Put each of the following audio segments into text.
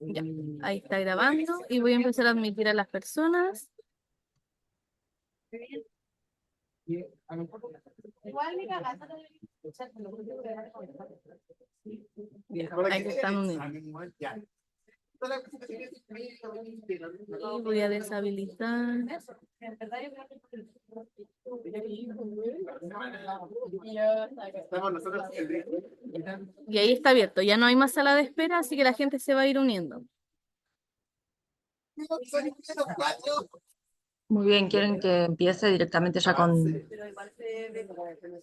Ya, ahí está grabando y voy a empezar a admitir a las personas. Ahí se están uniendo. Y voy a deshabilitar. Y ahí está abierto, ya no hay más sala de espera, así que la gente se va a ir uniendo. Muy bien, ¿quieren que empiece directamente ya con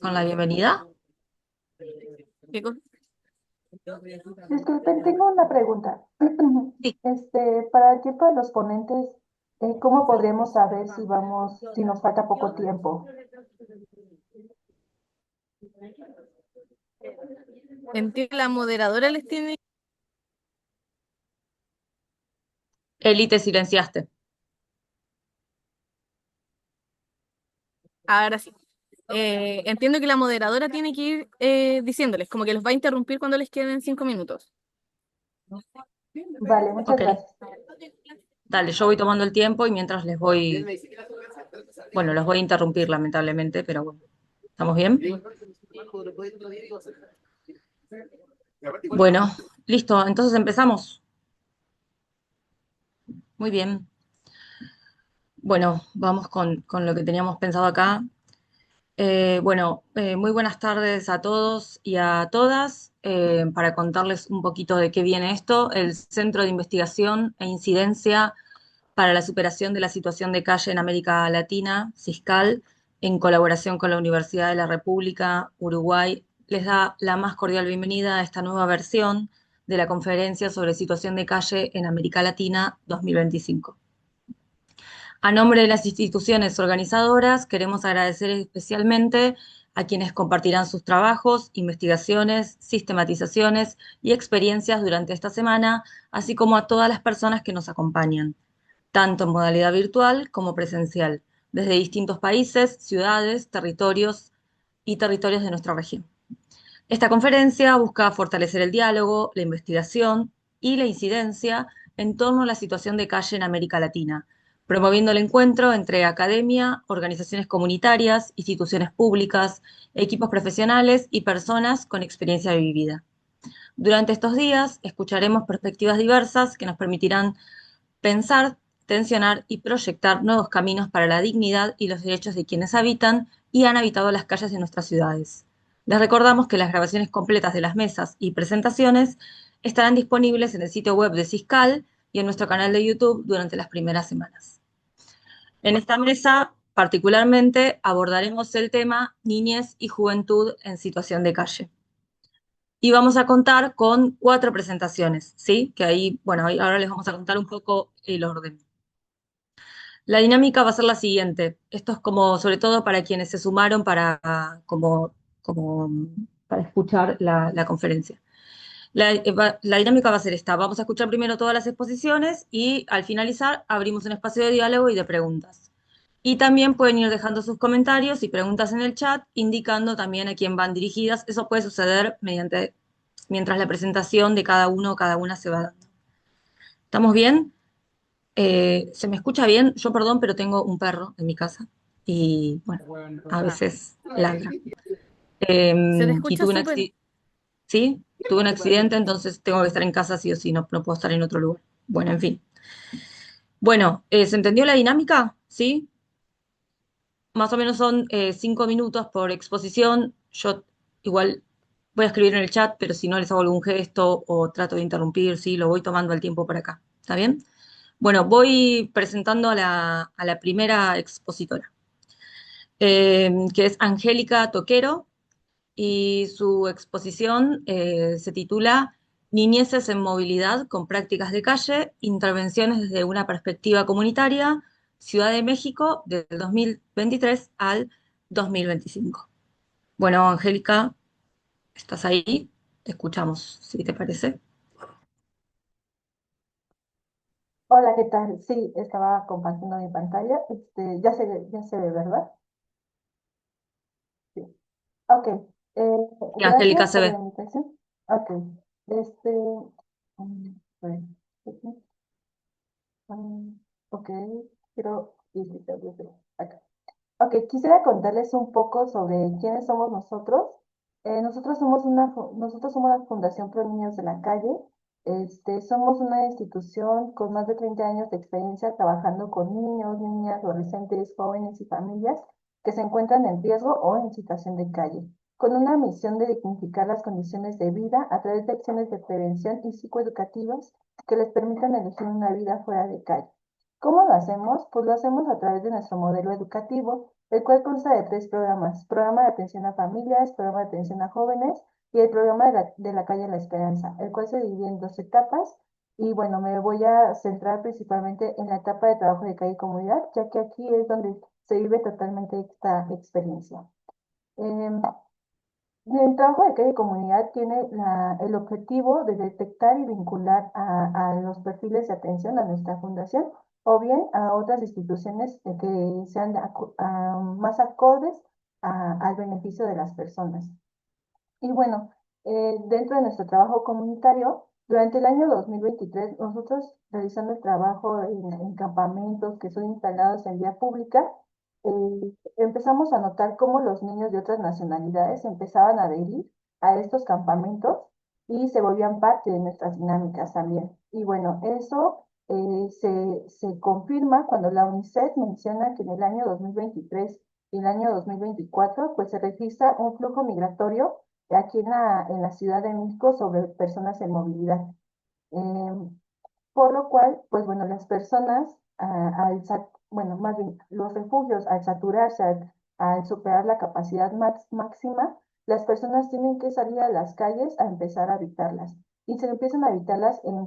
la bienvenida? ¿Qué cosa? Disculpen, tengo una pregunta. Sí. Para el tiempo de los ponentes, ¿cómo podremos saber si nos falta poco tiempo? Entiendo que la moderadora les tiene. Eli, te silenciaste. Ahora sí. Entiendo que la moderadora tiene que ir diciéndoles, como que los va a interrumpir cuando les queden 5 minutos. Vale, muchas Ok, gracias. dale, yo voy tomando el tiempo y mientras bueno, los voy a interrumpir lamentablemente, pero bueno, ¿estamos bien? Bueno, listo, entonces empezamos. Muy bien. Bueno, vamos con lo que teníamos pensado acá. Muy buenas tardes a todos y a todas. Para contarles un poquito de qué viene esto, el Centro de Investigación e Incidencia para la Superación de la Situación de Calle en América Latina, CISCAL, en colaboración con la Universidad de la República Uruguay, les da la más cordial bienvenida a esta nueva versión de la Conferencia sobre Situación de Calle en América Latina 2025. A nombre de las instituciones organizadoras, queremos agradecer especialmente a quienes compartirán sus trabajos, investigaciones, sistematizaciones y experiencias durante esta semana, así como a todas las personas que nos acompañan, tanto en modalidad virtual como presencial, desde distintos países, ciudades, territorios y territorios de nuestra región. Esta conferencia busca fortalecer el diálogo, la investigación y la incidencia en torno a la situación de calle en América Latina, promoviendo el encuentro entre academia, organizaciones comunitarias, instituciones públicas, equipos profesionales y personas con experiencia vivida. Durante estos días escucharemos perspectivas diversas que nos permitirán pensar, tensionar y proyectar nuevos caminos para la dignidad y los derechos de quienes habitan y han habitado las calles de nuestras ciudades. Les recordamos que las grabaciones completas de las mesas y presentaciones estarán disponibles en el sitio web de Ciscal y en nuestro canal de YouTube durante las primeras semanas. En esta mesa, particularmente, abordaremos el tema niñez y juventud en situación de calle. Y vamos a contar con 4 presentaciones, ¿sí? Que ahí, bueno, ahora les vamos a contar un poco el orden. La dinámica va a ser la siguiente. Esto es como, sobre todo para quienes se sumaron para escuchar la conferencia. La dinámica va a ser esta. Vamos a escuchar primero todas las exposiciones y al finalizar abrimos un espacio de diálogo y de preguntas. Y también pueden ir dejando sus comentarios y preguntas en el chat, indicando también a quién van dirigidas. Eso puede suceder mientras la presentación de cada uno o cada una se va dando. ¿Estamos bien? ¿Se me escucha bien? Yo, perdón, pero tengo un perro en mi casa y, bueno, a Ah, veces ladra. se te Y escucha súper. sí, tuve un accidente, entonces tengo que estar en casa sí o sí, no puedo estar en otro lugar. Bueno, en fin. Bueno, ¿se entendió la dinámica? ¿Sí? Más o menos son 5 minutos por exposición. Yo igual voy a escribir en el chat, pero si no les hago algún gesto o trato de interrumpir, sí, lo voy tomando al tiempo por acá. ¿Está bien? Bueno, voy presentando a la primera expositora, que es Angélica Toquero, y su exposición se titula Niñeces en movilidad con prácticas de calle, intervenciones desde una perspectiva comunitaria, Ciudad de México, del 2023 al 2025. Bueno, Angélica, ¿estás ahí? Te escuchamos, si te parece. Hola, ¿qué tal? Sí, estaba compartiendo mi pantalla. Ya se ve, ¿verdad? Sí. Ok. Que Angélica Gracias se por la ve. invitación. Ok. Este, bueno, um, ok, quiero visitar desde acá. Ok, quisiera contarles un poco sobre quiénes somos nosotros. Nosotros somos la Fundación Pro Niños de la Calle. Somos una institución con más de 30 años de experiencia trabajando con niños, niñas, adolescentes, jóvenes y familias que se encuentran en riesgo o en situación de calle, con una misión de dignificar las condiciones de vida a través de acciones de prevención y psicoeducativas que les permitan elegir una vida fuera de calle. ¿Cómo lo hacemos? Pues lo hacemos a través de nuestro modelo educativo, el cual consta de tres programas: programa de atención a familias, programa de atención a jóvenes y el programa de la calle La Esperanza, el cual se divide en dos etapas. Y bueno, me voy a centrar principalmente en la etapa de trabajo de calle y comunidad, ya que aquí es donde se vive totalmente esta experiencia. Em, el trabajo de calle y comunidad tiene el objetivo de detectar y vincular a los perfiles de atención a nuestra fundación o bien a otras instituciones que sean más acordes al beneficio de las personas. Y bueno, dentro de nuestro trabajo comunitario, durante el año 2023, nosotros realizando el trabajo en campamentos que son instalados en vía pública, empezamos a notar cómo los niños de otras nacionalidades empezaban a adherir a estos campamentos y se volvían parte de nuestras dinámicas también. Y bueno, eso se confirma cuando la UNICEF menciona que en el año 2023 y el año 2024, pues se registra un flujo migratorio aquí en la Ciudad de México sobre personas en movilidad. Em, por lo cual, pues bueno, las personas, bueno, más bien los refugios, al saturarse, al superar la capacidad máxima, las personas tienen que salir a las calles a empezar a habitarlas. Y se empiezan a habitarlas en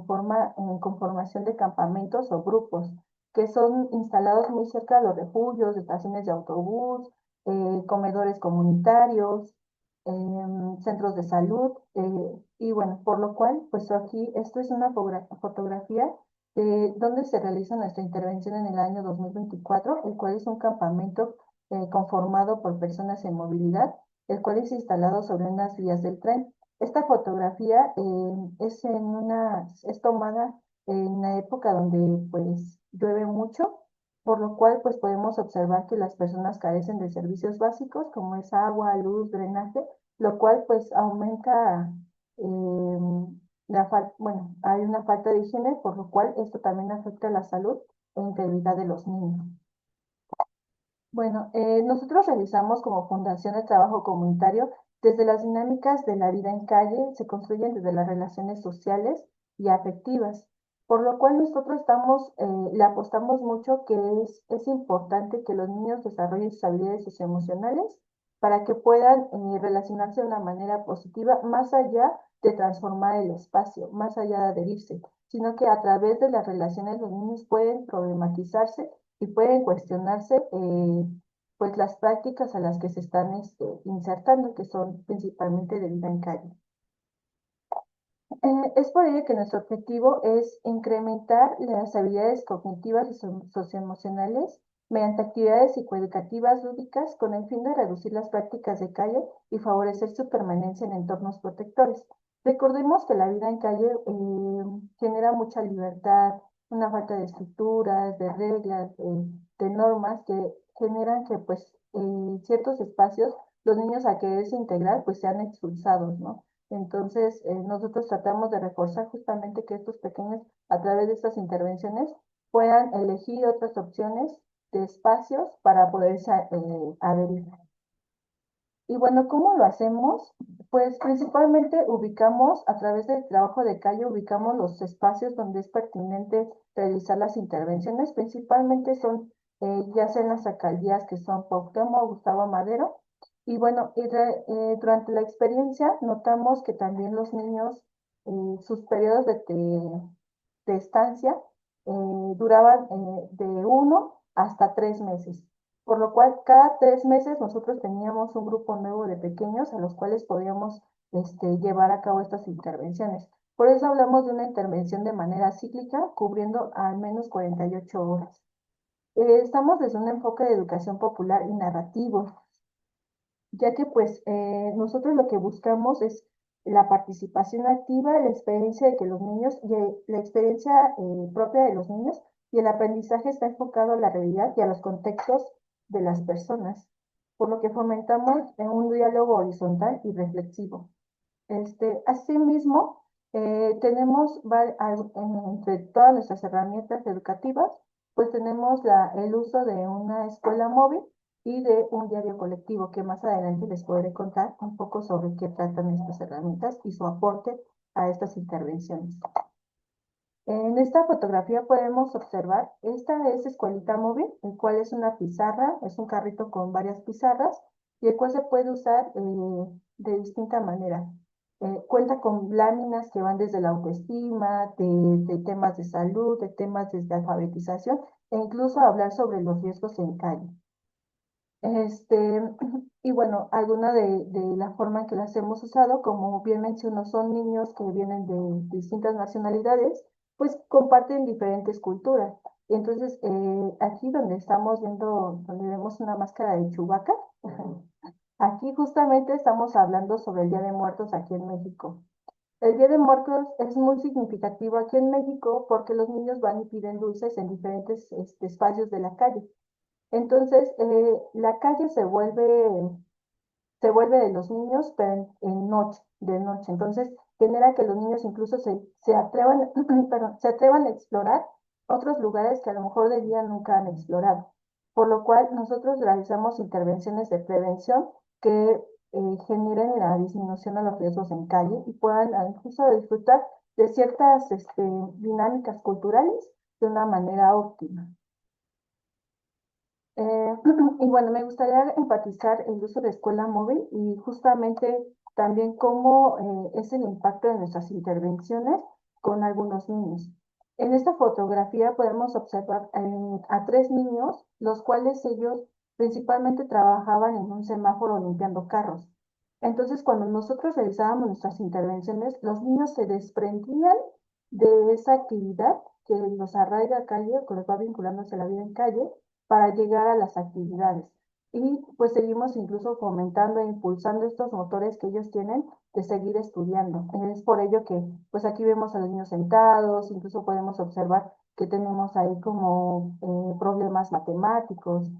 conformación de campamentos o grupos, que son instalados muy cerca de los refugios, de estaciones de autobús, comedores comunitarios, centros de salud, y bueno, por lo cual, pues aquí, esto es una fotografía donde se realiza nuestra intervención en el año 2024, el cual es un campamento conformado por personas en movilidad, el cual es instalado sobre unas vías del tren. Esta fotografía es tomada en una época donde pues llueve mucho, por lo cual pues podemos observar que las personas carecen de servicios básicos como es agua, luz, drenaje, lo cual pues aumenta bueno, hay una falta de higiene, por lo cual esto también afecta la salud e integridad de los niños. Bueno, nosotros realizamos como fundación el trabajo comunitario desde las dinámicas de la vida en calle, se construyen desde las relaciones sociales y afectivas, por lo cual nosotros le apostamos mucho que es importante que los niños desarrollen sus habilidades socioemocionales para que puedan relacionarse de una manera positiva, más allá de transformar el espacio, más allá de adherirse, sino que a través de las relaciones los niños pueden problematizarse y pueden cuestionarse pues las prácticas a las que se están insertando, que son principalmente de vida en calle. Es por ello que nuestro objetivo es incrementar las habilidades cognitivas y socioemocionales mediante actividades psicoeducativas lúdicas con el fin de reducir las prácticas de calle y favorecer su permanencia en entornos protectores. Recordemos que la vida en calle genera mucha libertad, una falta de estructuras, de reglas, de normas que generan que pues en ciertos espacios los niños a quererse integrar pues sean expulsados, ¿no? Entonces, nosotros tratamos de reforzar justamente que estos pequeños, a través de estas intervenciones, puedan elegir otras opciones de espacios para poderse adherir. Y bueno, ¿cómo lo hacemos? Pues principalmente ubicamos, a través del trabajo de calle, ubicamos los espacios donde es pertinente realizar las intervenciones. Principalmente son, ya sea en las alcaldías que son Cuauhtémoc, Gustavo Madero. Y bueno, durante la experiencia notamos que también los niños, sus periodos de estancia duraban de 1 hasta 3 meses, por lo cual cada 3 meses nosotros teníamos un grupo nuevo de pequeños a los cuales podíamos llevar a cabo estas intervenciones. Por eso hablamos de una intervención de manera cíclica, cubriendo al menos 48 horas. Estamos desde un enfoque de educación popular y narrativo, ya que pues nosotros lo que buscamos es la participación activa, la experiencia de que los niños, y la experiencia propia de los niños y el aprendizaje está enfocado a la realidad y a los contextos de las personas, por lo que fomentamos un diálogo horizontal y reflexivo. Asimismo, tenemos entre todas nuestras herramientas educativas, pues tenemos el uso de una escuela móvil y de un diario colectivo, que más adelante les podré contar un poco sobre qué tratan estas herramientas y su aporte a estas intervenciones. En esta fotografía podemos observar, esta es escuelita móvil, el cual es una pizarra, es un carrito con varias pizarras y el cual se puede usar de distinta manera. Cuenta con láminas que van desde la autoestima, de temas de salud, de temas desde alfabetización e incluso hablar sobre los riesgos en calle. Este, y bueno, alguna de la forma en que las hemos usado, como bien menciono, son niños que vienen de distintas nacionalidades, pues comparten diferentes culturas. Y entonces, aquí donde estamos viendo, donde vemos una máscara de Chewbacca, aquí justamente estamos hablando sobre el Día de Muertos aquí en México. El Día de Muertos es muy significativo aquí en México porque los niños van y piden dulces en diferentes espacios de la calle. Entonces, la calle se vuelve de los niños, pero en noche, de noche. Entonces, genera que los niños incluso se atrevan, perdón, se atrevan a explorar otros lugares que a lo mejor de día nunca han explorado. Por lo cual, nosotros realizamos intervenciones de prevención que generen la disminución de los riesgos en calle y puedan incluso disfrutar de ciertas dinámicas culturales de una manera óptima. Y bueno, me gustaría enfatizar el uso de escuela móvil y justamente también cómo es el impacto de nuestras intervenciones con algunos niños. En esta fotografía podemos observar a tres niños, los cuales ellos principalmente trabajaban en un semáforo limpiando carros. Entonces, cuando nosotros realizábamos nuestras intervenciones, los niños se desprendían de esa actividad que los arraiga a calle, que los va vinculándose a la vida en calle, para llegar a las actividades. Y pues seguimos incluso fomentando e impulsando estos motores que ellos tienen de seguir estudiando. Es por ello que pues aquí vemos a los niños sentados, incluso podemos observar que tenemos ahí como problemas matemáticos,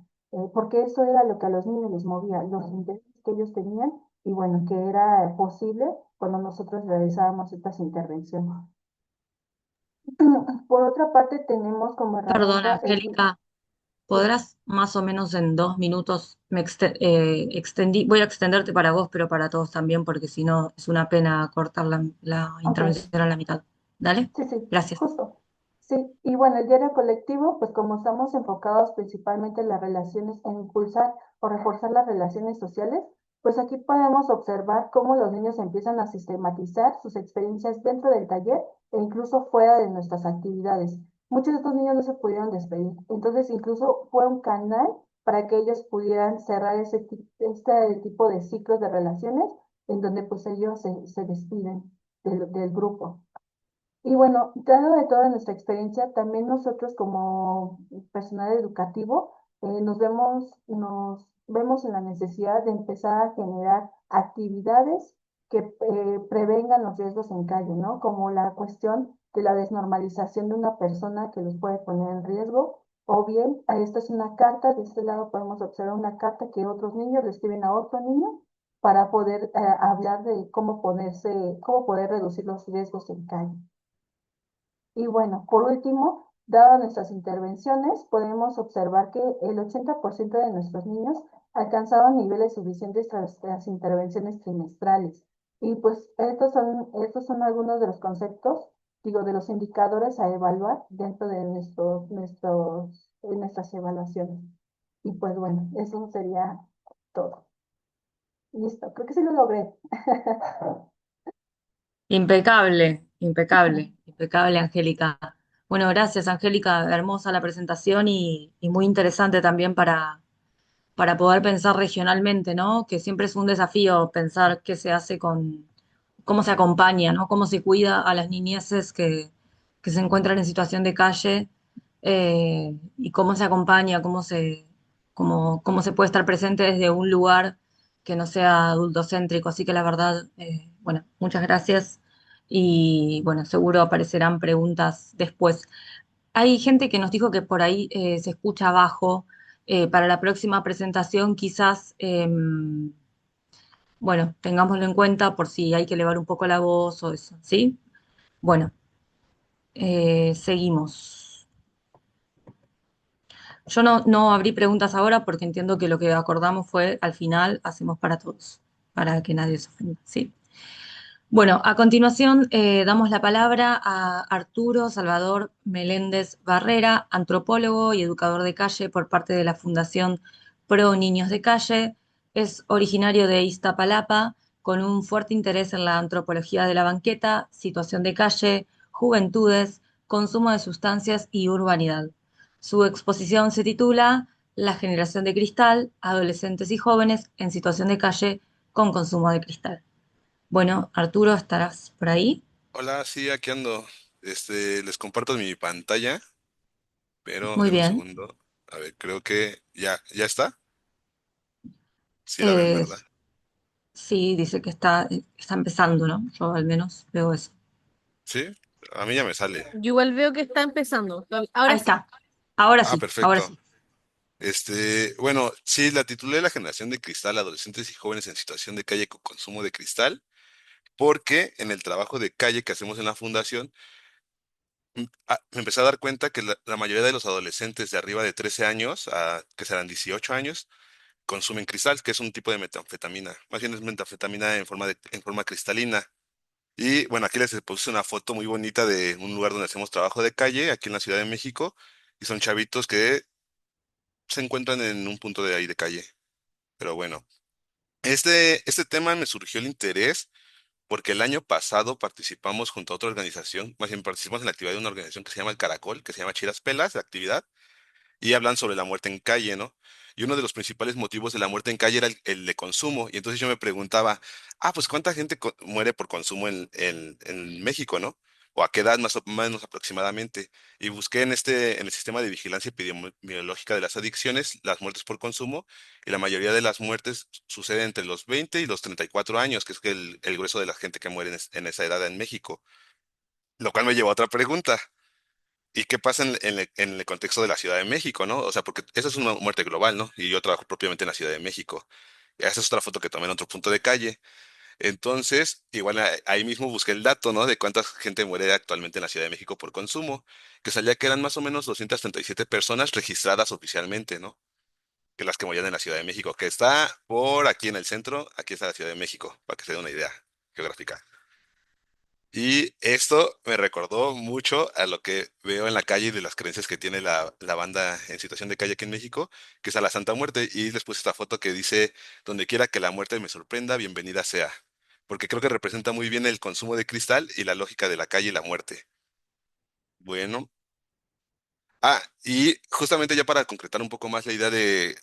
porque eso era lo que a los niños les movía, los intereses que ellos tenían y bueno, que era posible cuando nosotros realizábamos estas intervenciones. Por otra parte, tenemos como Perdón, herramienta Angélica, sí, ¿podrás más o menos en 2 minutos, voy a extenderte para vos, pero para todos también, porque si no es una pena cortar la ok. intervención a la mitad? ¿Dale? Sí, sí, Gracias. justo. Sí, y bueno, el diario colectivo, pues como estamos enfocados principalmente en las relaciones, en impulsar o reforzar las relaciones sociales, pues aquí podemos observar cómo los niños empiezan a sistematizar sus experiencias dentro del taller e incluso fuera de nuestras actividades. Muchos de estos niños no se pudieron despedir, entonces incluso fue un canal para que ellos pudieran cerrar este tipo de ciclos de relaciones en donde pues ellos se despiden del grupo. Y bueno, dado de toda nuestra experiencia, también nosotros como personal educativo nos vemos en la necesidad de empezar a generar actividades que prevengan los riesgos en calle, ¿no? Como la cuestión de la desnormalización de una persona que los puede poner en riesgo, o bien, esta es una carta, de este lado podemos observar una carta que otros niños le escriben a otro niño para poder hablar de cómo poder reducir los riesgos en calle. Y bueno, por último, dadas nuestras intervenciones, podemos observar que el 80% de nuestros niños alcanzaban niveles suficientes tras las intervenciones trimestrales. Y pues estos son algunos de los conceptos, digo, de los indicadores a evaluar dentro de nuestras evaluaciones. Y pues bueno, eso sería todo. Listo, creo que sí lo logré. Impecable, impecable, impecable, Angélica. Bueno, gracias, Angélica. Hermosa la presentación y muy interesante también para poder pensar regionalmente, ¿no? Que siempre es un desafío pensar qué se hace cómo se acompaña, ¿no? Cómo se cuida a las niñeces que se encuentran en situación de calle, y cómo se acompaña, cómo se puede estar presente desde un lugar que no sea adultocéntrico. Así que la verdad, Bueno, muchas gracias y bueno, seguro aparecerán preguntas después. Hay gente que nos dijo que por ahí se escucha bajo. Para la próxima presentación quizás, bueno, tengámoslo en cuenta por si hay que elevar un poco la voz o eso, ¿sí? Bueno, seguimos. Yo no abrí preguntas ahora porque entiendo que lo que acordamos fue al final hacemos para todos, para que nadie se ofenda, ¿sí? Bueno, a continuación damos la palabra a Arturo Salvador Meléndez Barrera, antropólogo y educador de calle por parte de la Fundación Pro Niños de Calle. Es originario de Iztapalapa, con un fuerte interés en la antropología de la banqueta, situación de calle, juventudes, consumo de sustancias y urbanidad. Su exposición se titula La generación de cristal, adolescentes y jóvenes en situación de calle con consumo de cristal. Bueno, Arturo, ¿estarás por ahí? Hola, sí, aquí ando. Les comparto mi pantalla, pero Muy denme un bien. segundo. A ver, creo que ya está. Sí la ven, Eh, ¿verdad? sí, dice que está empezando, ¿no? Yo al menos veo eso. Sí, a mí ya me sale. Yo igual veo que está empezando. Ahí Ahora sí. está. Ahora Ah, sí, ahora perfecto. sí. Bueno, sí, la titulé La generación de cristal, adolescentes y jóvenes en situación de calle con consumo de cristal, porque en el trabajo de calle que hacemos en la fundación, me empecé a dar cuenta que la mayoría de los adolescentes de arriba de 13 años, que serán 18 años, consumen cristal, que es un tipo de metanfetamina. Más bien es metanfetamina en forma cristalina. Y bueno, aquí les puse una foto muy bonita de un lugar donde hacemos trabajo de calle, aquí en la Ciudad de México, y son chavitos que se encuentran en un punto de ahí de calle. Pero bueno, este tema me surgió el interés porque el año pasado participamos junto a otra organización, más bien participamos en la actividad de una organización que se llama El Caracol, que se llama Chiras Pelas, la actividad, y hablan sobre la muerte en calle, ¿no? Y uno de los principales motivos de la muerte en calle era el de consumo. Y entonces yo me preguntaba, pues ¿cuánta gente muere por consumo en México, ¿no? O a qué edad más o menos aproximadamente. Y busqué en el sistema de vigilancia epidemiológica de las adicciones las muertes por consumo, y la mayoría de las muertes suceden entre los 20 y los 34 años, que es el grueso de la gente que muere en esa edad en México. Lo cual me llevó a otra pregunta. ¿Y qué pasa en el contexto de la Ciudad de México, no? O sea, porque esa es una muerte global, ¿no? Y yo trabajo propiamente en la Ciudad de México. Esa es otra foto que tomé en otro punto de calle. Entonces, igual ahí mismo busqué el dato, ¿no? De cuánta gente muere actualmente en la Ciudad de México por consumo, que salía que eran más o menos 237 personas registradas oficialmente, ¿no? Que las que morían en la Ciudad de México, que está por aquí en el centro, aquí está la Ciudad de México, para que se dé una idea geográfica. Y esto me recordó mucho a lo que veo en la calle y de las creencias que tiene la banda en situación de calle aquí en México, que es a la Santa Muerte. Y les puse esta foto que dice, donde quiera que la muerte me sorprenda, bienvenida sea. Porque creo que representa muy bien el consumo de cristal y la lógica de la calle y la muerte. Bueno. Y justamente ya para concretar un poco más la idea de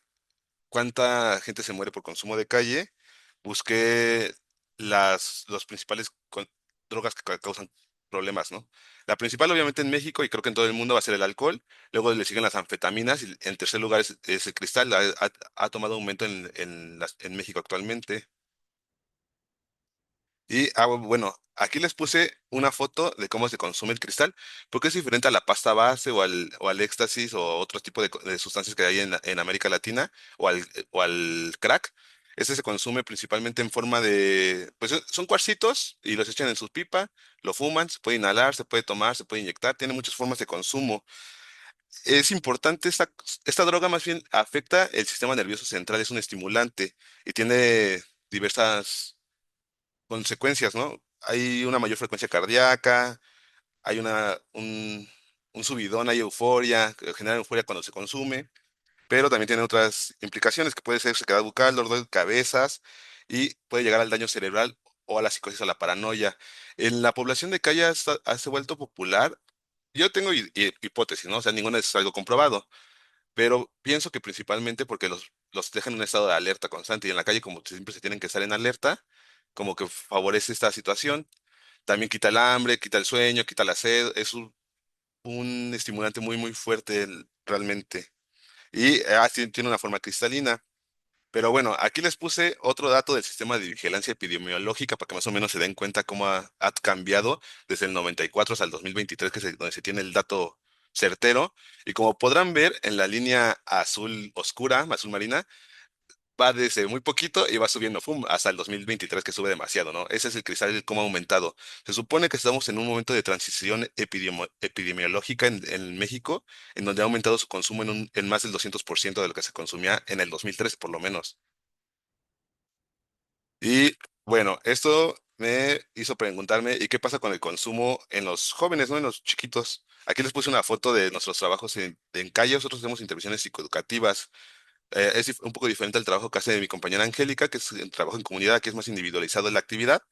cuánta gente se muere por consumo de calle, busqué los principales drogas que causan problemas, ¿no? La principal, obviamente, en México y creo que en todo el mundo va a ser el alcohol. Luego le siguen las anfetaminas y en tercer lugar es el cristal. Ha tomado aumento en México actualmente. Y, bueno, aquí les puse una foto de cómo se consume el cristal, porque es diferente a la pasta base o al éxtasis o otro tipo de sustancias que hay en América Latina o al crack. Este se consume principalmente en forma pues son cuarcitos y los echan en su pipa, lo fuman, se puede inhalar, se puede tomar, se puede inyectar, tiene muchas formas de consumo. Es importante, esta droga más bien afecta el sistema nervioso central, es un estimulante y tiene diversas consecuencias, ¿no? Hay una mayor frecuencia cardíaca, hay un subidón, hay euforia, genera euforia cuando se consume, pero también tiene otras implicaciones que puede ser sequedad bucal, dolor de cabezas y puede llegar al daño cerebral o a la psicosis o a la paranoia. En la población de calle se vuelto popular. Yo tengo hipótesis, ¿no? O sea, ninguna es algo comprobado, pero pienso que principalmente porque los dejan en un estado de alerta constante y en la calle como siempre se tienen que estar en alerta, como que favorece esta situación. También quita el hambre, quita el sueño, quita la sed, es un estimulante muy, muy fuerte realmente. Y tiene una forma cristalina. Pero bueno, aquí les puse otro dato del sistema de vigilancia epidemiológica para que más o menos se den cuenta cómo ha cambiado desde el 94 hasta el 2023, donde se tiene el dato certero. Y como podrán ver en la línea azul oscura, azul marina, va desde muy poquito y va subiendo, ¡fum!, hasta el 2023 que sube demasiado, ¿no? Ese es el cristal de cómo ha aumentado. Se supone que estamos en un momento de transición epidemiológica en México, en donde ha aumentado su consumo en más del 200% de lo que se consumía en el 2013 por lo menos. Y bueno, esto me hizo preguntarme, ¿y qué pasa con el consumo en los jóvenes, ¿no? En los chiquitos. Aquí les puse una foto de nuestros trabajos en calle. Nosotros hacemos intervenciones psicoeducativas. Un poco diferente al trabajo que hace mi compañera Angélica, que es el trabajo en comunidad, que es más individualizado en la actividad.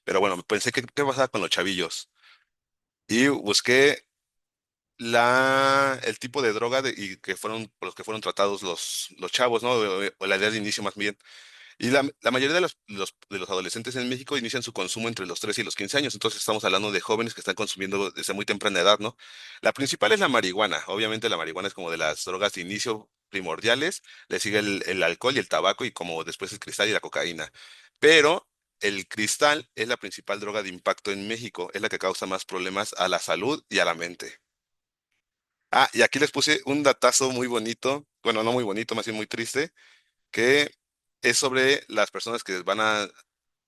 Pero bueno, pensé que qué pasaba con los chavillos. Y busqué el tipo de droga y que fueron, por los que fueron tratados los chavos, ¿no? O la idea de inicio más bien. Y la mayoría de los adolescentes en México inician su consumo entre los 13 y los 15 años, entonces estamos hablando de jóvenes que están consumiendo desde muy temprana edad, ¿no? La principal es la marihuana, obviamente la marihuana es como de las drogas de inicio primordiales, le sigue el alcohol y el tabaco y como después el cristal y la cocaína. Pero el cristal es la principal droga de impacto en México, es la que causa más problemas a la salud y a la mente. Ah, y aquí les puse un datazo muy bonito, bueno, no muy bonito, más bien muy triste, que es sobre las personas que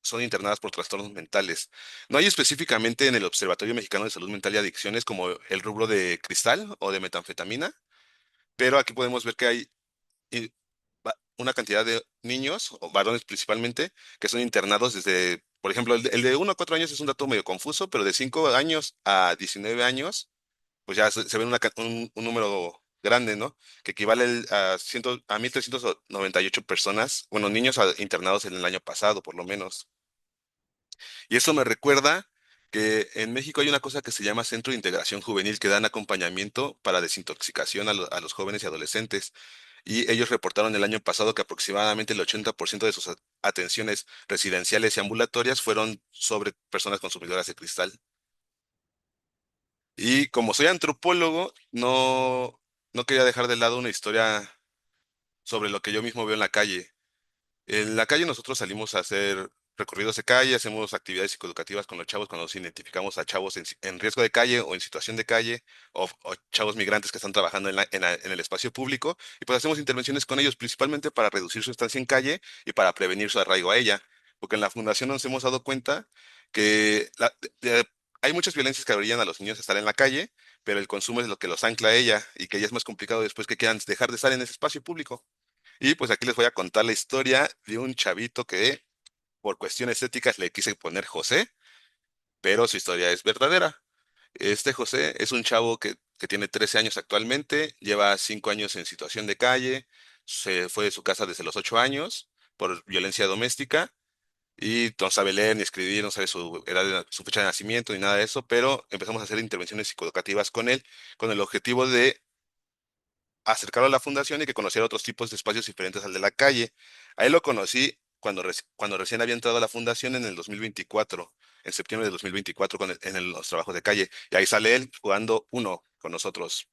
son internadas por trastornos mentales. No hay específicamente en el Observatorio Mexicano de Salud Mental y Adicciones como el rubro de cristal o de metanfetamina, pero aquí podemos ver que hay una cantidad de niños, o varones principalmente, que son internados desde, por ejemplo, el de 1 a 4 años es un dato medio confuso, pero de 5 años a 19 años pues ya se ve un número grande, ¿no? Que equivale a 1.398 personas, bueno, niños internados en el año pasado, por lo menos. Y eso me recuerda que en México hay una cosa que se llama Centro de Integración Juvenil, que dan acompañamiento para desintoxicación a los jóvenes y adolescentes. Y ellos reportaron el año pasado que aproximadamente el 80% de sus atenciones residenciales y ambulatorias fueron sobre personas consumidoras de cristal. Y como soy antropólogo, no quería dejar de lado una historia sobre lo que yo mismo veo en la calle. En la calle nosotros salimos a hacer recorridos de calle, hacemos actividades psicoeducativas con los chavos cuando nos identificamos a chavos en riesgo de calle o en situación de calle o chavos migrantes que están trabajando en el espacio público y pues hacemos intervenciones con ellos principalmente para reducir su estancia en calle y para prevenir su arraigo a ella. Porque en la fundación nos hemos dado cuenta que hay muchas violencias que orillan a los niños a estar en la calle, pero el consumo es lo que los ancla a ella y que ya es más complicado después que quieran dejar de estar en ese espacio público. Y pues aquí les voy a contar la historia de un chavito que por cuestiones éticas le quise poner José, pero su historia es verdadera. Este José es un chavo que tiene 13 años actualmente, lleva 5 años en situación de calle, se fue de su casa desde los 8 años por violencia doméstica y no sabe leer ni escribir, no sabe su edad, su fecha de nacimiento ni nada de eso, pero empezamos a hacer intervenciones psicoeducativas con él con el objetivo de acercarlo a la fundación y que conociera otros tipos de espacios diferentes al de la calle. A él lo conocí cuando recién había entrado a la fundación en el 2024, en septiembre de 2024, los trabajos de calle. Y ahí sale él jugando uno con nosotros.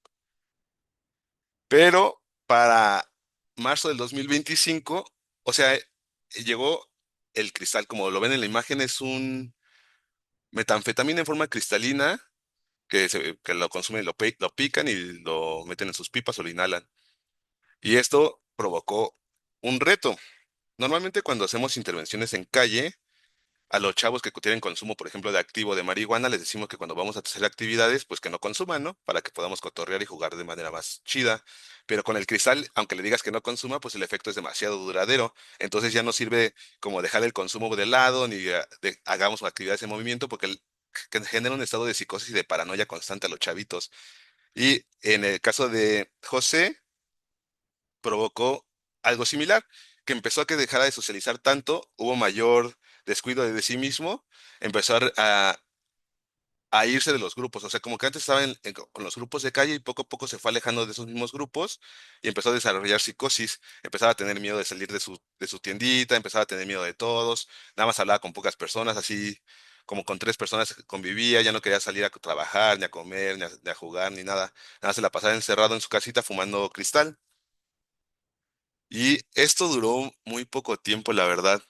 Pero para marzo del 2025, o sea, llegó el cristal, como lo ven en la imagen, es un metanfetamina en forma cristalina que lo consumen, lo pican y lo meten en sus pipas o lo inhalan. Y esto provocó un reto. Normalmente cuando hacemos intervenciones en calle, a los chavos que tienen consumo, por ejemplo, de activo de marihuana, les decimos que cuando vamos a hacer actividades, pues que no consuman, ¿no? Para que podamos cotorrear y jugar de manera más chida. Pero con el cristal, aunque le digas que no consuma, pues el efecto es demasiado duradero. Entonces ya no sirve como dejar el consumo de lado ni hagamos actividades en movimiento porque que genera un estado de psicosis y de paranoia constante a los chavitos. Y en el caso de José, provocó algo similar, que empezó a que dejara de socializar tanto, hubo mayor descuido de sí mismo, empezó a irse de los grupos, o sea, como que antes estaba con los grupos de calle y poco a poco se fue alejando de esos mismos grupos y empezó a desarrollar psicosis, empezaba a tener miedo de salir de su tiendita, empezaba a tener miedo de todos, nada más hablaba con pocas personas, así como con 3 personas que convivía, ya no quería salir a trabajar, ni a comer, ni a jugar, ni nada, nada, se la pasaba encerrado en su casita fumando cristal. Y esto duró muy poco tiempo, la verdad.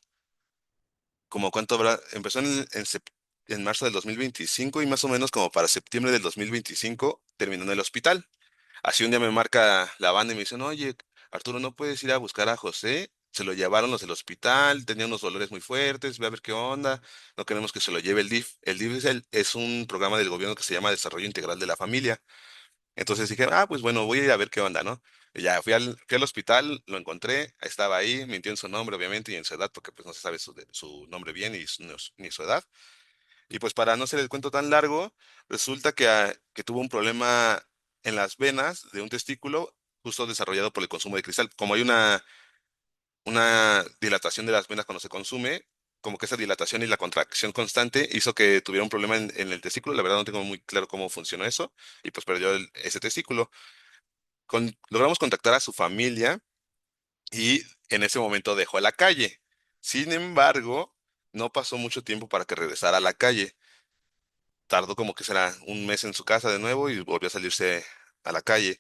Como cuánto habrá, empezó en marzo del 2025 y más o menos como para septiembre del 2025 terminó en el hospital. Así un día me marca la banda y me dicen, oye, Arturo, ¿no puedes ir a buscar a José? Se lo llevaron los del hospital, tenía unos dolores muy fuertes, ve a ver qué onda, no queremos que se lo lleve el DIF. El DIF es un programa del gobierno que se llama Desarrollo Integral de la Familia. Entonces dije, pues bueno, voy a ir a ver qué onda, ¿no? Y ya fui al hospital, lo encontré, estaba ahí, mintió en su nombre, obviamente, y en su edad, porque pues no se sabe su nombre bien ni su edad. Y pues para no hacer el cuento tan largo, resulta que tuvo un problema en las venas de un testículo justo desarrollado por el consumo de cristal. Como hay una dilatación de las venas cuando se consume, como que esa dilatación y la contracción constante hizo que tuviera un problema en el testículo. La verdad no tengo muy claro cómo funcionó eso y pues perdió ese testículo. Logramos contactar a su familia y en ese momento dejó la calle. Sin embargo, no pasó mucho tiempo para que regresara a la calle. Tardó como que será un mes en su casa de nuevo y volvió a salirse a la calle.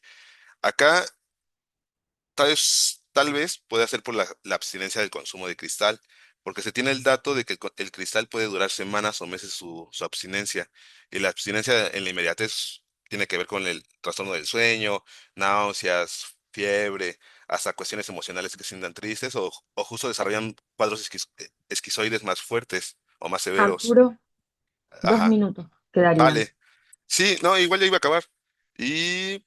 Acá tal vez puede ser por la abstinencia del consumo de cristal, porque se tiene el dato de que el cristal puede durar semanas o meses su abstinencia, y la abstinencia en la inmediatez tiene que ver con el trastorno del sueño, náuseas, fiebre, hasta cuestiones emocionales que se sientan tristes o justo desarrollan cuadros esquizoides más fuertes o más severos. Arturo, dos Ajá, minutos quedarían. vale. Sí, no, igual ya iba a acabar. Y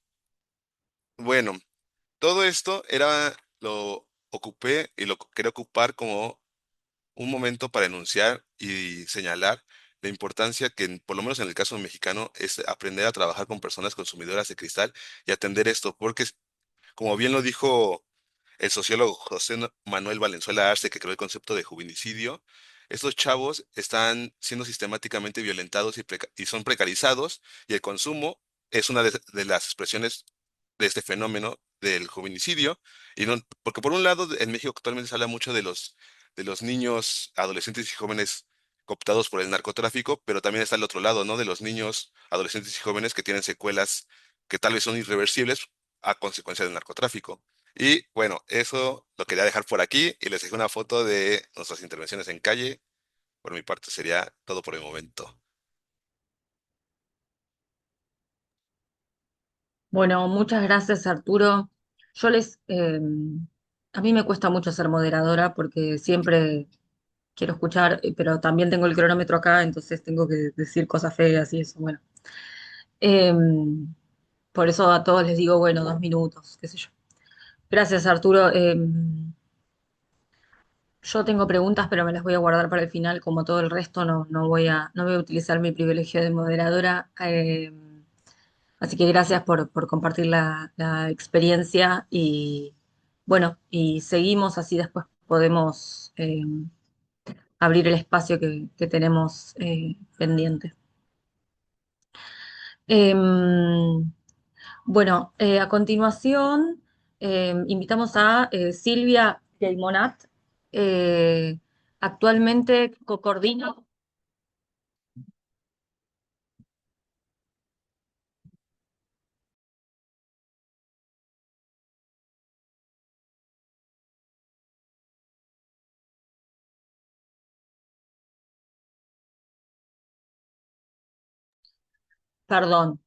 bueno. Todo esto lo ocupé y lo quería ocupar como un momento para enunciar y señalar la importancia que, por lo menos en el caso mexicano, es aprender a trabajar con personas consumidoras de cristal y atender esto, porque como bien lo dijo el sociólogo Manuel Valenzuela Arce, que creó el concepto de juvenicidio, estos chavos están siendo sistemáticamente violentados y son precarizados, y el consumo es una de las expresiones de este fenómeno del juvenicidio. Y no, porque por un lado, en México actualmente se habla mucho de los niños, adolescentes y jóvenes cooptados por el narcotráfico, pero también está el otro lado, ¿no? De los niños, adolescentes y jóvenes que tienen secuelas que tal vez son irreversibles a consecuencia del narcotráfico. Y bueno, eso lo quería dejar por aquí y les dejé una foto de nuestras intervenciones en calle. Por mi parte sería todo por el momento. Bueno, muchas gracias, Arturo. Yo a mí me cuesta mucho ser moderadora porque siempre quiero escuchar, pero también tengo el cronómetro acá, entonces tengo que decir cosas feas y eso, bueno. Por eso a todos les digo, bueno, 2 minutos, qué sé yo. Gracias, Arturo. Yo tengo preguntas, pero me las voy a guardar para el final, como todo el resto, no voy a utilizar mi privilegio de moderadora. Así que gracias por compartir la experiencia y bueno, y seguimos así después podemos abrir el espacio que tenemos pendiente. Bueno, a continuación invitamos a Silvia Geymonat, eh, actualmente coordina. Perdón,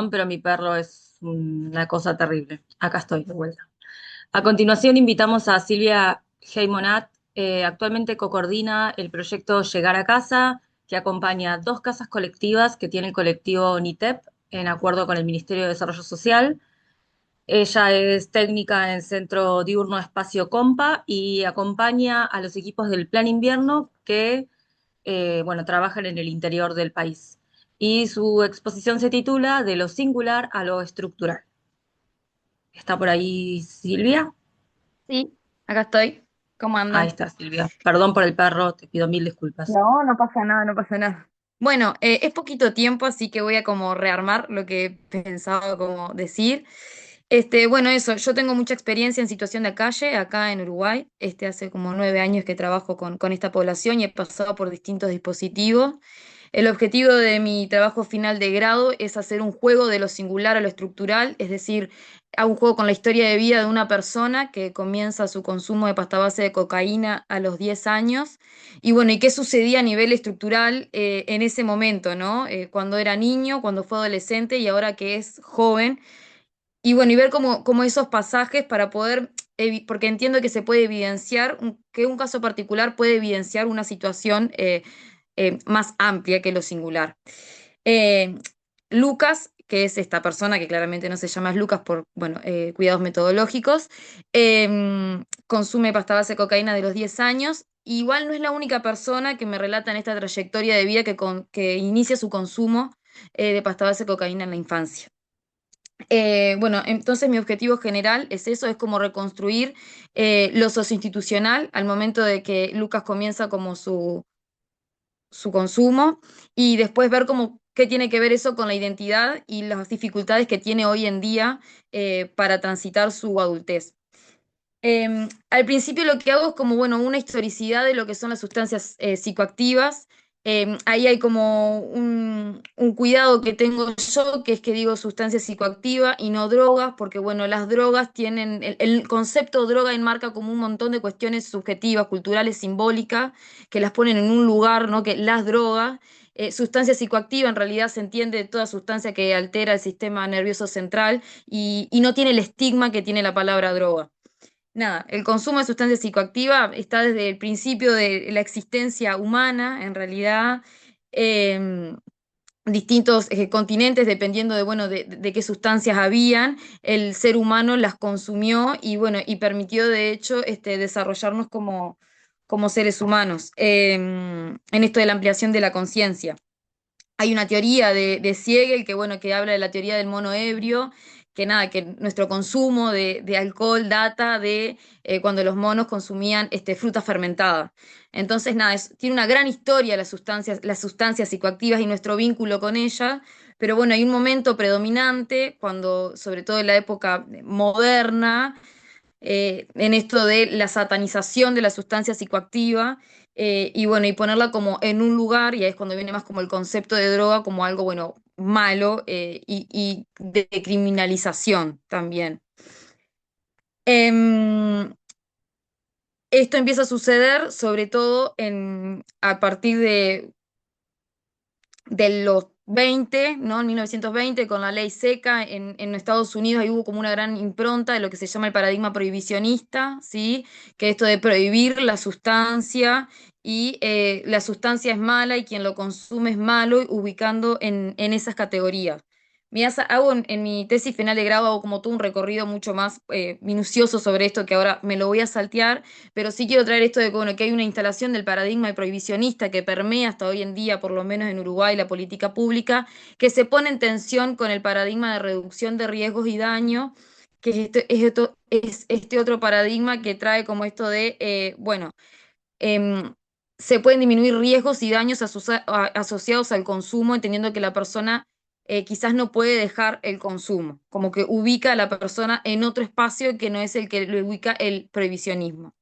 pero mi perro es una cosa terrible. Acá estoy de vuelta. A continuación invitamos a Silvia Geymonat, actualmente coordina el proyecto Llegar a Casa, que acompaña 2 casas colectivas que tiene el colectivo NITEP en acuerdo con el Ministerio de Desarrollo Social. Ella es técnica en Centro Diurno Espacio Compa y acompaña a los equipos del Plan Invierno que, bueno, trabajan en el interior del país. Y su exposición se titula De lo singular a lo estructural. ¿Está por ahí Silvia? Sí, acá estoy. ¿Cómo Ahí andan? está Silvia. Perdón por el perro, te pido mil disculpas. No, no pasa nada, no pasa nada. Bueno, es poquito tiempo, así que voy a como rearmar lo que he pensado como decir. Bueno, eso, yo tengo mucha experiencia en situación de calle acá en Uruguay. Hace como 9 años que trabajo con esta población y he pasado por distintos dispositivos. El objetivo de mi trabajo final de grado es hacer un juego de lo singular a lo estructural, es decir, a un juego con la historia de vida de una persona que comienza su consumo de pasta base de cocaína a los 10 años. Y bueno, ¿y qué sucedía a nivel estructural en ese momento, ¿no? Cuando era niño, cuando fue adolescente y ahora que es joven. Y bueno, y ver cómo esos pasajes para poder, porque entiendo que se puede evidenciar, que un caso particular puede evidenciar una situación más amplia que lo singular. Eh, Lucas, que es esta persona que claramente no se llama Lucas por, bueno, cuidados metodológicos, consume pasta base de cocaína de los 10 años. Igual no es la única persona que me relata en esta trayectoria de vida que inicia su consumo de pasta base de cocaína en la infancia. Bueno, entonces mi objetivo general es eso, es como reconstruir lo socioinstitucional al momento de que Lucas comienza como su consumo y después ver cómo, qué tiene que ver eso con la identidad y las dificultades que tiene hoy en día para transitar su adultez. Al principio lo que hago es como, bueno, una historicidad de lo que son las sustancias psicoactivas. Ahí hay como un cuidado que tengo yo, que es que digo sustancias psicoactivas y no drogas, porque bueno, las drogas tienen, el concepto droga enmarca como un montón de cuestiones subjetivas, culturales, simbólicas, que las ponen en un lugar, ¿no? Que las drogas. Sustancia psicoactiva en realidad se entiende toda sustancia que altera el sistema nervioso central y no tiene el estigma que tiene la palabra droga. Nada, el consumo de sustancias psicoactivas está desde el principio de la existencia humana, en realidad, en distintos continentes, dependiendo de, bueno, de qué sustancias habían, el ser humano las consumió y, bueno, y permitió, de hecho, desarrollarnos como seres humanos en esto de la ampliación de la conciencia. Hay una teoría de Siegel que, bueno, que habla de la teoría del mono ebrio, que nada, que nuestro consumo de alcohol data de cuando los monos consumían fruta fermentada. Entonces, nada, tiene una gran historia las sustancias psicoactivas y nuestro vínculo con ellas, pero bueno, hay un momento predominante, cuando, sobre todo en la época moderna, en esto de la satanización de la sustancia psicoactiva y bueno, y ponerla como en un lugar, y ahí es cuando viene más como el concepto de droga como algo, bueno, malo y de criminalización también. Em, Esto empieza a suceder sobre todo a partir de los 20, ¿no? En 1920, con la ley seca en Estados Unidos, ahí hubo como una gran impronta de lo que se llama el paradigma prohibicionista, ¿sí? Que esto de prohibir la sustancia y la sustancia es mala y quien lo consume es malo, ubicando en esas categorías. Mirá, hago en mi tesis final de grado, hago como todo un recorrido mucho más minucioso sobre esto que ahora me lo voy a saltear, pero sí quiero traer esto de que, bueno, que hay una instalación del paradigma prohibicionista que permea hasta hoy en día, por lo menos en Uruguay, la política pública, que se pone en tensión con el paradigma de reducción de riesgos y daños, que es este otro paradigma que trae como esto de, bueno, em, se pueden disminuir riesgos y daños asociados al consumo, entendiendo que la persona quizás no puede dejar el consumo, como que ubica a la persona en otro espacio que no es el que lo ubica el prohibicionismo.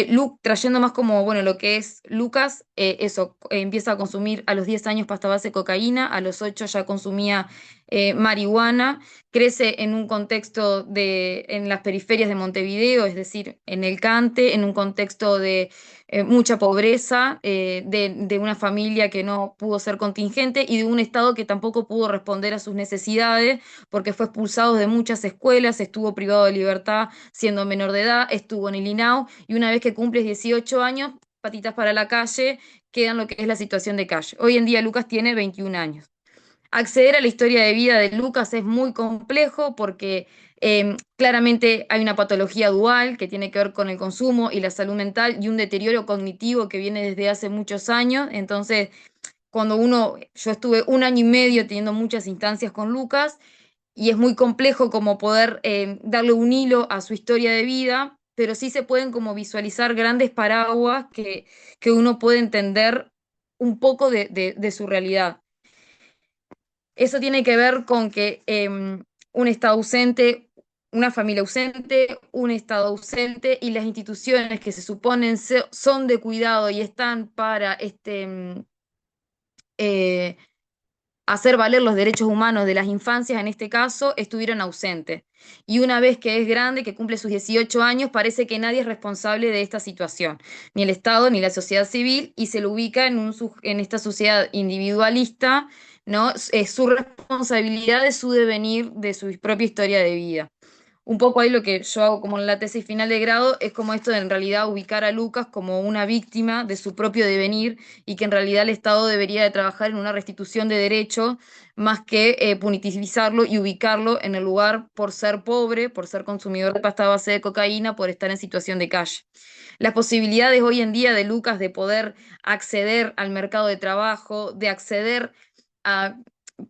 Luke, trayendo más como, bueno, lo que es Lucas, eso, empieza a consumir a los 10 años pasta base de cocaína, a los 8 ya consumía marihuana, crece en un contexto en las periferias de Montevideo, es decir, en el Cante, en un contexto de mucha pobreza, de una familia que no pudo ser contingente y de un Estado que tampoco pudo responder a sus necesidades porque fue expulsado de muchas escuelas, estuvo privado de libertad siendo menor de edad, estuvo en el INAU y una vez que cumples 18 años, patitas para la calle, queda en lo que es la situación de calle. Hoy en día Lucas tiene 21 años. Acceder a la historia de vida de Lucas es muy complejo porque claramente hay una patología dual que tiene que ver con el consumo y la salud mental y un deterioro cognitivo que viene desde hace muchos años. Entonces, yo estuve un año y medio teniendo muchas instancias con Lucas y es muy complejo como poder darle un hilo a su historia de vida, pero sí se pueden como visualizar grandes paraguas que uno puede entender un poco de su realidad. Eso tiene que ver con que un Estado ausente, una familia ausente, un Estado ausente y las instituciones que se suponen son de cuidado y están para eh, hacer valer los derechos humanos de las infancias, en este caso, estuvieron ausentes. Y una vez que es grande, que cumple sus 18 años, parece que nadie es responsable de esta situación, ni el Estado ni la sociedad civil, y se lo ubica en esta sociedad individualista, ¿no? Es su responsabilidad de su devenir, de su propia historia de vida. Un poco ahí lo que yo hago como en la tesis final de grado es como esto de en realidad ubicar a Lucas como una víctima de su propio devenir y que en realidad el Estado debería de trabajar en una restitución de derechos más que punitivizarlo y ubicarlo en el lugar por ser pobre, por ser consumidor de pasta base de cocaína, por estar en situación de calle. Las posibilidades hoy en día de Lucas de poder acceder al mercado de trabajo, de acceder a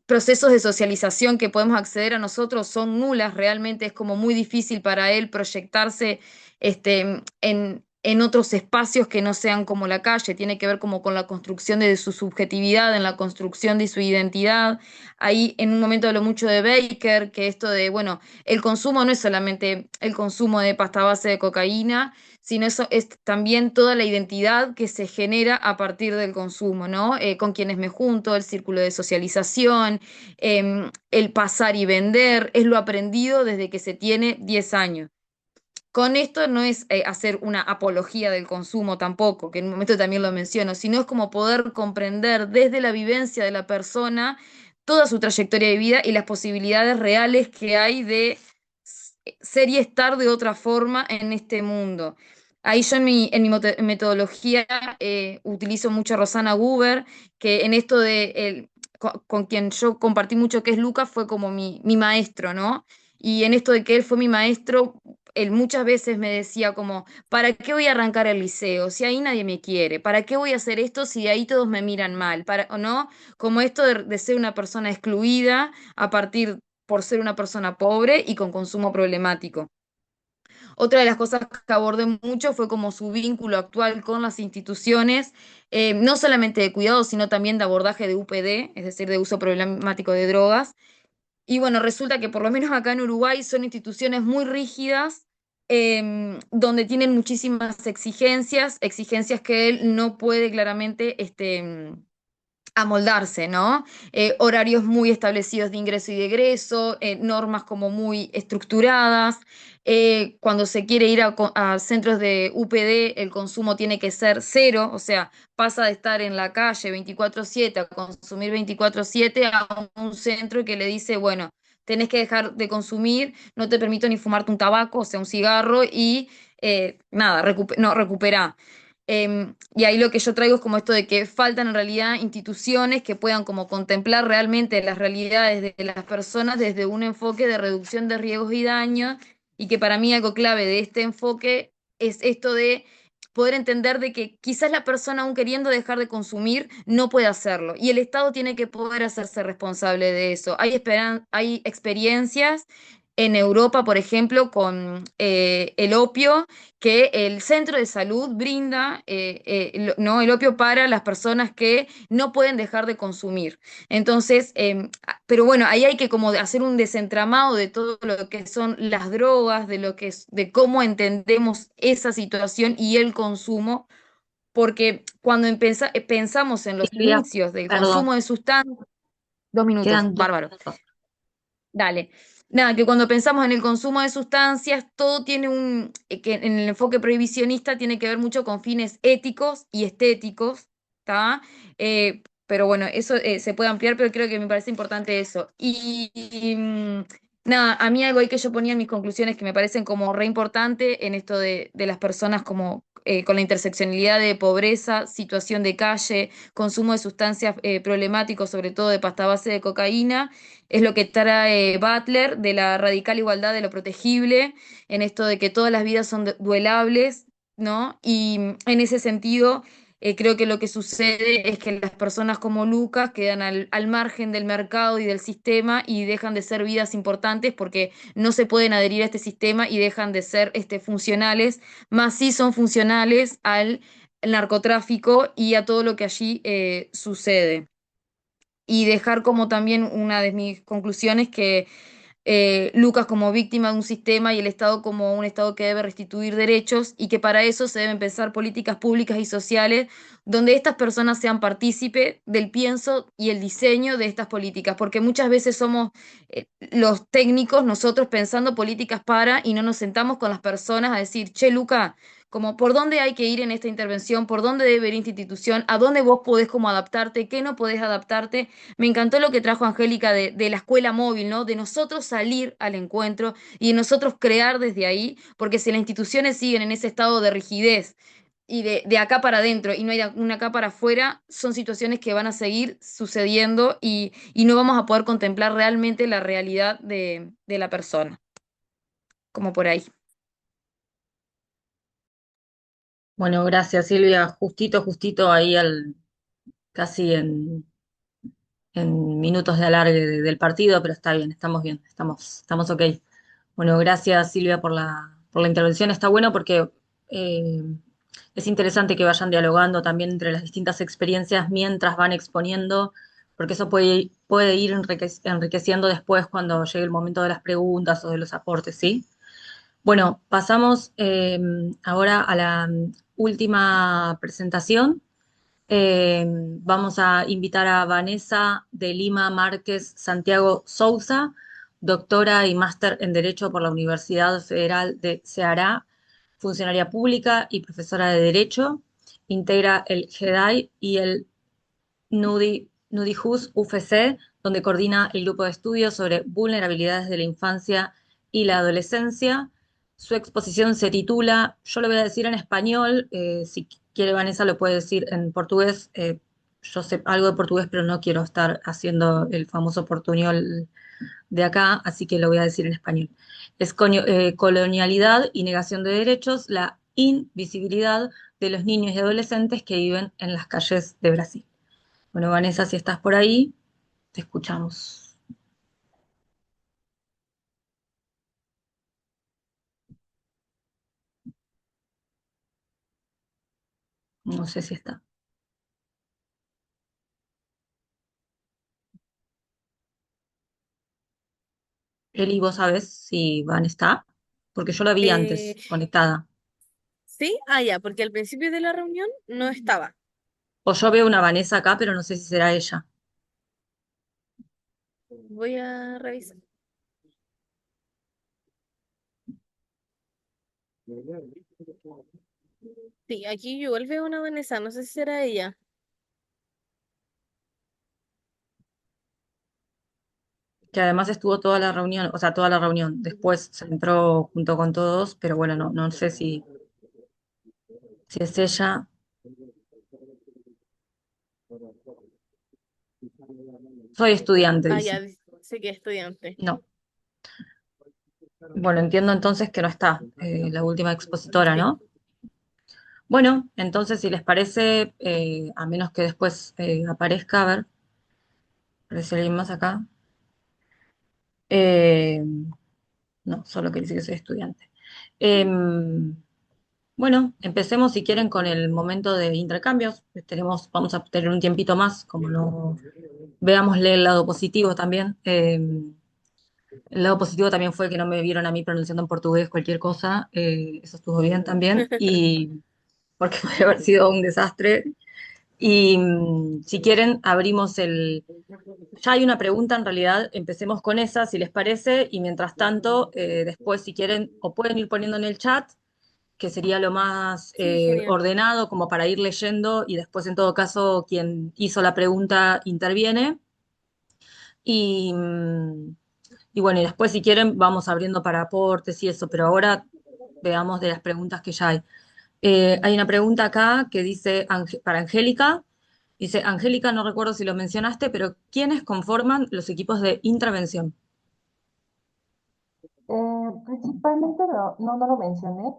procesos de socialización que podemos acceder a nosotros son nulas, realmente es como muy difícil para él proyectarse en otros espacios que no sean como la calle, tiene que ver como con la construcción de su subjetividad, en la construcción de su identidad. Ahí en un momento habló mucho de Baker, que esto de, bueno, el consumo no es solamente el consumo de pasta base de cocaína, sino eso es también toda la identidad que se genera a partir del consumo, ¿no? Con quienes me junto, el círculo de socialización, el pasar y vender, es lo aprendido desde que se tiene 10 años. Con esto no es hacer una apología del consumo tampoco, que en un momento también lo menciono, sino es como poder comprender desde la vivencia de la persona toda su trayectoria de vida y las posibilidades reales que hay de ser y estar de otra forma en este mundo. Ahí yo metodología utilizo mucho a Rosana Guber, que en esto con quien yo compartí mucho que es Lucas, fue como mi maestro, ¿no? Y en esto de que él fue mi maestro, él muchas veces me decía como, ¿para qué voy a arrancar el liceo si ahí nadie me quiere? ¿Para qué voy a hacer esto si ahí todos me miran mal? ¿O no? Como esto de ser una persona excluida a partir por ser una persona pobre y con consumo problemático. Otra de las cosas que abordé mucho fue como su vínculo actual con las instituciones, no solamente de cuidado, sino también de abordaje de UPD, es decir, de uso problemático de drogas. Y bueno, resulta que por lo menos acá en Uruguay son instituciones muy rígidas, donde tienen muchísimas exigencias, exigencias que él no puede claramente amoldarse, ¿no? Horarios muy establecidos de ingreso y de egreso, normas como muy estructuradas. Cuando se quiere ir a centros de UPD, el consumo tiene que ser cero, o sea, pasa de estar en la calle 24/7 a consumir 24/7 a un centro que le dice, bueno, tenés que dejar de consumir, no te permito ni fumarte un tabaco, o sea, un cigarro, y nada, no, recuperá. Y ahí lo que yo traigo es como esto de que faltan en realidad instituciones que puedan como contemplar realmente las realidades de las personas desde un enfoque de reducción de riesgos y daños, y que para mí algo clave de este enfoque es esto de poder entender de que quizás la persona aún queriendo dejar de consumir no puede hacerlo y el Estado tiene que poder hacerse responsable de eso. Hay experiencias en Europa, por ejemplo, con el opio, que el centro de salud brinda ¿no? el opio para las personas que no pueden dejar de consumir. Entonces, pero bueno, ahí hay que como hacer un desentramado de todo lo que son las drogas, de cómo entendemos esa situación y el consumo, porque cuando pensamos en los Silvia, inicios del perdón, consumo de sustancias, 2 minutos, quedan dos bárbaro. minutos. Dale. Nada, que cuando pensamos en el consumo de sustancias, todo tiene que en el enfoque prohibicionista tiene que ver mucho con fines éticos y estéticos, ¿está? Pero bueno, eso se puede ampliar, pero creo que me parece importante eso. Nada, a mí algo ahí que yo ponía en mis conclusiones que me parecen como re importante en esto de las personas como con la interseccionalidad de pobreza, situación de calle, consumo de sustancias problemáticos, sobre todo de pasta base de cocaína, es lo que trae Butler de la radical igualdad de lo protegible, en esto de que todas las vidas son duelables, ¿no? Y en ese sentido, creo que lo que sucede es que las personas como Lucas quedan al margen del mercado y del sistema y dejan de ser vidas importantes porque no se pueden adherir a este sistema y dejan de ser funcionales, más sí son funcionales al narcotráfico y a todo lo que allí sucede. Y dejar como también una de mis conclusiones que Lucas como víctima de un sistema y el Estado como un Estado que debe restituir derechos y que para eso se deben pensar políticas públicas y sociales donde estas personas sean partícipe del pienso y el diseño de estas políticas, porque muchas veces somos los técnicos nosotros pensando políticas para y no nos sentamos con las personas a decir, che, Luca, como por dónde hay que ir en esta intervención, por dónde debe ir esta institución, a dónde vos podés como adaptarte, qué no podés adaptarte. Me encantó lo que trajo Angélica de la escuela móvil, ¿no? De nosotros salir al encuentro y de nosotros crear desde ahí, porque si las instituciones siguen en ese estado de rigidez y de acá para adentro y no hay de una acá para afuera, son situaciones que van a seguir sucediendo y no vamos a poder contemplar realmente la realidad de la persona, como por ahí. Bueno, gracias Silvia. Justito ahí casi en minutos de alargue del partido, pero está bien, estamos ok. Bueno, gracias Silvia por la intervención. Está bueno porque eh, es interesante que vayan dialogando también entre las distintas experiencias mientras van exponiendo, porque eso puede ir enriqueciendo después cuando llegue el momento de las preguntas o de los aportes, ¿sí? Bueno, pasamos ahora a la última presentación. Vamos a invitar a Vanessa de Lima Márquez Santiago Souza, doctora y máster en Derecho por la Universidad Federal de Ceará, funcionaria pública y profesora de Derecho. Integra el GEDAI y el NUDIJUS UFC, donde coordina el grupo de estudios sobre vulnerabilidades de la infancia y la adolescencia. Su exposición se titula, yo lo voy a decir en español, si quiere Vanessa lo puede decir en portugués. Yo sé algo de portugués, pero no quiero estar haciendo el famoso portuñol de acá, así que lo voy a decir en español. Es colonialidad y negación de derechos, la invisibilidad de los niños y adolescentes que viven en las calles de Brasil. Bueno, Vanessa, si estás por ahí, te escuchamos. No sé si está. Eli, ¿vos sabés si Van está? Porque yo la vi Eh, antes, conectada. sí, ya, porque al principio de la reunión no estaba. O yo veo una Vanessa acá, pero no sé si será ella. Voy a revisar. Sí, aquí yo igual veo una Vanessa, no sé si será ella. Que además estuvo toda la reunión, o sea, toda la reunión. Después se entró junto con todos, pero bueno, no sé si es ella. Soy estudiante, Ya, dice. sé que es estudiante. No. Bueno, entiendo entonces que no está la última expositora, Sí. ¿no? Bueno, entonces si les parece, a menos que después aparezca, a ver, parece alguien más acá. Eh, no, solo que dice que soy estudiante. Bueno, empecemos si quieren con el momento de intercambios. Vamos a tener un tiempito más, como no veámosle el lado positivo también. El lado positivo también fue que no me vieron a mí pronunciando en portugués cualquier cosa. Eso estuvo bien también. Y porque podría haber sido un desastre. Y si quieren, abrimos el... Ya hay una pregunta, en realidad, empecemos con esa, si les parece, y mientras tanto, después, si quieren, o pueden ir poniendo en el chat, que sería lo más Sí, genial. ordenado, como para ir leyendo, y después, en todo caso, quien hizo la pregunta interviene. Y, y bueno, y después, si quieren, vamos abriendo para aportes y eso, pero ahora veamos de las preguntas que ya hay. Hay una pregunta acá que dice para Angélica. Dice, Angélica, no recuerdo si lo mencionaste, pero ¿quiénes conforman los equipos de intervención? Principalmente no lo mencioné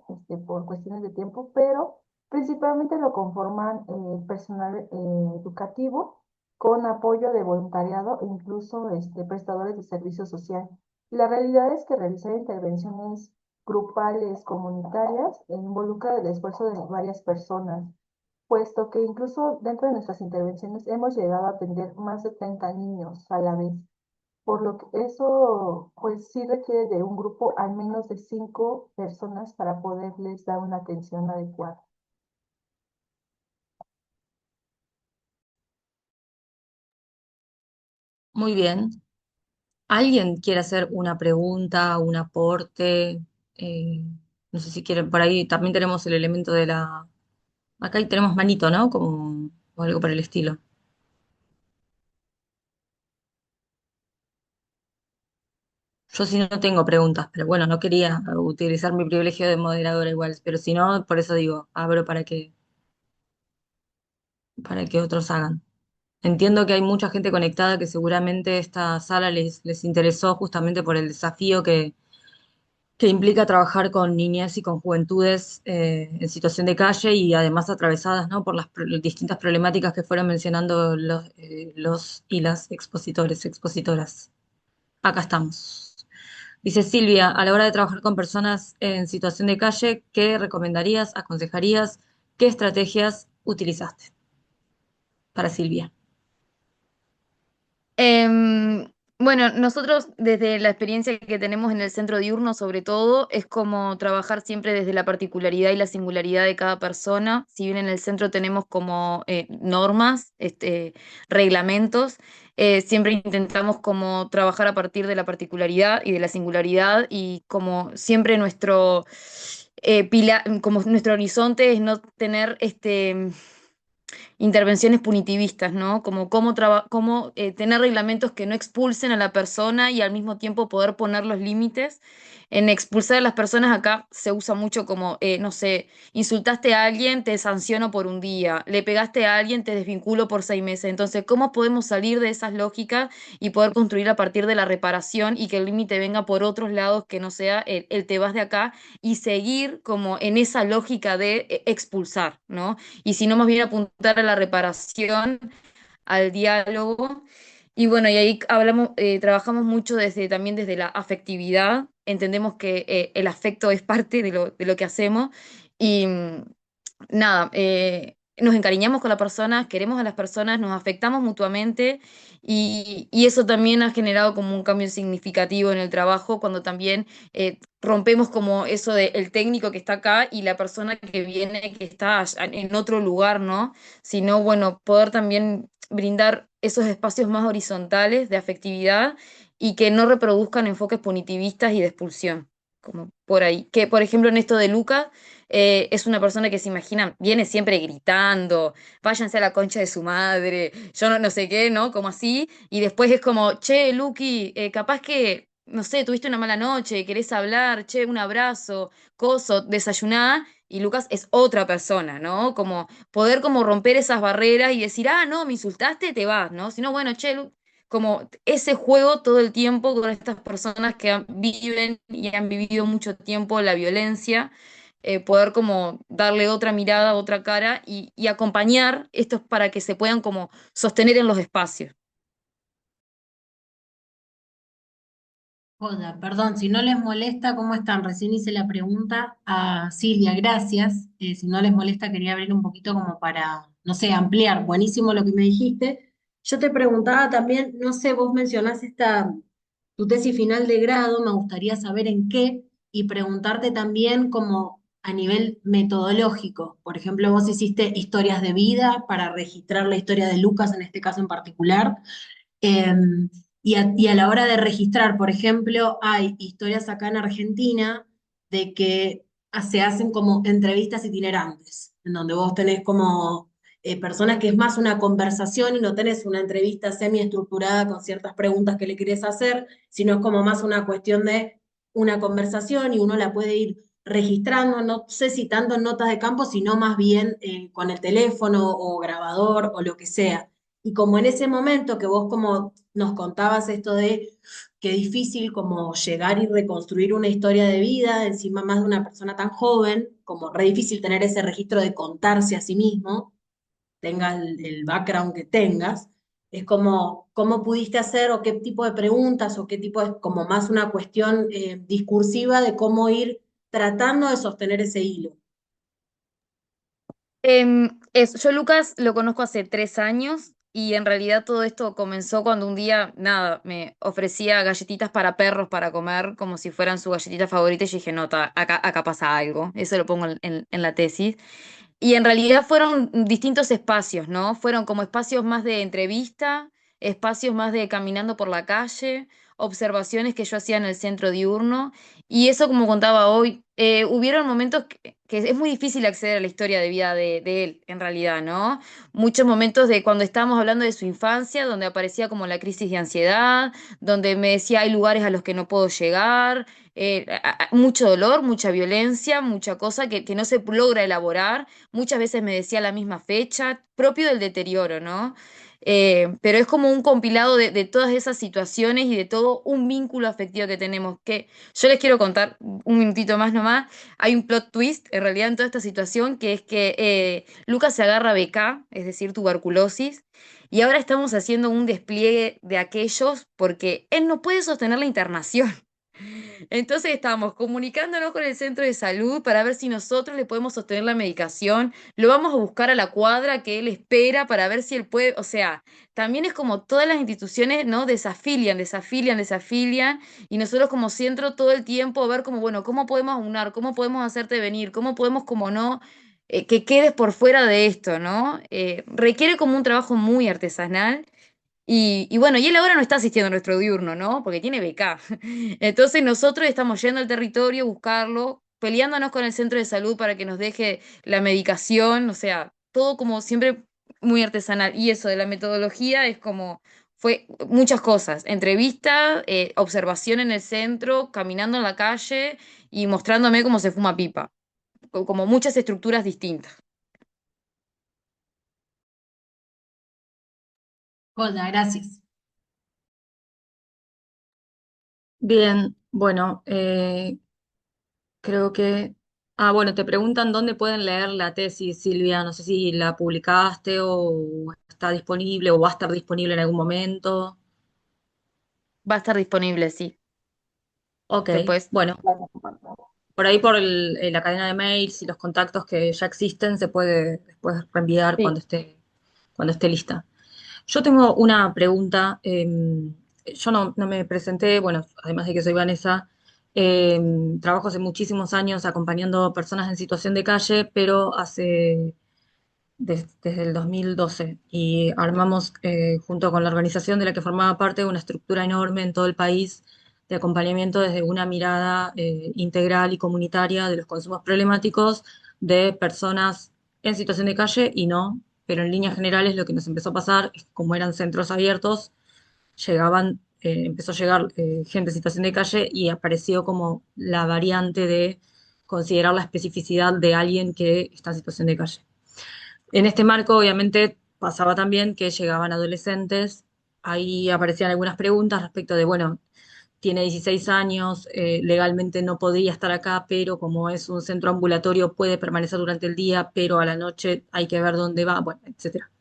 por cuestiones de tiempo, pero principalmente lo conforman personal educativo con apoyo de voluntariado e incluso prestadores de servicio social. Y la realidad es que realizar intervenciones grupales, comunitarias, involucra el esfuerzo de varias personas, puesto que incluso dentro de nuestras intervenciones hemos llegado a atender más de 30 niños a la vez. por lo que eso pues sí requiere de un grupo al menos de 5 personas para poderles dar una atención adecuada. Muy bien. ¿Alguien quiere hacer una pregunta, un aporte? Eh, no sé si quieren, por ahí también tenemos el elemento de la... Acá ahí tenemos manito, ¿no? Como o algo por el estilo. Yo sí no tengo preguntas, pero bueno, no quería utilizar mi privilegio de moderadora igual, pero si no, por eso digo, abro para que otros hagan. Entiendo que hay mucha gente conectada que seguramente esta sala les interesó justamente por el desafío que implica trabajar con niñez y con juventudes en situación de calle y además atravesadas, ¿no? por las distintas problemáticas que fueron mencionando los y las expositores, expositoras. Acá estamos. Dice Silvia, a la hora de trabajar con personas en situación de calle, ¿qué recomendarías, aconsejarías, qué estrategias utilizaste? Para Silvia. Bueno, nosotros desde la experiencia que tenemos en el centro diurno, sobre todo, es como trabajar siempre desde la particularidad y la singularidad de cada persona. Si bien en el centro tenemos como normas, reglamentos, siempre intentamos como trabajar a partir de la particularidad y de la singularidad y como siempre nuestro como nuestro horizonte es no tener intervenciones punitivistas, ¿no? Como cómo tener reglamentos que no expulsen a la persona y al mismo tiempo poder poner los límites. En expulsar a las personas acá se usa mucho como, no sé, insultaste a alguien, te sanciono por un día, le pegaste a alguien, te desvinculo por 6 meses. Entonces, ¿cómo podemos salir de esas lógicas y poder construir a partir de la reparación y que el límite venga por otros lados que no sea el te vas de acá y seguir como en esa lógica de expulsar, ¿no? Y si no, más bien apuntar a la reparación, al diálogo. Y bueno, y ahí hablamos, trabajamos mucho también desde la afectividad. Entendemos que el afecto es parte de lo que hacemos. Y nada, nos encariñamos con las personas, queremos a las personas, nos afectamos mutuamente y eso también ha generado como un cambio significativo en el trabajo cuando también rompemos como eso del técnico que está acá y la persona que viene que está en otro lugar, ¿no? Sino, bueno, poder también brindar esos espacios más horizontales de afectividad y que no reproduzcan enfoques punitivistas y de expulsión, como por ahí. Que, por ejemplo, en esto de Lucas es una persona que se imagina, viene siempre gritando, váyanse a la concha de su madre, yo no sé qué, ¿no? Como así, y después es como, che, Luqui, capaz que, no sé, tuviste una mala noche, querés hablar, che, un abrazo, coso, desayuná, y Lucas es otra persona, ¿no? Como poder como romper esas barreras y decir, ah, no, me insultaste, te vas, ¿no? Sino, bueno, che, como ese juego todo el tiempo con estas personas que viven y han vivido mucho tiempo la violencia poder como darle otra mirada, otra cara y acompañar estos para que se puedan como sostener en los espacios. Hola, perdón, si no les molesta, ¿cómo están? Recién hice la pregunta a Silvia, gracias. Si no les molesta, quería abrir un poquito como para, no sé, ampliar. Buenísimo lo que me dijiste. Yo te preguntaba también, no sé, vos mencionás tu tesis final de grado, me gustaría saber en qué, y preguntarte también como a nivel metodológico. Por ejemplo, vos hiciste historias de vida para registrar la historia de Lucas en este caso en particular. Y a la hora de registrar, por ejemplo, hay historias acá en Argentina de que se hacen como entrevistas itinerantes, en donde vos tenés como personas que es más una conversación y no tenés una entrevista semiestructurada con ciertas preguntas que le querés hacer, sino es como más una cuestión de una conversación y uno la puede ir registrando, no sé si tanto en notas de campo, sino más bien con el teléfono o grabador o lo que sea. Y como en ese momento que vos como nos contabas esto de qué difícil como llegar y reconstruir una historia de vida, encima más de una persona tan joven, como re difícil tener ese registro de contarse a sí mismo, tengas el background que tengas, es como cómo pudiste hacer o qué tipo de preguntas o qué tipo de, como más una cuestión discursiva de cómo ir tratando de sostener ese hilo. Yo Lucas lo conozco hace 3 años. Y en realidad todo esto comenzó cuando un día, nada, me ofrecía galletitas para perros para comer como si fueran su galletita favorita y yo dije, no, acá pasa algo. Eso lo pongo en la tesis. Y en realidad fueron distintos espacios, ¿no? Fueron como espacios más de entrevista, espacios más de caminando por la calle, observaciones que yo hacía en el centro diurno. Y eso, como contaba hoy, hubieron momentos que es muy difícil acceder a la historia de vida de él, en realidad, ¿no? Muchos momentos de cuando estábamos hablando de su infancia, donde aparecía como la crisis de ansiedad, donde me decía hay lugares a los que no puedo llegar, mucho dolor, mucha violencia, mucha cosa que no se logra elaborar. Muchas veces me decía la misma fecha, propio del deterioro, ¿no? Pero es como un compilado de todas esas situaciones y de todo un vínculo afectivo que tenemos, que yo les quiero contar un minutito más nomás. Hay un plot twist en realidad en toda esta situación, que es que Lucas se agarra BK, es decir, tuberculosis, y ahora estamos haciendo un despliegue de aquellos porque él no puede sostener la internación. Entonces estamos comunicándonos con el centro de salud para ver si nosotros le podemos sostener la medicación. Lo vamos a buscar a la cuadra que él espera para ver si él puede. O sea, también es como todas las instituciones, ¿no? Desafilian. Y nosotros como centro todo el tiempo a ver como, bueno, ¿cómo podemos aunar? ¿Cómo podemos hacerte venir? ¿Cómo podemos, como no, que quedes por fuera de esto, ¿no? Requiere como un trabajo muy artesanal. Y bueno, y él ahora no está asistiendo a nuestro diurno, ¿no? Porque tiene beca. Entonces nosotros estamos yendo al territorio, buscarlo, peleándonos con el centro de salud para que nos deje la medicación, o sea, todo como siempre muy artesanal. Y eso de la metodología es como, fue muchas cosas, entrevista, observación en el centro, caminando en la calle y mostrándome cómo se fuma pipa, como muchas estructuras distintas. Hola, gracias. Bien, bueno, creo que... Ah, bueno, te preguntan dónde pueden leer la tesis, Silvia. No sé si la publicaste o está disponible o va a estar disponible en algún momento. Va a estar disponible, sí, Ok, después. bueno, por ahí por la cadena de mails y los contactos que ya existen se puede después reenviar Sí. cuando esté lista. Yo tengo una pregunta. Yo no me presenté, bueno, además de que soy Vanessa, eh, trabajo hace muchísimos años acompañando personas en situación de calle, pero desde el 2012 y armamos junto con la organización de la que formaba parte una estructura enorme en todo el país de acompañamiento desde una mirada integral y comunitaria de los consumos problemáticos de personas en situación de calle y no, pero en líneas generales lo que nos empezó a pasar es que como eran centros abiertos, empezó a llegar gente en situación de calle y apareció como la variante de considerar la especificidad de alguien que está en situación de calle. En este marco, obviamente, pasaba también que llegaban adolescentes, ahí aparecían algunas preguntas respecto de, bueno, tiene 16 años, legalmente no podría estar acá, pero como es un centro ambulatorio puede permanecer durante el día, pero a la noche hay que ver dónde va, bueno, etcétera.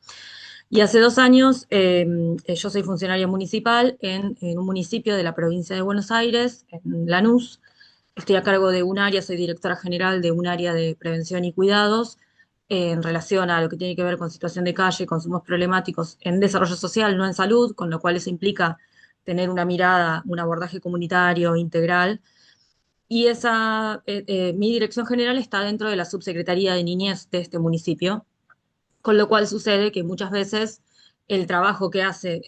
Y hace 2 años yo soy funcionaria municipal en un municipio de la provincia de Buenos Aires, en Lanús. Estoy a cargo de un área, soy directora general de un área de prevención y cuidados en relación a lo que tiene que ver con situación de calle, consumos problemáticos en desarrollo social, no en salud, con lo cual eso implica tener una mirada, un abordaje comunitario, integral. Y mi dirección general está dentro de la subsecretaría de niñez de este municipio, con lo cual sucede que muchas veces el trabajo que hace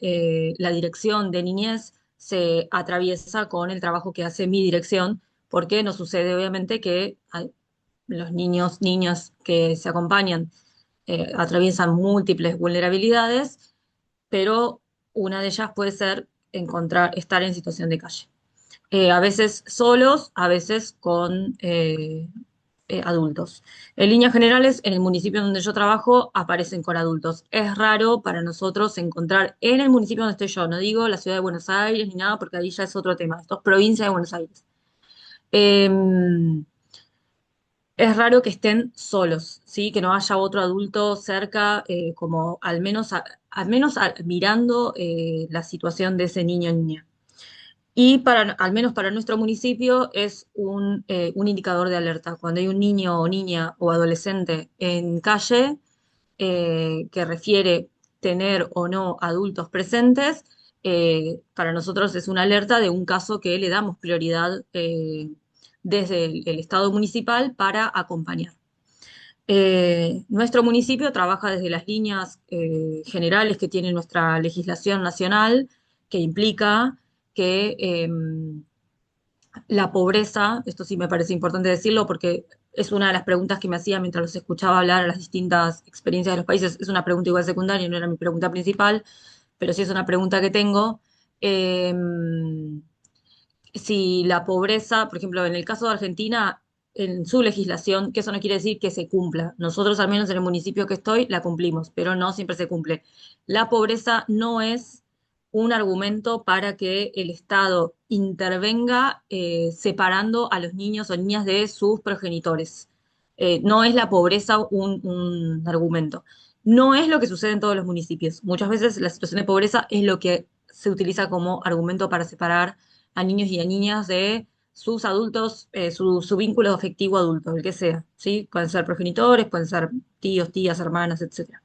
la dirección de niñez se atraviesa con el trabajo que hace mi dirección, porque nos sucede obviamente que los niños, niñas que se acompañan atraviesan múltiples vulnerabilidades, pero una de ellas puede ser estar en situación de calle. A veces solos, a veces con adultos. En líneas generales, en el municipio donde yo trabajo, aparecen con adultos. Es raro para nosotros encontrar en el municipio donde estoy yo, no digo la ciudad de Buenos Aires ni nada, porque ahí ya es otro tema. Esto es provincia de Buenos Aires. Eh, es raro que estén solos, ¿sí? Que no haya otro adulto cerca, como mirando la situación de ese niño o niña. Y al menos para nuestro municipio, es un indicador de alerta. Cuando hay un niño o niña o adolescente en calle que refiere tener o no adultos presentes, para nosotros es una alerta de un caso que le damos prioridad desde el Estado municipal para acompañar. Nuestro municipio trabaja desde las líneas generales que tiene nuestra legislación nacional, que implica que la pobreza, esto sí me parece importante decirlo porque es una de las preguntas que me hacía mientras los escuchaba hablar a las distintas experiencias de los países, es una pregunta igual secundaria, no era mi pregunta principal, pero sí es una pregunta que tengo. Eh, si la pobreza, por ejemplo, en el caso de Argentina, en su legislación, que eso no quiere decir que se cumpla. Nosotros, al menos en el municipio que estoy, la cumplimos, pero no siempre se cumple. La pobreza no es un argumento para que el Estado intervenga separando a los niños o niñas de sus progenitores. No es la pobreza un argumento. No es lo que sucede en todos los municipios. Muchas veces la situación de pobreza es lo que se utiliza como argumento para separar a niños y a niñas de sus adultos, su vínculo afectivo adulto, el que sea, ¿sí? Pueden ser progenitores, pueden ser tíos, tías, hermanas, etcétera.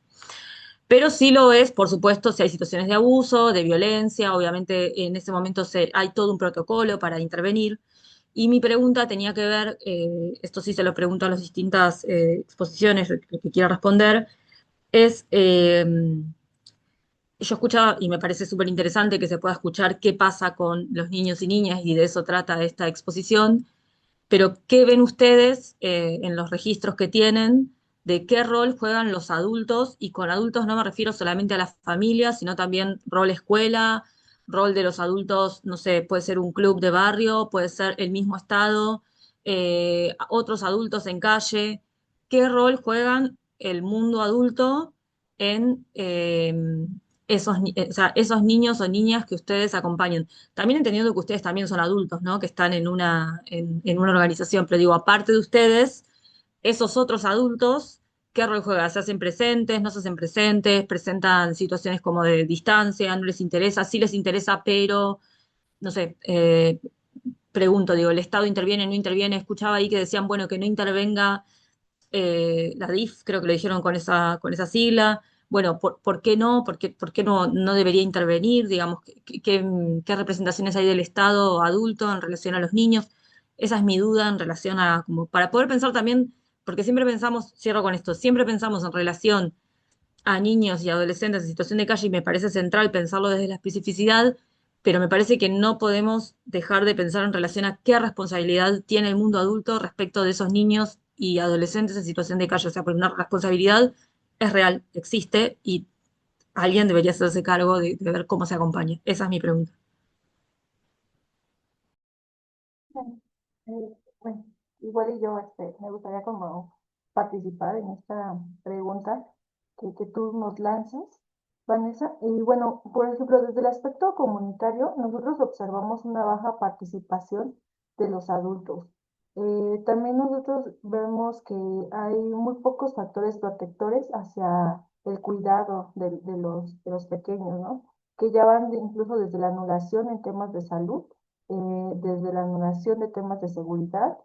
Pero sí lo es, por supuesto, si hay situaciones de abuso, de violencia, obviamente en ese momento hay todo un protocolo para intervenir. Y mi pregunta tenía que ver, esto sí se lo pregunto a las distintas exposiciones, el que quiera responder, es yo escuchaba y me parece súper interesante que se pueda escuchar qué pasa con los niños y niñas y de eso trata esta exposición, pero ¿qué ven ustedes en los registros que tienen de qué rol juegan los adultos? Y con adultos no me refiero solamente a las familias, sino también rol escuela, rol de los adultos, no sé, puede ser un club de barrio, puede ser el mismo estado, otros adultos en calle. ¿Qué rol juegan el mundo adulto en o sea, esos niños o niñas que ustedes acompañan? También entendiendo que ustedes también son adultos, ¿no? Que están en una organización, pero digo, aparte de ustedes, esos otros adultos, ¿qué rol juegan? ¿Se hacen presentes? ¿No se hacen presentes? ¿Presentan situaciones como de distancia? ¿No les interesa? Sí les interesa, pero, no sé, pregunto, digo, ¿el Estado interviene, no interviene? Escuchaba ahí que decían, bueno, que no intervenga la DIF, creo que lo dijeron con esa sigla. Bueno, ¿por qué no? Por qué no debería intervenir? Digamos, ¿qué representaciones hay del Estado adulto en relación a los niños? Esa es mi duda en relación a, como, para poder pensar también, porque siempre pensamos, cierro con esto, siempre pensamos en relación a niños y adolescentes en situación de calle y me parece central pensarlo desde la especificidad, pero me parece que no podemos dejar de pensar en relación a qué responsabilidad tiene el mundo adulto respecto de esos niños y adolescentes en situación de calle. O sea, porque una responsabilidad es real, existe y alguien debería hacerse cargo de ver cómo se acompaña. Esa es mi pregunta. Bueno, bueno, igual y yo me gustaría como participar en esta pregunta que tú nos lanzas, Vanessa. Y bueno, por ejemplo, desde el aspecto comunitario, nosotros observamos una baja participación de los adultos. También nosotros vemos que hay muy pocos factores protectores hacia el cuidado de los pequeños, ¿no? Que ya van incluso desde la anulación en temas de salud, desde la anulación de temas de seguridad,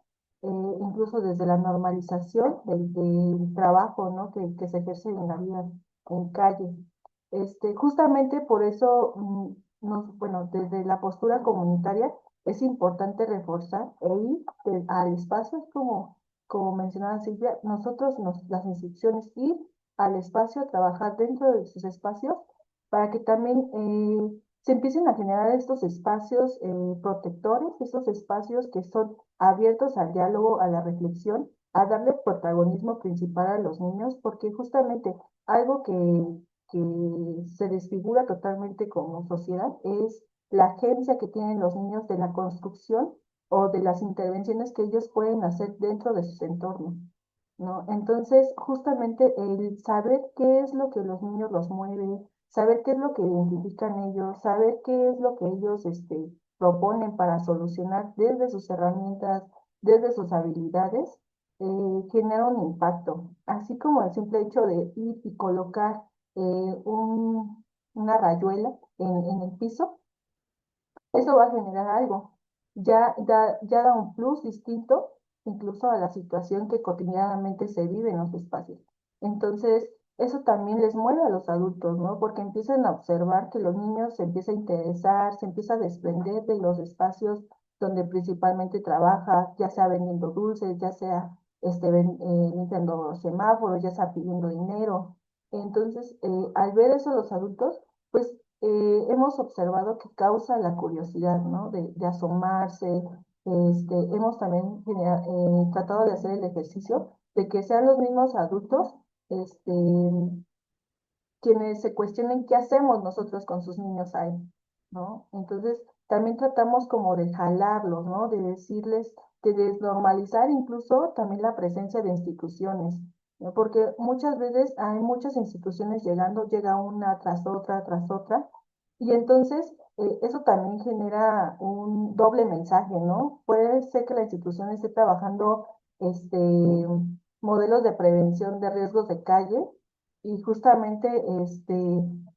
incluso desde la normalización del trabajo, ¿no? Que se ejerce en la vida en calle. Justamente por eso, bueno, desde la postura comunitaria es importante reforzar e ir al espacio, como mencionaba Silvia, las instituciones, ir al espacio, trabajar dentro de sus espacios para que también se empiecen a generar estos espacios protectores, estos espacios que son abiertos al diálogo, a la reflexión, a darle protagonismo principal a los niños, porque justamente algo que se desfigura totalmente como sociedad es la agencia que tienen los niños de la construcción o de las intervenciones que ellos pueden hacer dentro de sus entornos, ¿no? Entonces, justamente el saber qué es lo que los niños los mueve, saber qué es lo que identifican ellos, saber qué es lo que ellos proponen para solucionar desde sus herramientas, desde sus habilidades, genera un impacto. Así como el simple hecho de ir y colocar una rayuela en el piso, eso va a generar algo. Ya da un plus distinto incluso a la situación que cotidianamente se vive en los espacios. Entonces, eso también les mueve a los adultos, ¿no? Porque empiezan a observar que los niños se empiezan a interesar, se empieza a desprender de los espacios donde principalmente trabaja, ya sea vendiendo dulces, ya sea limpiando semáforos, ya sea pidiendo dinero. Entonces, al ver eso los adultos, pues hemos observado que causa la curiosidad, ¿no? De asomarse. Hemos también tratado de hacer el ejercicio de que sean los mismos adultos este, quienes se cuestionen qué hacemos nosotros con sus niños ahí, ¿no? Entonces, también tratamos como de jalarlos, ¿no? De decirles, de desnormalizar incluso también la presencia de instituciones, ¿no? Porque muchas veces hay muchas instituciones llegando, llega una tras otra, y entonces eso también genera un doble mensaje, ¿no? Puede ser que la institución esté trabajando modelos de prevención de riesgos de calle, y justamente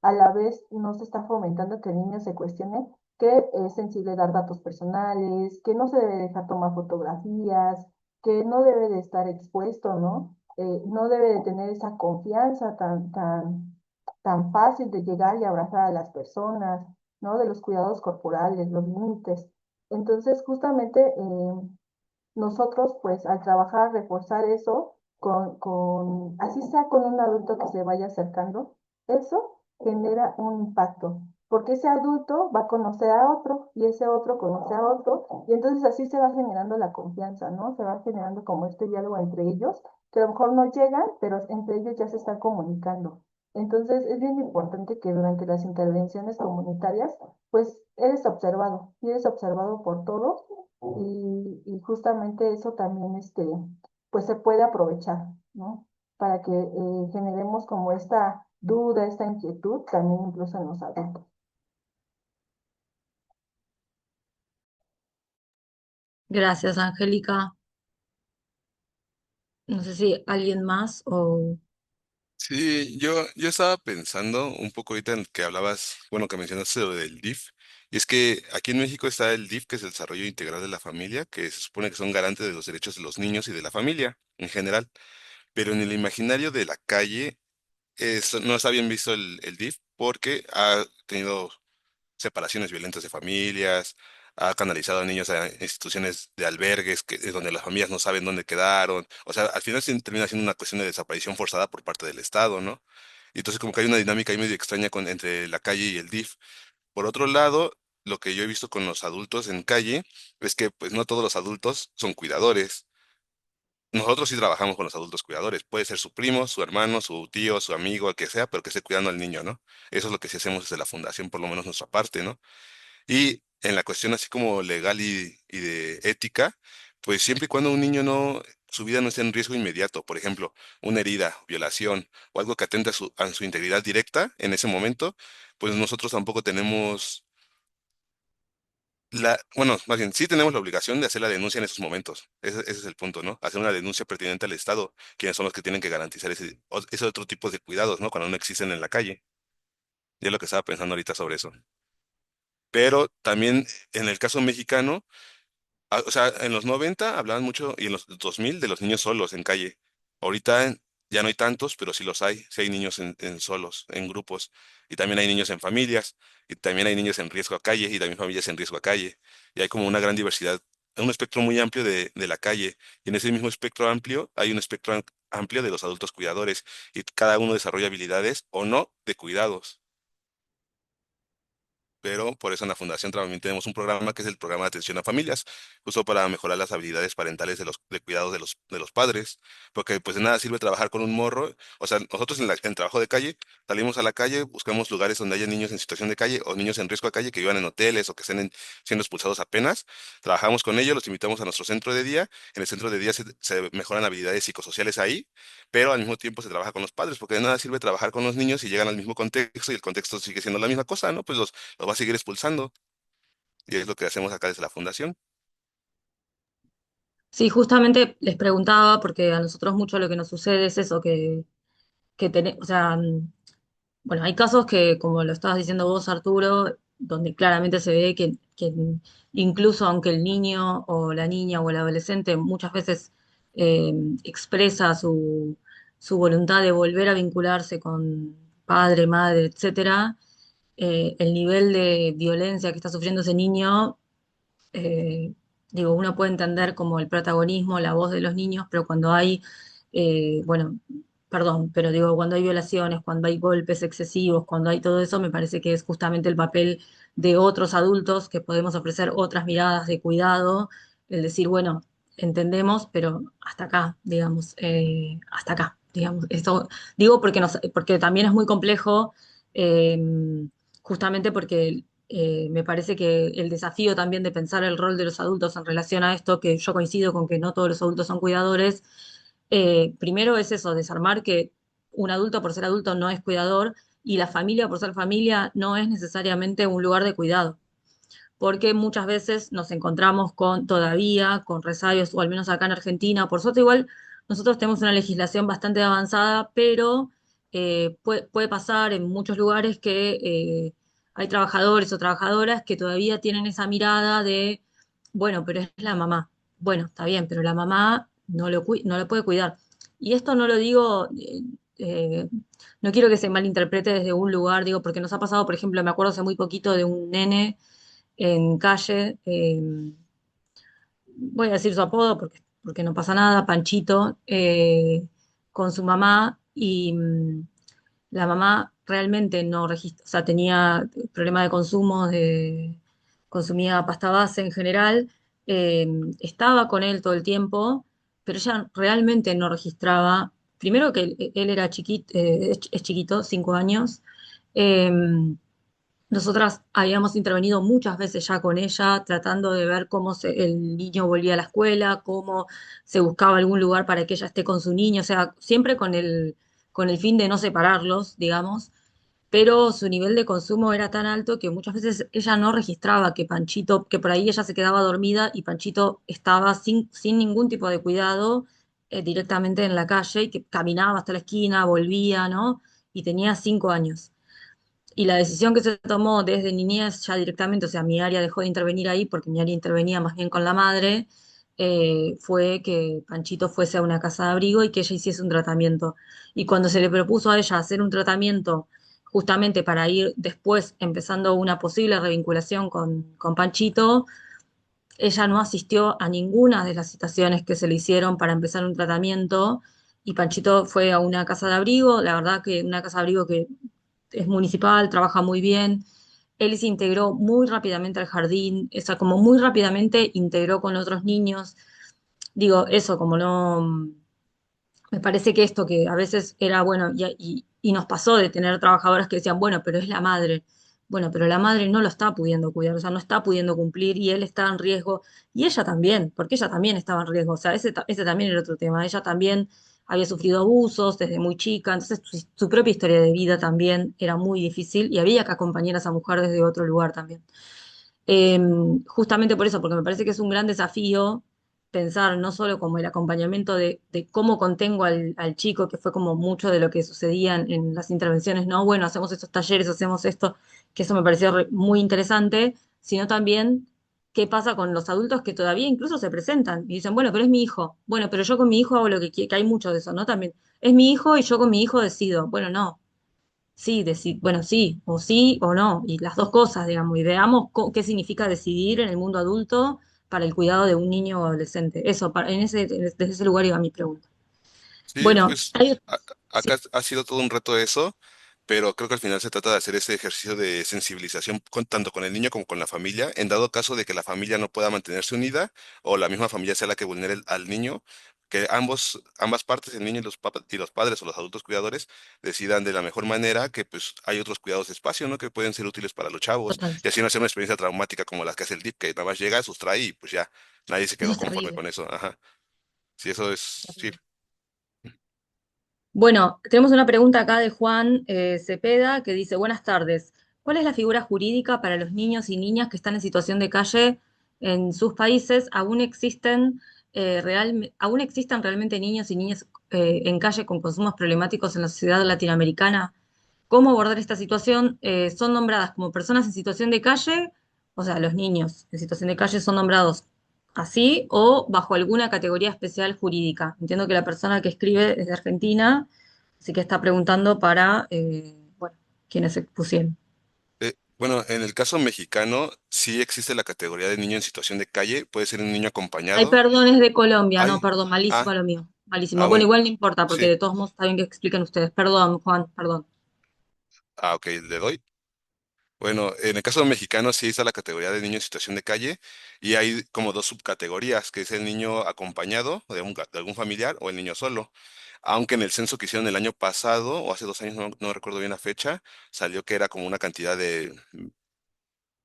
a la vez no se está fomentando que el niño se cuestione que es sensible dar datos personales, que no se debe dejar tomar fotografías, que no debe de estar expuesto, ¿no? No debe de tener esa confianza tan fácil de llegar y abrazar a las personas, ¿no? De los cuidados corporales, los límites. Entonces, justamente nosotros, pues, al trabajar, reforzar eso, así sea con un adulto que se vaya acercando, eso genera un impacto, porque ese adulto va a conocer a otro y ese otro conoce a otro, y entonces así se va generando la confianza, ¿no? Se va generando como este diálogo entre ellos, que a lo mejor no llegan, pero entre ellos ya se están comunicando. Entonces es bien importante que durante las intervenciones comunitarias, pues eres observado, y eres observado por todos, y justamente eso también pues se puede aprovechar, ¿no? Para que generemos como esta duda, esta inquietud también incluso en los adultos. Gracias, Angélica. No sé si alguien más o... Sí, yo estaba pensando un poco ahorita en que hablabas, bueno, que mencionaste lo del DIF, y es que aquí en México está el DIF, que es el Desarrollo Integral de la Familia, que se supone que son garantes de los derechos de los niños y de la familia en general, pero en el imaginario de la calle no está bien visto el DIF porque ha tenido separaciones violentas de familias, ha canalizado a niños a instituciones de albergues donde las familias no saben dónde quedaron. O sea, al final termina siendo una cuestión de desaparición forzada por parte del Estado, ¿no? Y entonces como que hay una dinámica ahí medio extraña entre la calle y el DIF. Por otro lado, lo que yo he visto con los adultos en calle es que pues no todos los adultos son cuidadores. Nosotros sí trabajamos con los adultos cuidadores. Puede ser su primo, su hermano, su tío, su amigo, el que sea, pero que esté cuidando al niño, ¿no? Eso es lo que sí hacemos desde la fundación, por lo menos nuestra parte, ¿no? Y en la cuestión así como legal y de ética, pues siempre y cuando un niño su vida no esté en riesgo inmediato, por ejemplo, una herida, violación o algo que atente a su integridad directa en ese momento, pues nosotros tampoco tenemos bueno, más bien, sí tenemos la obligación de hacer la denuncia en esos momentos. Ese es el punto, ¿no? Hacer una denuncia pertinente al Estado, quienes son los que tienen que garantizar ese otro tipo de cuidados, ¿no? Cuando no existen en la calle. Y es lo que estaba pensando ahorita sobre eso. Pero también en el caso mexicano, o sea, en los 90 hablaban mucho y en los 2000 de los niños solos en calle. Ahorita ya no hay tantos, pero sí los hay. Sí hay niños en solos, en grupos. Y también hay niños en familias. Y también hay niños en riesgo a calle y también familias en riesgo a calle. Y hay como una gran diversidad, un espectro muy amplio de la calle. Y en ese mismo espectro amplio hay un espectro amplio de los adultos cuidadores. Y cada uno desarrolla habilidades o no de cuidados. Pero por eso en la Fundación también tenemos un programa que es el programa de atención a familias, justo para mejorar las habilidades parentales de cuidado de los padres, porque pues de nada sirve trabajar con un morro, o sea, nosotros en trabajo de calle salimos a la calle, buscamos lugares donde haya niños en situación de calle o niños en riesgo de calle que vivan en hoteles o que estén siendo expulsados apenas, trabajamos con ellos, los invitamos a nuestro centro de día, en el centro de día se mejoran habilidades psicosociales ahí, pero al mismo tiempo se trabaja con los padres, porque de nada sirve trabajar con los niños y llegan al mismo contexto y el contexto sigue siendo la misma cosa, ¿no? Pues los va a seguir expulsando. Y es lo que hacemos acá desde la fundación. Sí, justamente les preguntaba, porque a nosotros mucho lo que nos sucede es eso, que tenemos, o sea, bueno, hay casos que, como lo estabas diciendo vos, Arturo, donde claramente se ve que incluso aunque el niño o la niña o el adolescente muchas veces expresa su voluntad de volver a vincularse con padre, madre, etcétera, el nivel de violencia que está sufriendo ese niño, eh, digo, uno puede entender como el protagonismo, la voz de los niños, pero cuando hay, bueno, perdón, pero digo, cuando hay violaciones, cuando hay golpes excesivos, cuando hay todo eso, me parece que es justamente el papel de otros adultos que podemos ofrecer otras miradas de cuidado, el decir, bueno, entendemos, pero hasta acá, digamos, hasta acá, digamos. Esto digo porque, porque también es muy complejo, eh, justamente porque me parece que el desafío también de pensar el rol de los adultos en relación a esto, que yo coincido con que no todos los adultos son cuidadores, primero es eso, desarmar que un adulto por ser adulto no es cuidador y la familia por ser familia no es necesariamente un lugar de cuidado, porque muchas veces nos encontramos con todavía con resabios, o al menos acá en Argentina, por suerte igual nosotros tenemos una legislación bastante avanzada, pero puede pasar en muchos lugares que hay trabajadores o trabajadoras que todavía tienen esa mirada de, bueno, pero es la mamá. Bueno, está bien, pero la mamá no lo puede cuidar. Y esto no lo digo, eh, no quiero que se malinterprete desde un lugar, digo, porque nos ha pasado, por ejemplo, me acuerdo hace muy poquito de un nene en calle, voy a decir su apodo porque no pasa nada, Panchito, con su mamá y la mamá realmente no registra, o sea, tenía problema de consumo, consumía pasta base en general, eh, estaba con él todo el tiempo, pero ella realmente no registraba, primero que él era chiquito, es chiquito, 5 años, eh, nosotras habíamos intervenido muchas veces ya con ella, tratando de ver el niño volvía a la escuela, cómo se buscaba algún lugar para que ella esté con su niño, o sea, siempre con el fin de no separarlos, digamos, pero su nivel de consumo era tan alto que muchas veces ella no registraba que Panchito, que por ahí ella se quedaba dormida y Panchito estaba sin ningún tipo de cuidado, directamente en la calle y que caminaba hasta la esquina, volvía, ¿no? Y tenía 5 años. Y la decisión que se tomó desde niñez ya directamente, o sea, mi área dejó de intervenir ahí porque mi área intervenía más bien con la madre, fue que Panchito fuese a una casa de abrigo y que ella hiciese un tratamiento. Y cuando se le propuso a ella hacer un tratamiento justamente para ir después empezando una posible revinculación con Panchito, ella no asistió a ninguna de las citaciones que se le hicieron para empezar un tratamiento y Panchito fue a una casa de abrigo, la verdad que una casa de abrigo que es municipal, trabaja muy bien. Él se integró muy rápidamente al jardín, o sea, como muy rápidamente integró con otros niños. Digo, eso, como no, me parece que esto que a veces era bueno, y nos pasó de tener trabajadoras que decían, bueno, pero es la madre. Bueno, pero la madre no lo está pudiendo cuidar, o sea, no está pudiendo cumplir y él está en riesgo. Y ella también, porque ella también estaba en riesgo, o sea, ese también era otro tema. Ella también había sufrido abusos desde muy chica, entonces su propia historia de vida también era muy difícil y había que acompañar a esa mujer desde otro lugar también. Eh, Justamente por eso, porque me parece que es un gran desafío pensar no solo como el acompañamiento de cómo contengo al chico, que fue como mucho de lo que sucedía en las intervenciones, no, bueno, hacemos estos talleres, hacemos esto, que eso me pareció muy interesante, sino también qué pasa con los adultos que todavía incluso se presentan y dicen, bueno, pero es mi hijo, bueno, pero yo con mi hijo hago lo que quiero, que hay mucho de eso, ¿no? También, es mi hijo y yo con mi hijo decido, bueno, no. Sí, bueno, sí o no, y las dos cosas, digamos, y veamos qué significa decidir en el mundo adulto para el cuidado de un niño o adolescente. Eso, desde ese lugar iba mi pregunta. Sí, Bueno, pues hay, acá sí, ha sido todo un reto eso, pero creo que al final se trata de hacer ese ejercicio de sensibilización tanto con el niño como con la familia, en dado caso de que la familia no pueda mantenerse unida o la misma familia sea la que vulnere al niño, que ambas partes, el niño y y los padres o los adultos cuidadores, decidan de la mejor manera que pues hay otros cuidados de espacio, ¿no? Que pueden ser útiles para los chavos total. y así no hacer una experiencia traumática como la que hace el DIP, que nada más llega, sustrae y pues ya nadie se Eso quedó es conforme terrible. con eso. Ajá. Sí, eso es, sí. Terrible. Bueno, tenemos una pregunta acá de Juan Cepeda que dice, buenas tardes. ¿Cuál es la figura jurídica para los niños y niñas que están en situación de calle en sus países? ¿Aún existen realmente niños y niñas en calle con consumos problemáticos en la sociedad latinoamericana? ¿Cómo abordar esta situación? ¿Son nombradas como personas en situación de calle? O sea, los niños en situación de calle son nombrados así o bajo alguna categoría especial jurídica. Entiendo que la persona que escribe es de Argentina, así que está preguntando para, bueno, quienes se pusieron. Bueno, en el caso mexicano sí existe la categoría de niño en situación de calle, puede ser un niño Ay, acompañado. perdón, es de Colombia, no, Ay, perdón, ah, malísimo lo mío, malísimo. Bueno, bueno, igual no importa, porque sí. de todos modos está bien que expliquen ustedes. Perdón, Juan, perdón. Ok, le doy. Bueno, en el caso mexicano sí está la categoría de niño en situación de calle y hay como dos subcategorías, que es el niño acompañado de algún familiar o el niño solo. Aunque en el censo que hicieron el año pasado o hace 2 años, no recuerdo bien la fecha, salió que era como una cantidad de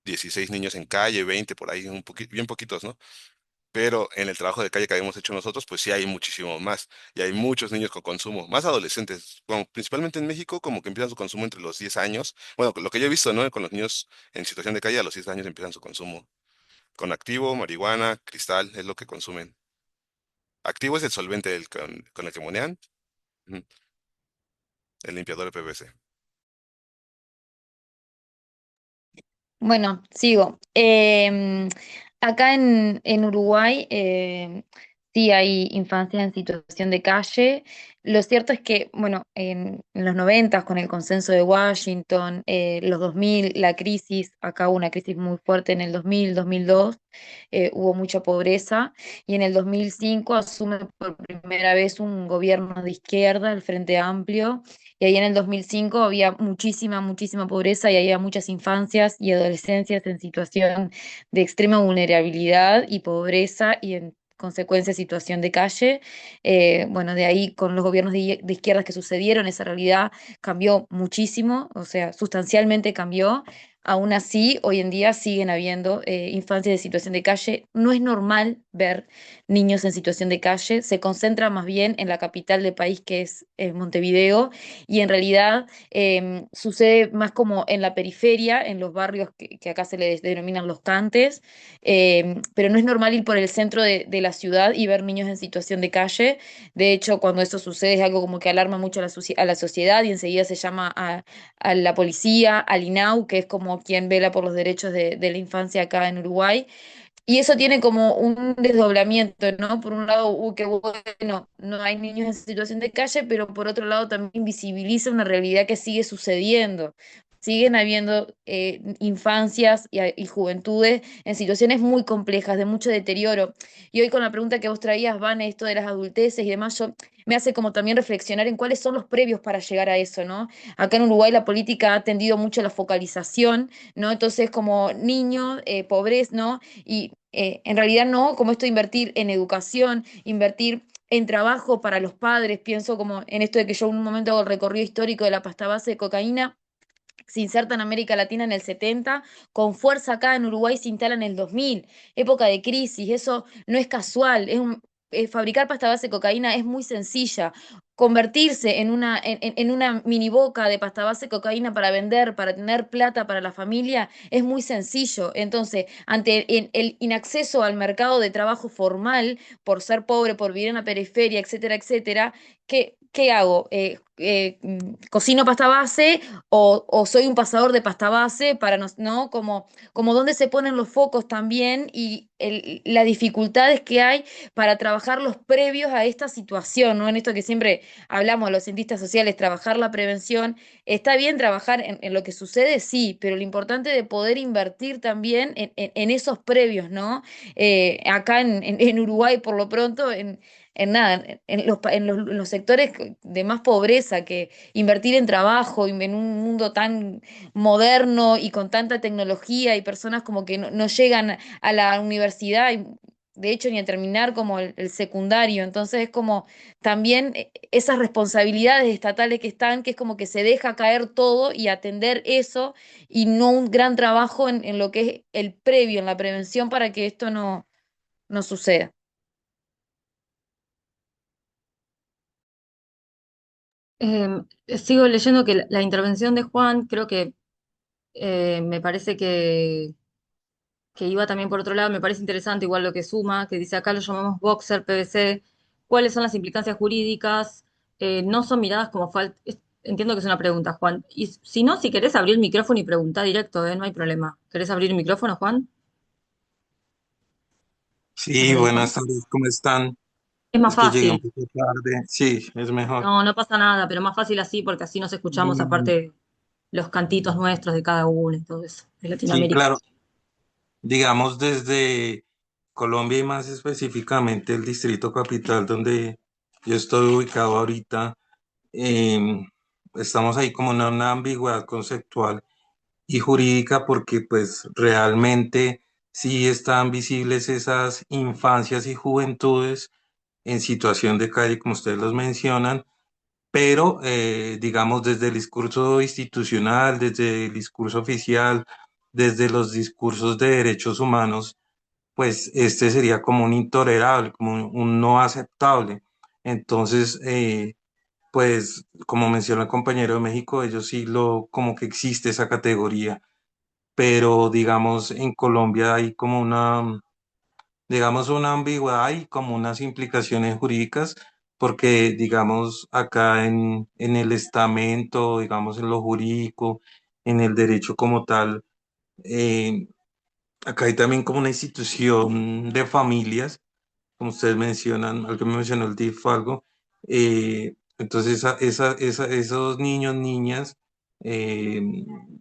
16 niños en calle, 20 por ahí, bien poquitos, ¿no? Pero en el trabajo de calle que habíamos hecho nosotros, pues sí hay muchísimo más y hay muchos niños con consumo, más adolescentes, bueno, principalmente en México, como que empiezan su consumo entre los 10 años. Bueno, lo que yo he visto, ¿no? Con los niños en situación de calle a los 10 años empiezan su consumo. Con activo, marihuana, cristal, es lo que consumen. Activo es el solvente con el que monean, ujú, el limpiador de PVC. Bueno, sigo. Acá en Uruguay sí hay infancia en situación de calle. Lo cierto es que, bueno, en los 90 con el consenso de Washington, los 2000 la crisis, acá hubo una crisis muy fuerte en el 2000, 2002, hubo mucha pobreza y en el 2005 asume por primera vez un gobierno de izquierda, el Frente Amplio, y ahí en el 2005 había muchísima, muchísima pobreza y había muchas infancias y adolescencias en situación de extrema vulnerabilidad y pobreza y en consecuencia situación de calle. Bueno, de ahí con los gobiernos de izquierdas que sucedieron, esa realidad cambió muchísimo, o sea, sustancialmente cambió. Aún así, hoy en día siguen habiendo infancias de situación de calle. No es normal ver niños en situación de calle, se concentra más bien en la capital del país, que es Montevideo, y en realidad sucede más como en la periferia, en los barrios que acá se les denominan los cantes, pero no es normal ir por el centro de la ciudad y ver niños en situación de calle. De hecho, cuando eso sucede es algo como que alarma mucho a a la sociedad y enseguida se llama a la policía, al INAU, que es como quien vela por los derechos de la infancia acá en Uruguay. Y eso tiene como un desdoblamiento, ¿no? Por un lado, qué bueno, no hay niños en situación de calle, pero por otro lado también visibiliza una realidad que sigue sucediendo. Siguen habiendo infancias y juventudes en situaciones muy complejas, de mucho deterioro. Y hoy con la pregunta que vos traías, Van, esto de las adulteces y demás, me hace como también reflexionar en cuáles son los previos para llegar a eso, ¿no? Acá en Uruguay la política ha tendido mucho a la focalización, ¿no? Entonces, como niños, pobreza, ¿no? Y en realidad no, como esto de invertir en educación, invertir en trabajo para los padres, pienso como en esto de que yo en un momento hago el recorrido histórico de la pasta base de cocaína, se inserta en América Latina en el 70, con fuerza acá en Uruguay se instala en el 2000, época de crisis, eso no es casual, fabricar pasta base de cocaína es muy sencilla. Convertirse en una mini boca de pasta base de cocaína para vender, para tener plata para la familia, es muy sencillo. Entonces, ante el inacceso al mercado de trabajo formal, por ser pobre, por vivir en la periferia, etcétera, etcétera, ¿qué hago? Cocino pasta base o soy un pasador de pasta base para ¿no? Como dónde se ponen los focos también y las dificultades que hay para trabajar los previos a esta situación, ¿no? En esto que siempre hablamos los cientistas sociales, trabajar la prevención. Está bien trabajar en lo que sucede, sí, pero lo importante de poder invertir también en esos previos, ¿no? Acá en Uruguay, por lo pronto, en nada, en los sectores de más pobreza, que invertir en trabajo, en un mundo tan moderno y con tanta tecnología y personas como que no llegan a la universidad, y de hecho ni a terminar como el secundario. Entonces es como también esas responsabilidades estatales que están, que es como que se deja caer todo y atender eso y no un gran trabajo en lo que es el previo, en la prevención para que esto no suceda. Sigo leyendo que la intervención de Juan, creo que me parece que iba también por otro lado, me parece interesante igual lo que suma, que dice acá lo llamamos boxer, PVC, cuáles son las implicancias jurídicas. No son miradas como falta. Entiendo que es una pregunta, Juan. Y si no, si querés abrir el micrófono y preguntar directo, no hay problema. ¿Querés abrir el micrófono, Juan? ¿Me Sí, buenas permiten? tardes, ¿cómo están? Es más Es que llegué un fácil. poco tarde. Sí, es mejor. No, no pasa nada, pero más fácil así porque así nos escuchamos Mm, aparte los cantitos nuestros de cada uno y todo eso, de sí, Latinoamérica. claro. Digamos desde Colombia y más específicamente el Distrito Capital, donde yo estoy ubicado ahorita, em, estamos ahí como en una ambigüedad conceptual y jurídica porque pues realmente sí están visibles esas infancias y juventudes en situación de calle, como ustedes los mencionan, pero digamos desde el discurso institucional, desde el discurso oficial, desde los discursos de derechos humanos, pues este sería como un intolerable, como un no aceptable. Entonces, pues como mencionó el compañero de México, ellos sí lo, como que existe esa categoría, pero digamos en Colombia hay como una, digamos, una ambigüedad y como unas implicaciones jurídicas, porque, digamos, acá en el estamento, digamos, en lo jurídico, en el derecho como tal, eh, acá hay también como una institución de familias como ustedes mencionan, algo me mencionó el DIF algo, entonces esos niños, niñas, eh,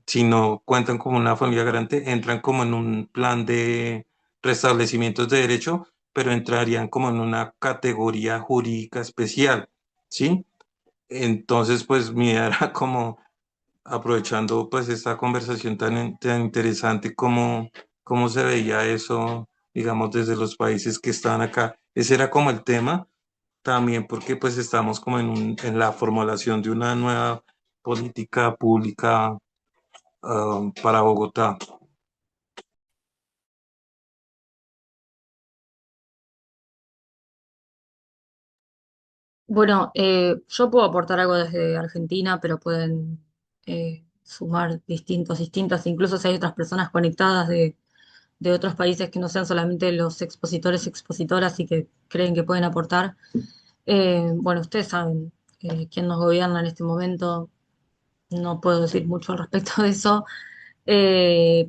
si no cuentan como una familia grande, entran como en un plan de restablecimientos de derecho, pero entrarían como en una categoría jurídica especial, ¿sí? Entonces, pues mi idea era como aprovechando pues esta conversación tan interesante como cómo se veía eso, digamos, desde los países que estaban acá. Ese era como el tema, también porque pues estamos como en la formulación de una nueva política pública para Bogotá. Bueno, yo puedo aportar algo desde Argentina, pero pueden sumar distintas, incluso si hay otras personas conectadas de otros países que no sean solamente los expositores, expositoras y que creen que pueden aportar. Bueno, ustedes saben quién nos gobierna en este momento, no puedo decir mucho al respecto de eso,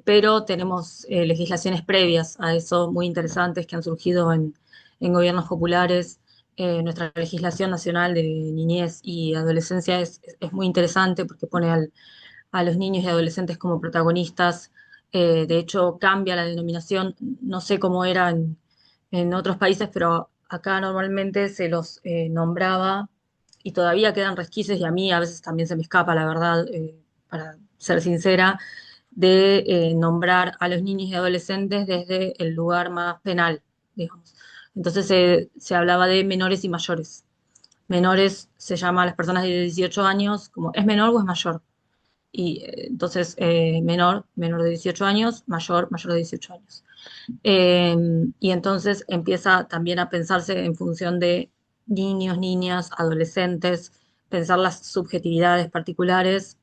pero tenemos legislaciones previas a eso muy interesantes que han surgido en gobiernos populares. Nuestra legislación nacional de niñez y adolescencia es muy interesante porque pone a los niños y adolescentes como protagonistas. De hecho, cambia la denominación. No sé cómo era en otros países, pero acá normalmente se los nombraba y todavía quedan resquicios y a mí a veces también se me escapa, la verdad, para ser sincera, de nombrar a los niños y adolescentes desde el lugar más penal, digamos. Entonces se hablaba de menores y mayores. Menores se llama a las personas de 18 años como ¿es menor o es mayor? Y entonces menor de 18 años, mayor de 18 años. Eh, y entonces empieza también a pensarse en función de niños, niñas, adolescentes, pensar las subjetividades particulares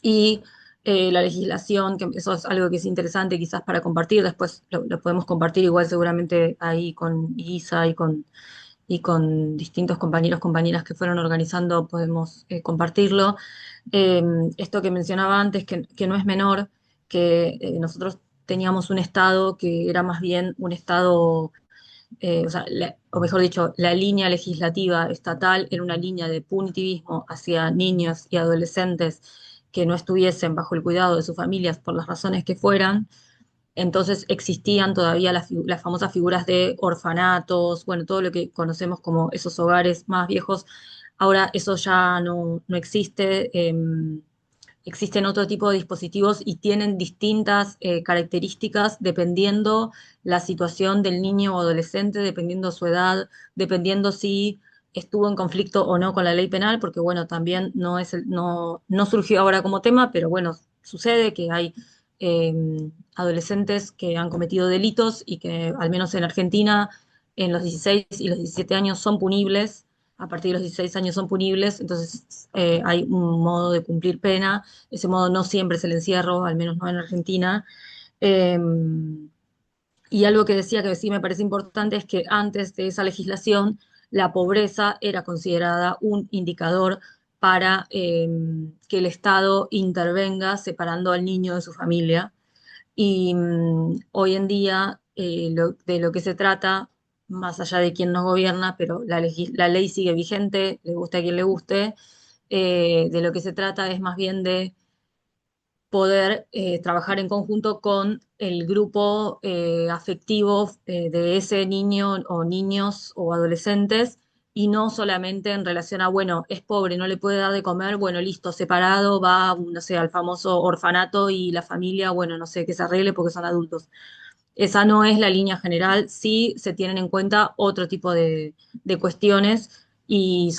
y la legislación, que eso es algo que es interesante quizás para compartir, después lo podemos compartir igual seguramente ahí con Isa y con distintos compañeros, compañeras que fueron organizando, podemos compartirlo. Eh, Esto que mencionaba antes, que no es menor, que nosotros teníamos un estado que era más bien un estado, o sea, o mejor dicho, la línea legislativa estatal era una línea de punitivismo hacia niños y adolescentes que no estuviesen bajo el cuidado de sus familias por las razones que fueran. Entonces existían todavía las famosas figuras de orfanatos, bueno, todo lo que conocemos como esos hogares más viejos. Ahora eso ya no existe. Existen otro tipo de dispositivos y tienen distintas características dependiendo la situación del niño o adolescente, dependiendo su edad, dependiendo si estuvo en conflicto o no con la ley penal, porque bueno, también no surgió ahora como tema, pero bueno, sucede que hay eh, adolescentes que han cometido delitos y que al menos en Argentina en los 16 y los 17 años son punibles, a partir de los 16 años son punibles, entonces hay un modo de cumplir pena, ese modo no siempre es el encierro, al menos no en Argentina. Eh, y algo que decía que sí me parece importante es que antes de esa legislación la pobreza era considerada un indicador para que el Estado intervenga separando al niño de su familia y hoy en día de lo que se trata, más allá de quién nos gobierna, pero la ley sigue vigente, le guste a quien le guste, de lo que se trata es más bien de poder trabajar en conjunto con el grupo afectivo de ese niño o niños o adolescentes y no solamente en relación a, bueno, es pobre, no le puede dar de comer, bueno, listo, separado, va, no sé, al famoso orfanato y la familia, bueno, no sé, que se arregle porque son adultos. Esa no es la línea general, sí se tienen en cuenta otro tipo de cuestiones y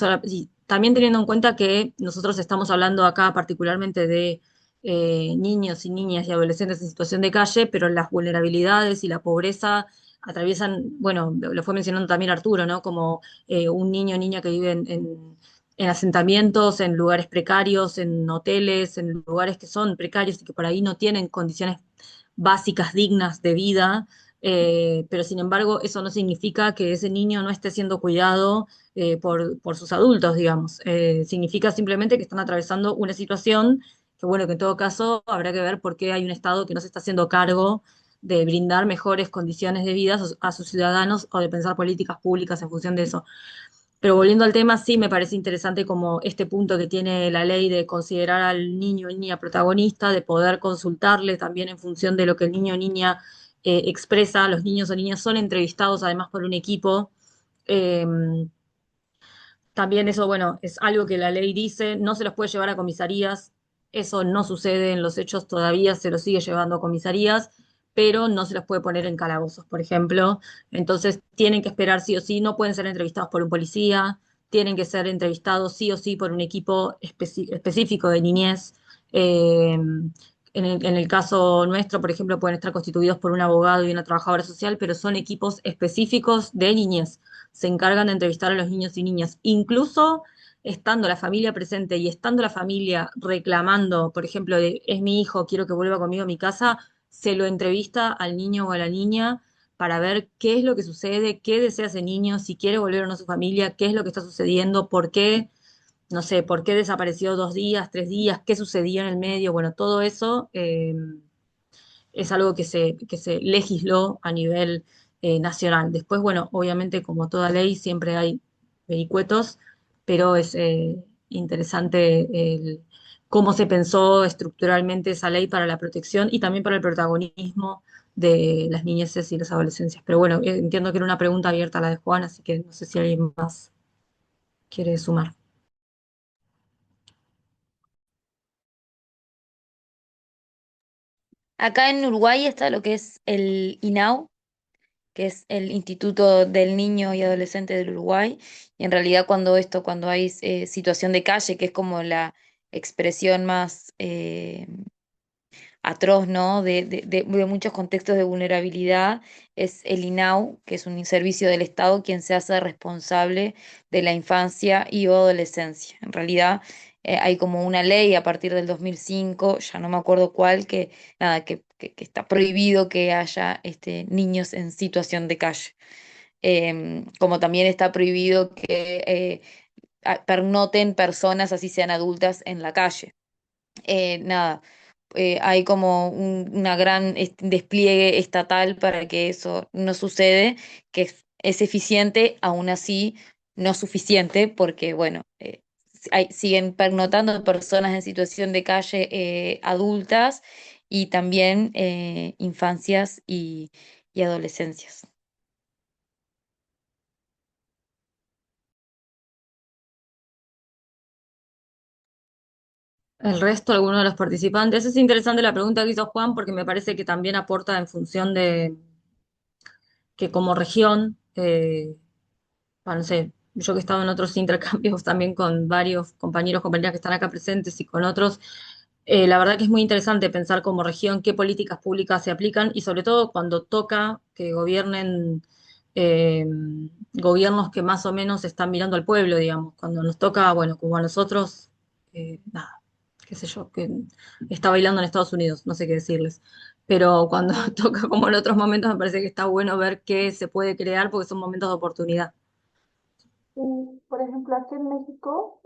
también teniendo en cuenta que nosotros estamos hablando acá particularmente de niños y niñas y adolescentes en situación de calle, pero las vulnerabilidades y la pobreza atraviesan, bueno, lo fue mencionando también Arturo, ¿no? Como un niño o niña que vive en asentamientos, en lugares precarios, en hoteles, en lugares que son precarios y que por ahí no tienen condiciones básicas, dignas de vida, pero sin embargo eso no significa que ese niño no esté siendo cuidado por sus adultos, digamos. Significa simplemente que están atravesando una situación que, bueno, que en todo caso habrá que ver por qué hay un Estado que no se está haciendo cargo de brindar mejores condiciones de vida a sus ciudadanos o de pensar políticas públicas en función de eso. Pero volviendo al tema, sí me parece interesante como este punto que tiene la ley de considerar al niño o niña protagonista, de poder consultarle también en función de lo que el niño o niña expresa. Los niños o niñas son entrevistados además por un equipo. Eh, También eso, bueno, es algo que la ley dice, no se los puede llevar a comisarías, eso no sucede en los hechos todavía, se los sigue llevando a comisarías, pero no se los puede poner en calabozos, por ejemplo. Entonces tienen que esperar sí o sí, no pueden ser entrevistados por un policía, tienen que ser entrevistados sí o sí por un equipo específico de niñez. En el caso nuestro, por ejemplo, pueden estar constituidos por un abogado y una trabajadora social, pero son equipos específicos de niñez, se encargan de entrevistar a los niños y niñas. Incluso estando la familia presente y estando la familia reclamando, por ejemplo, de es mi hijo, quiero que vuelva conmigo a mi casa, se lo entrevista al niño o a la niña para ver qué es lo que sucede, qué desea ese niño, si quiere volver o no a su familia, qué es lo que está sucediendo, por qué, no sé, por qué desapareció 2 días, 3 días, qué sucedió en el medio, bueno, todo eso es algo que se legisló a nivel nacional. Después, bueno, obviamente como toda ley siempre hay vericuetos, pero es interesante cómo se pensó estructuralmente esa ley para la protección y también para el protagonismo de las niñeces y las adolescencias. Pero bueno, entiendo que era una pregunta abierta a la de Juan, así que no sé si alguien más quiere sumar. Acá en Uruguay está lo que es el INAU, que es el Instituto del Niño y Adolescente del Uruguay. Y en realidad cuando hay situación de calle, que es como la expresión más atroz, ¿no? De muchos contextos de vulnerabilidad, es el INAU, que es un servicio del Estado quien se hace responsable de la infancia y o adolescencia. En realidad hay como una ley a partir del 2005, ya no me acuerdo cuál, que nada, que está prohibido que haya niños en situación de calle. Como también está prohibido que pernoten personas, así sean adultas, en la calle. Nada, hay como una gran despliegue estatal para que eso no sucede, que es eficiente, aún así no suficiente, porque bueno, siguen pernotando personas en situación de calle adultas y también infancias y adolescencias. El resto, algunos de los participantes. Es interesante la pregunta que hizo Juan porque me parece que también aporta en función de que como región, bueno, no sé, yo que he estado en otros intercambios también con varios compañeros, compañeras que están acá presentes y con otros, la verdad que es muy interesante pensar como región qué políticas públicas se aplican y sobre todo cuando toca que gobiernen eh, gobiernos que más o menos están mirando al pueblo, digamos, cuando nos toca, bueno, como a nosotros, nada, qué sé yo, que está bailando en Estados Unidos, no sé qué decirles. Pero cuando toca como en otros momentos me parece que está bueno ver qué se puede crear porque son momentos de oportunidad. Y, por ejemplo, aquí en México,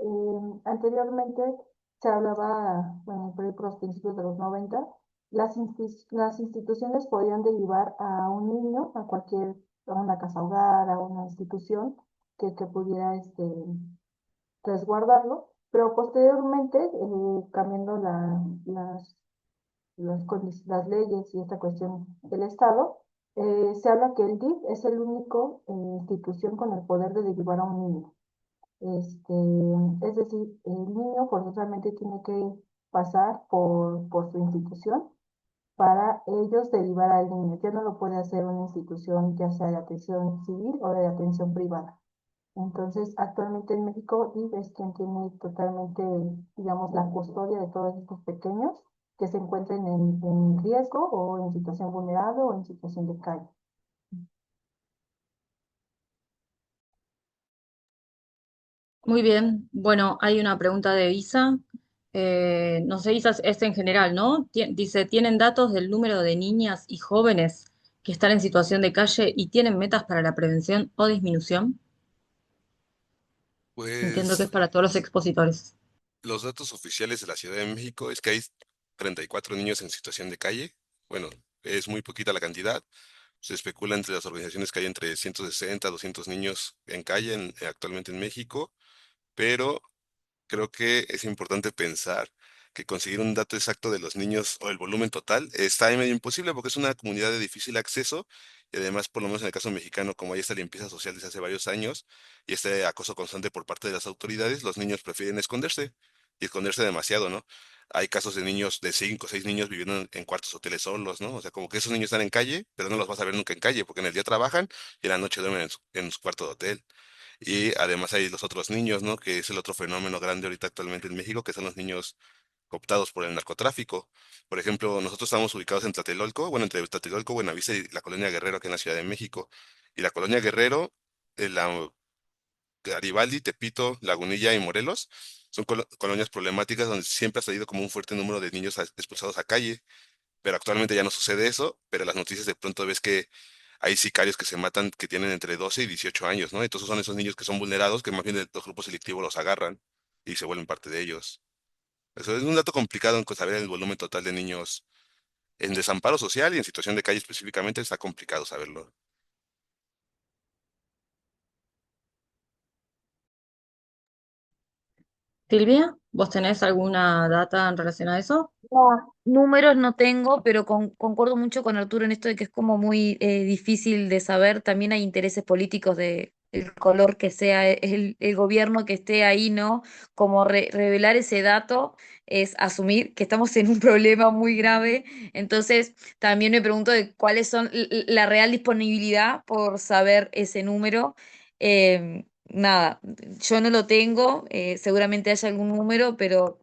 anteriormente se hablaba, bueno, por ahí por los principios de los 90, las instituciones podían derivar a un niño ¿no? A una casa hogar, a una institución que pudiera resguardarlo, pero posteriormente, cambiando las leyes y esta cuestión del Estado, se habla que el DIF es el único institución con el poder de derivar a un niño. Es decir, el niño forzosamente tiene que pasar por su institución para ellos derivar al niño. Ya no lo puede hacer una institución, ya sea de atención civil o de atención privada. Entonces, actualmente en México, DIF es quien tiene totalmente, digamos, la custodia de todos estos pequeños que se encuentren en riesgo o en situación vulnerable o en situación de calle. Muy bien. Bueno, hay una pregunta de Isa. No sé, Isa, es en general, ¿no? Dice, ¿tienen datos del número de niñas y jóvenes que están en situación de calle y tienen metas para la prevención o disminución? Entiendo que es Pues para todos los expositores. los datos oficiales de la Ciudad de México es que hay 34 niños en situación de calle. Bueno, es muy poquita la cantidad. Se especula entre las organizaciones que hay entre 160 a 200 niños en calle actualmente en México, pero creo que es importante pensar que conseguir un dato exacto de los niños o el volumen total está ahí medio imposible porque es una comunidad de difícil acceso y además, por lo menos en el caso mexicano, como hay esta limpieza social desde hace varios años y este acoso constante por parte de las autoridades, los niños prefieren esconderse y esconderse demasiado, ¿no? Hay casos de niños, de 5 o 6 niños viviendo en cuartos hoteles solos, ¿no? O sea, como que esos niños están en calle, pero no los vas a ver nunca en calle porque en el día trabajan y en la noche duermen en su cuarto de hotel. Y además hay los otros niños, ¿no? Que es el otro fenómeno grande ahorita actualmente en México, que son los niños cooptados por el narcotráfico. Por ejemplo, nosotros estamos ubicados en Tlatelolco, bueno, entre Tlatelolco, Buenavista y la colonia Guerrero, aquí en la Ciudad de México. Y la colonia Guerrero, la Garibaldi, Tepito, Lagunilla y Morelos, son colonias problemáticas donde siempre ha salido como un fuerte número de niños expulsados a calle, pero actualmente ya no sucede eso, pero las noticias de pronto ves que hay sicarios que se matan que tienen entre 12 y 18 años, ¿no? Entonces son esos niños que son vulnerados, que más bien los grupos selectivos los agarran y se vuelven parte de ellos. Eso es un dato complicado en saber el volumen total de niños en desamparo social y en situación de calle específicamente, está complicado saberlo. Silvia, ¿vos tenés alguna data en relación a eso? No, números no tengo, pero concuerdo mucho con Arturo en esto de que es como muy difícil de saber. También hay intereses políticos de el color que sea el gobierno que esté ahí, ¿no? Como revelar ese dato es asumir que estamos en un problema muy grave. Entonces, también me pregunto de cuáles son la real disponibilidad por saber ese número. Nada, yo no lo tengo, seguramente haya algún número, pero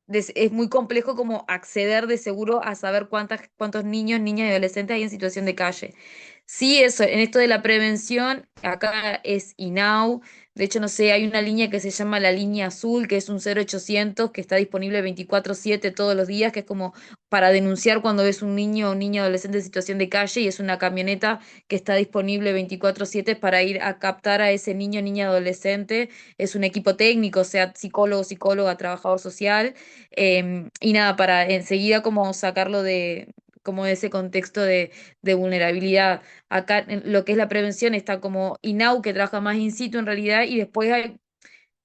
es muy complejo como acceder de seguro a saber cuántos niños, niñas y adolescentes hay en situación de calle. Sí, eso, en esto de la prevención, acá es INAU, de hecho, no sé, hay una línea que se llama la línea azul, que es un 0800 que está disponible 24/7 todos los días, que es como para denunciar cuando ves un niño o niña adolescente en situación de calle y es una camioneta que está disponible 24/7 para ir a captar a ese niño, niña, adolescente. Es un equipo técnico, sea psicólogo, psicóloga, trabajador social. Y nada, para enseguida como sacarlo de como de ese contexto de vulnerabilidad. Acá en lo que es la prevención está como INAU, que trabaja más in situ en realidad, y después hay,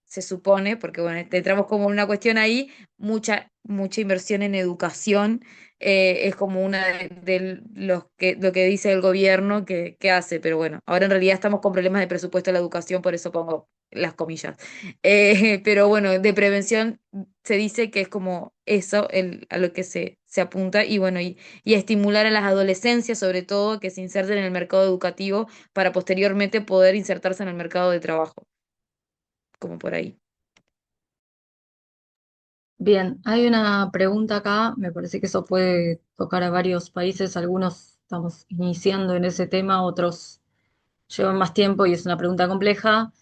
se supone, porque bueno, entramos como en una cuestión ahí, mucha inversión en educación, es como una de los lo que dice el gobierno que hace, pero bueno, ahora en realidad estamos con problemas de presupuesto de la educación, por eso pongo las comillas. Pero bueno, de prevención se dice que es como eso a lo que se apunta y bueno, y estimular a las adolescencias sobre todo que se inserten en el mercado educativo para posteriormente poder insertarse en el mercado de trabajo, como por ahí. Bien, hay una pregunta acá, me parece que eso puede tocar a varios países, algunos estamos iniciando en ese tema, otros llevan más tiempo y es una pregunta compleja.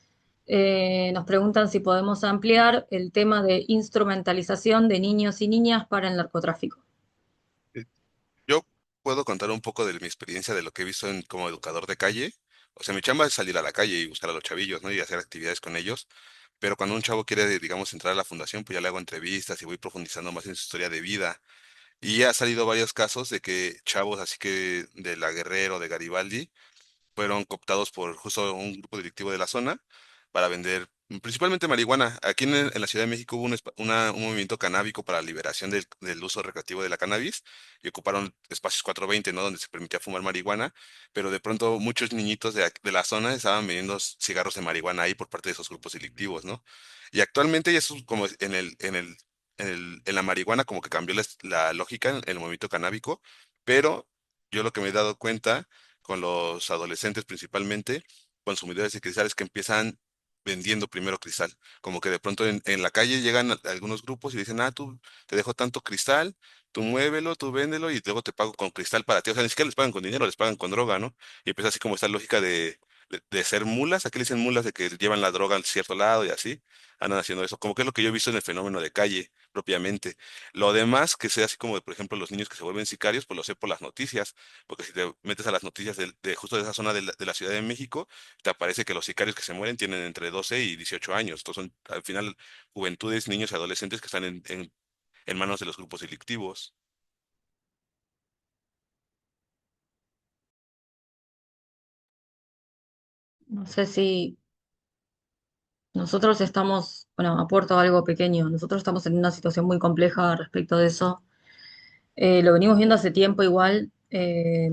Nos preguntan si podemos ampliar el tema de instrumentalización de niños y niñas para el narcotráfico. Eh, Yo puedo contar un poco de mi experiencia de lo que he visto como educador de calle. O sea, mi chamba es salir a la calle y buscar a los chavillos, ¿no? Y hacer actividades con ellos. Pero cuando un chavo quiere, digamos, entrar a la fundación, pues ya le hago entrevistas y voy profundizando más en su historia de vida. Y ha salido varios casos de que chavos así que de la Guerrero, de Garibaldi, fueron cooptados por justo un grupo delictivo de la zona para vender principalmente marihuana. Aquí en la Ciudad de México hubo un movimiento canábico para la liberación del uso recreativo de la cannabis y ocuparon espacios 420, ¿no? Donde se permitía fumar marihuana, pero de pronto muchos niñitos de la zona estaban vendiendo cigarros de marihuana ahí por parte de esos grupos delictivos, ¿no? Y actualmente ya eso como en la marihuana como que cambió la lógica en el movimiento canábico, pero yo lo que me he dado cuenta con los adolescentes principalmente, consumidores de cristales que empiezan vendiendo primero cristal. Como que de pronto en la calle llegan algunos grupos y dicen, ah, tú te dejo tanto cristal, tú muévelo, tú véndelo y luego te pago con cristal para ti. O sea, ni siquiera les pagan con dinero, les pagan con droga, ¿no? Y empieza así como esta lógica de ser mulas. Aquí le dicen mulas de que llevan la droga a cierto lado y así. Andan haciendo eso. Como que es lo que yo he visto en el fenómeno de calle propiamente. Lo demás, que sea así como, por ejemplo, los niños que se vuelven sicarios, pues lo sé por las noticias porque si te metes a las noticias justo de esa zona de la Ciudad de México, te aparece que los sicarios que se mueren tienen entre 12 y 18 años. Estos son al final juventudes, niños y adolescentes que están en manos de los grupos delictivos. No sé si nosotros estamos, bueno, aporto algo pequeño, nosotros estamos en una situación muy compleja respecto de eso. Lo venimos viendo hace tiempo igual, la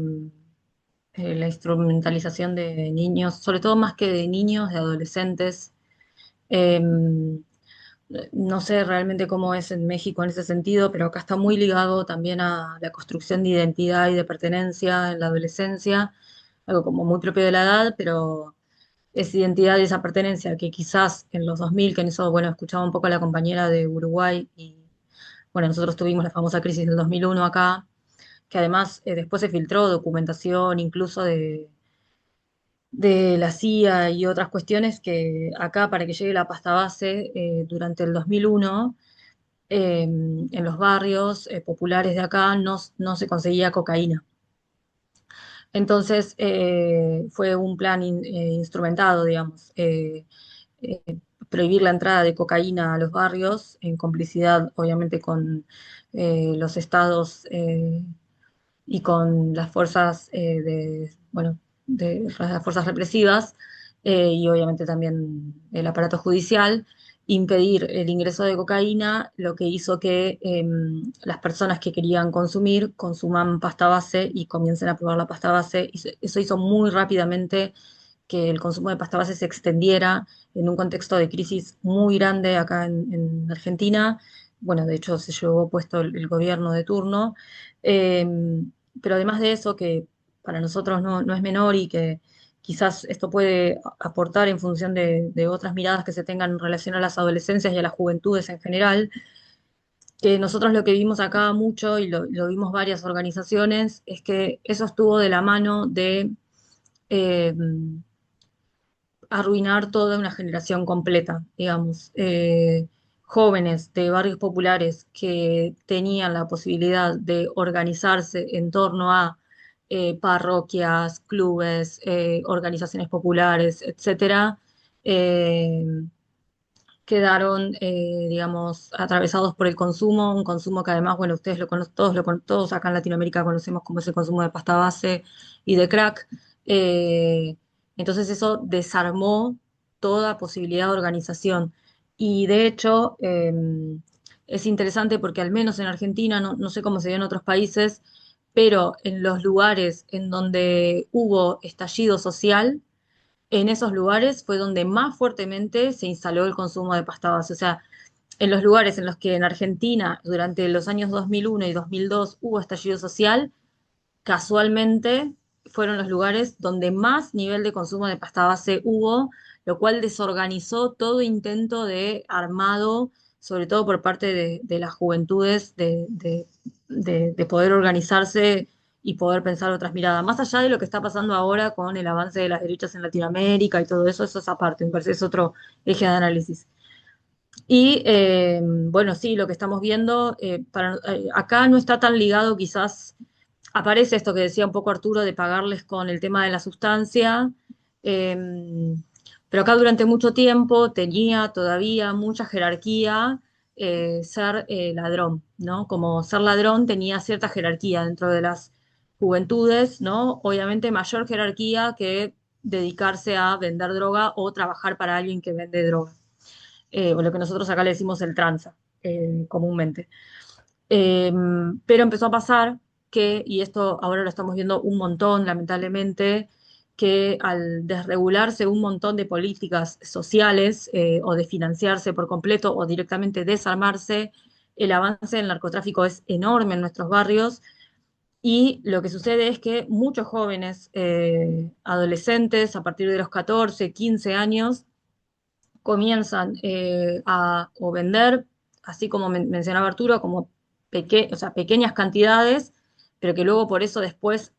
instrumentalización de niños, sobre todo más que de niños, de adolescentes. Eh, no sé realmente cómo es en México en ese sentido, pero acá está muy ligado también a la construcción de identidad y de pertenencia en la adolescencia, algo como muy propio de la edad, pero esa identidad y esa pertenencia que quizás en los 2000, que en eso, bueno, escuchaba un poco a la compañera de Uruguay y, bueno, nosotros tuvimos la famosa crisis del 2001 acá, que además después se filtró documentación incluso de la CIA y otras cuestiones que acá para que llegue la pasta base durante el 2001 en los barrios populares de acá no se conseguía cocaína. Entonces fue un plan instrumentado, digamos, eh, prohibir la entrada de cocaína a los barrios en complicidad, obviamente, con los estados y con las fuerzas bueno, de las fuerzas represivas y obviamente también el aparato judicial, impedir el ingreso de cocaína, lo que hizo que las personas que querían consumir consuman pasta base y comiencen a probar la pasta base. Y eso hizo muy rápidamente que el consumo de pasta base se extendiera en un contexto de crisis muy grande acá en Argentina. Bueno, de hecho se llevó puesto el gobierno de turno. Eh, pero además de eso, que para nosotros no es menor y que quizás esto puede aportar en función de otras miradas que se tengan en relación a las adolescencias y a las juventudes en general, que nosotros lo que vimos acá mucho y lo vimos varias organizaciones, es que eso estuvo de la mano de eh, arruinar toda una generación completa, digamos. Jóvenes de barrios populares que tenían la posibilidad de organizarse en torno a parroquias, clubes, organizaciones populares, etcétera, eh, quedaron, digamos, atravesados por el consumo, un consumo que además, bueno, ustedes lo conocen, todos acá en Latinoamérica conocemos como es el consumo de pasta base y de crack. Eh, entonces eso desarmó toda posibilidad de organización. Y de hecho, es interesante porque al menos en Argentina, no sé cómo se ve en otros países, pero en los lugares en donde hubo estallido social, en esos lugares fue donde más fuertemente se instaló el consumo de pasta base. O sea, en los lugares en los que en Argentina durante los años 2001 y 2002 hubo estallido social, casualmente fueron los lugares donde más nivel de consumo de pasta base hubo, lo cual desorganizó todo intento de armado, sobre todo por parte de las juventudes, de poder organizarse y poder pensar otras miradas. Más allá de lo que está pasando ahora con el avance de las derechas en Latinoamérica y todo eso, eso es aparte, me parece es otro eje de análisis. Y bueno, sí, lo que estamos viendo, acá no está tan ligado quizás, aparece esto que decía un poco Arturo de pagarles con el tema de la sustancia, eh, pero acá durante mucho tiempo tenía todavía mucha jerarquía ser ladrón, ¿no? Como ser ladrón tenía cierta jerarquía dentro de las juventudes, ¿no? Obviamente mayor jerarquía que dedicarse a vender droga o trabajar para alguien que vende droga, o lo que nosotros acá le decimos el tranza, comúnmente. Eh, pero empezó a pasar que, y esto ahora lo estamos viendo un montón, lamentablemente, que al desregularse un montón de políticas sociales o de financiarse por completo o directamente desarmarse, el avance del narcotráfico es enorme en nuestros barrios y lo que sucede es que muchos jóvenes, adolescentes, a partir de los 14, 15 años, comienzan a o vender, así como mencionaba Arturo, como o sea, pequeñas cantidades, pero que luego por eso después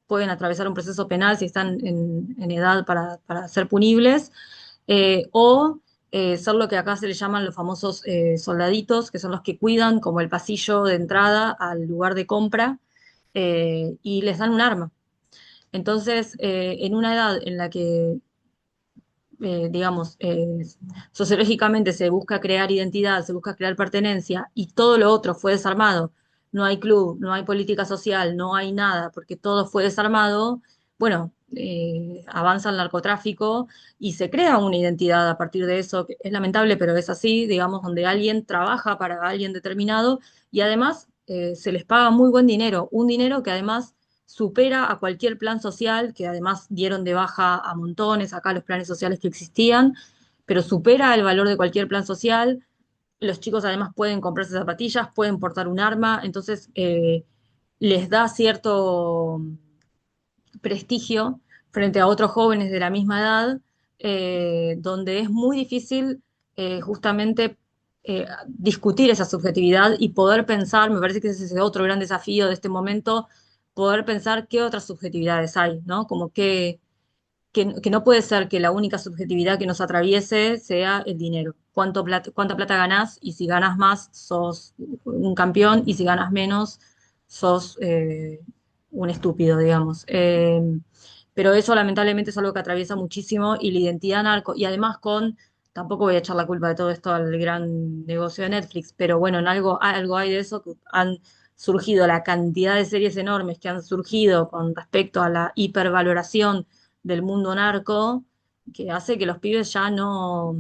pueden atravesar un proceso penal si están en edad para ser punibles, o ser lo que acá se le llaman los famosos soldaditos, que son los que cuidan como el pasillo de entrada al lugar de compra, y les dan un arma. Entonces, en una edad en la que digamos, sociológicamente se busca crear identidad, se busca crear pertenencia y todo lo otro fue desarmado, no hay club, no hay política social, no hay nada, porque todo fue desarmado, bueno, avanza el narcotráfico y se crea una identidad a partir de eso, que es lamentable, pero es así, digamos, donde alguien trabaja para alguien determinado y además se les paga muy buen dinero, un dinero que además supera a cualquier plan social, que además dieron de baja a montones acá los planes sociales que existían, pero supera el valor de cualquier plan social. Los chicos además pueden comprarse zapatillas, pueden portar un arma, entonces les da cierto prestigio frente a otros jóvenes de la misma edad, donde es muy difícil justamente discutir esa subjetividad y poder pensar, me parece que ese es otro gran desafío de este momento, poder pensar qué otras subjetividades hay, ¿no? Como que no puede ser que la única subjetividad que nos atraviese sea el dinero. Cuánta plata ganás y si ganas más sos un campeón y si ganas menos sos un estúpido, digamos. Pero eso lamentablemente es algo que atraviesa muchísimo y la identidad narco, y además tampoco voy a echar la culpa de todo esto al gran negocio de Netflix, pero bueno, en algo hay de eso, que han surgido la cantidad de series enormes que han surgido con respecto a la hipervaloración del mundo narco, que hace que los pibes ya no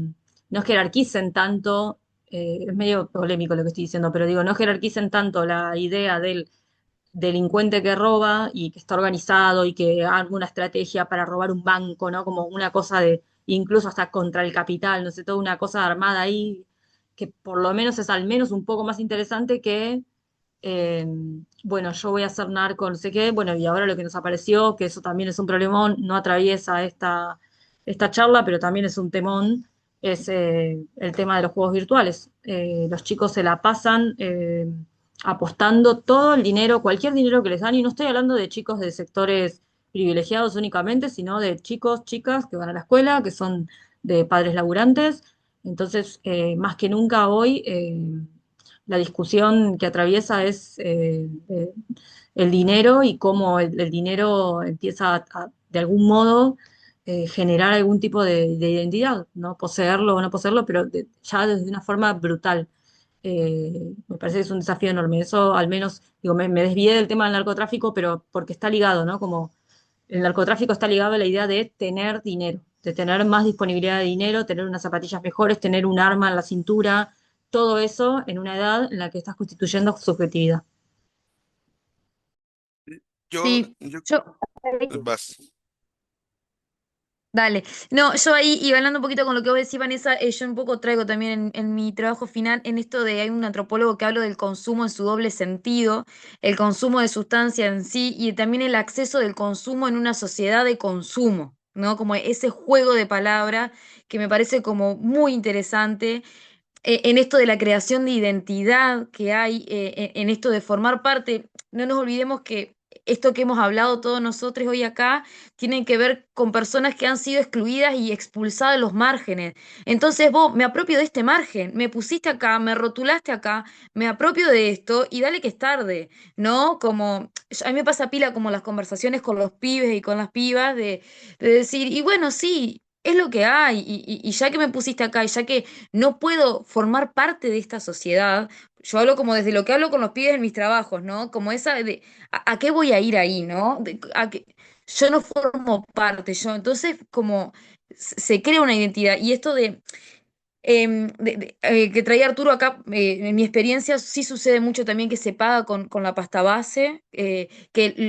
jerarquicen tanto, es medio polémico lo que estoy diciendo, pero digo, no jerarquicen tanto la idea del delincuente que roba y que está organizado y que haga una estrategia para robar un banco, ¿no? Como una cosa de, incluso hasta contra el capital, no sé, toda una cosa armada ahí, que por lo menos es al menos un poco más interesante que eh, bueno, yo voy a hacer narco, no sé qué, bueno, y ahora lo que nos apareció, que eso también es un problemón, no atraviesa esta charla, pero también es un temón, es el tema de los juegos virtuales. Los chicos se la pasan apostando todo el dinero, cualquier dinero que les dan, y no estoy hablando de chicos de sectores privilegiados únicamente, sino de chicos, chicas que van a la escuela, que son de padres laburantes. Entonces, más que nunca hoy, la discusión que atraviesa es el dinero y cómo el dinero empieza de algún modo, generar algún tipo de identidad, ¿no? Poseerlo o no poseerlo, pero ya desde una forma brutal. Me parece que es un desafío enorme. Eso al menos, digo, me desvié del tema del narcotráfico, pero porque está ligado, ¿no? Como el narcotráfico está ligado a la idea de tener dinero, de tener más disponibilidad de dinero, tener unas zapatillas mejores, tener un arma en la cintura, todo eso en una edad en la que estás constituyendo subjetividad. Yo, Sí, yo, yo, vas. dale. No, yo ahí, y hablando un poquito con lo que vos decís, Vanessa, yo un poco traigo también en mi trabajo final, en esto de, hay un antropólogo que habla del consumo en su doble sentido, el consumo de sustancia en sí, y también el acceso del consumo en una sociedad de consumo, ¿no? Como ese juego de palabras que me parece como muy interesante en esto de la creación de identidad que hay, en esto de formar parte. No nos olvidemos que esto que hemos hablado todos nosotros hoy acá tiene que ver con personas que han sido excluidas y expulsadas de los márgenes. Entonces vos, me apropio de este margen, me pusiste acá, me rotulaste acá, me apropio de esto y dale que es tarde, ¿no? Como a mí me pasa pila como las conversaciones con los pibes y con las pibas de decir, y bueno, sí. es lo que hay, y ya que me pusiste acá, y ya que no puedo formar parte de esta sociedad, yo hablo como desde lo que hablo con los pibes en mis trabajos, ¿no? Como esa de, ¿a qué voy a ir ahí, ¿no? Yo no formo parte, yo, entonces como se crea una identidad, y esto de que traía Arturo acá, en mi experiencia sí sucede mucho también que se paga con la pasta base,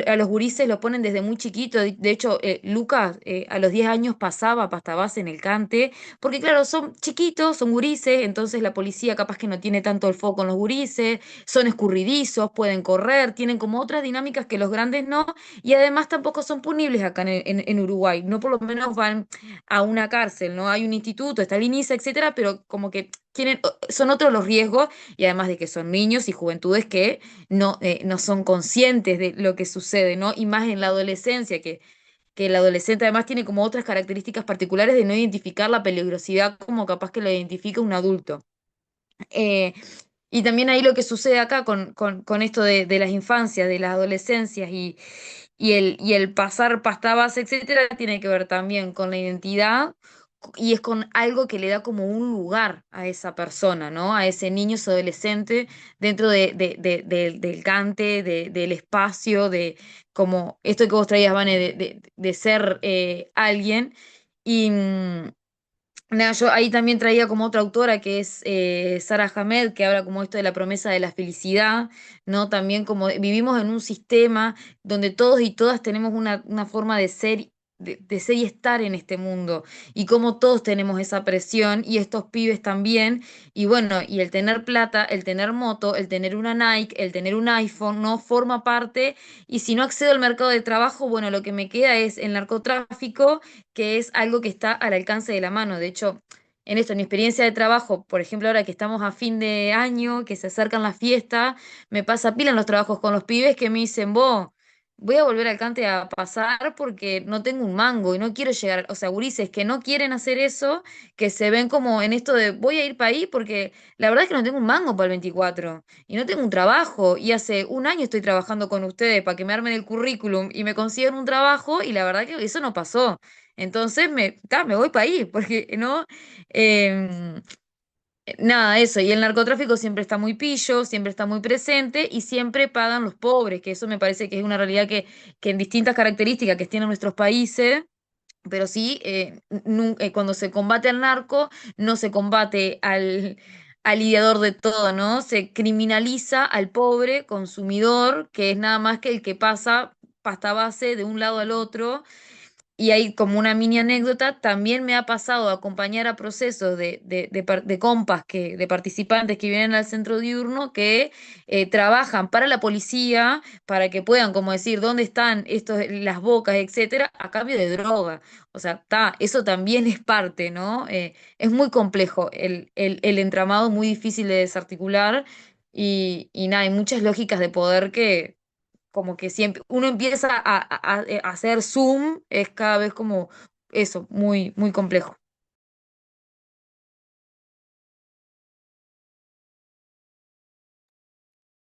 a los gurises lo ponen desde muy chiquito. De hecho, Lucas a los 10 años pasaba pasta base en el cante, porque claro, son chiquitos, son gurises, entonces la policía capaz que no tiene tanto el foco en los gurises, son escurridizos, pueden correr, tienen como otras dinámicas que los grandes no, y además tampoco son punibles acá en Uruguay, no por lo menos van a una cárcel, ¿no? Hay un instituto, está el INISA, etcétera, pero como que tienen, son otros los riesgos, y además de que son niños y juventudes que no son conscientes de lo que sucede, ¿no? Y más en la adolescencia, que el adolescente además tiene como otras características particulares de no identificar la peligrosidad como capaz que lo identifica un adulto. Eh, y también ahí lo que sucede acá con esto de las infancias, de las adolescencias y el pasar pasta base, etcétera, tiene que ver también con la identidad y es con algo que le da como un lugar a esa persona, ¿no? A ese niño, ese adolescente, dentro del cante, del espacio, de como esto que vos traías, Vane, de ser alguien. Y, nada, yo ahí también traía como otra autora que es Sara Hamed, que habla como esto de la promesa de la felicidad, ¿no? También como vivimos en un sistema donde todos y todas tenemos una forma de ser, de ser y estar en este mundo, y como todos tenemos esa presión, y estos pibes también, y bueno, y el tener plata, el tener moto, el tener una Nike, el tener un iPhone, ¿no? Forma parte, y si no accedo al mercado de trabajo, bueno, lo que me queda es el narcotráfico, que es algo que está al alcance de la mano. De hecho, en esto, en mi experiencia de trabajo, por ejemplo, ahora que estamos a fin de año, que se acercan las fiestas, me pasa pila en los trabajos con los pibes que me dicen, vos, voy a volver al cante a pasar porque no tengo un mango y no quiero llegar, o sea, gurises que no quieren hacer eso, que se ven como en esto de voy a ir para ahí porque la verdad es que no tengo un mango para el 24 y no tengo un trabajo, y hace un año estoy trabajando con ustedes para que me armen el currículum y me consigan un trabajo, y la verdad que eso no pasó. Entonces me voy para ahí, porque no, Em, nada, eso, y el narcotráfico siempre está muy pillo, siempre está muy presente y siempre pagan los pobres, que eso me parece que es una realidad que en distintas características que tienen nuestros países, pero sí, cuando se combate al narco, no se combate al lidiador de todo, ¿no? Se criminaliza al pobre consumidor, que es nada más que el que pasa pasta base de un lado al otro. Y hay como una mini anécdota, también me ha pasado acompañar a procesos de compas, de participantes que vienen al centro diurno, que trabajan para la policía, para que puedan, como decir, dónde están las bocas, etcétera, a cambio de droga. O sea, eso también es parte, ¿no? Es muy complejo el entramado, muy difícil de desarticular, y nada, hay muchas lógicas de poder que como que siempre uno empieza a hacer zoom, es cada vez como eso, muy, muy complejo.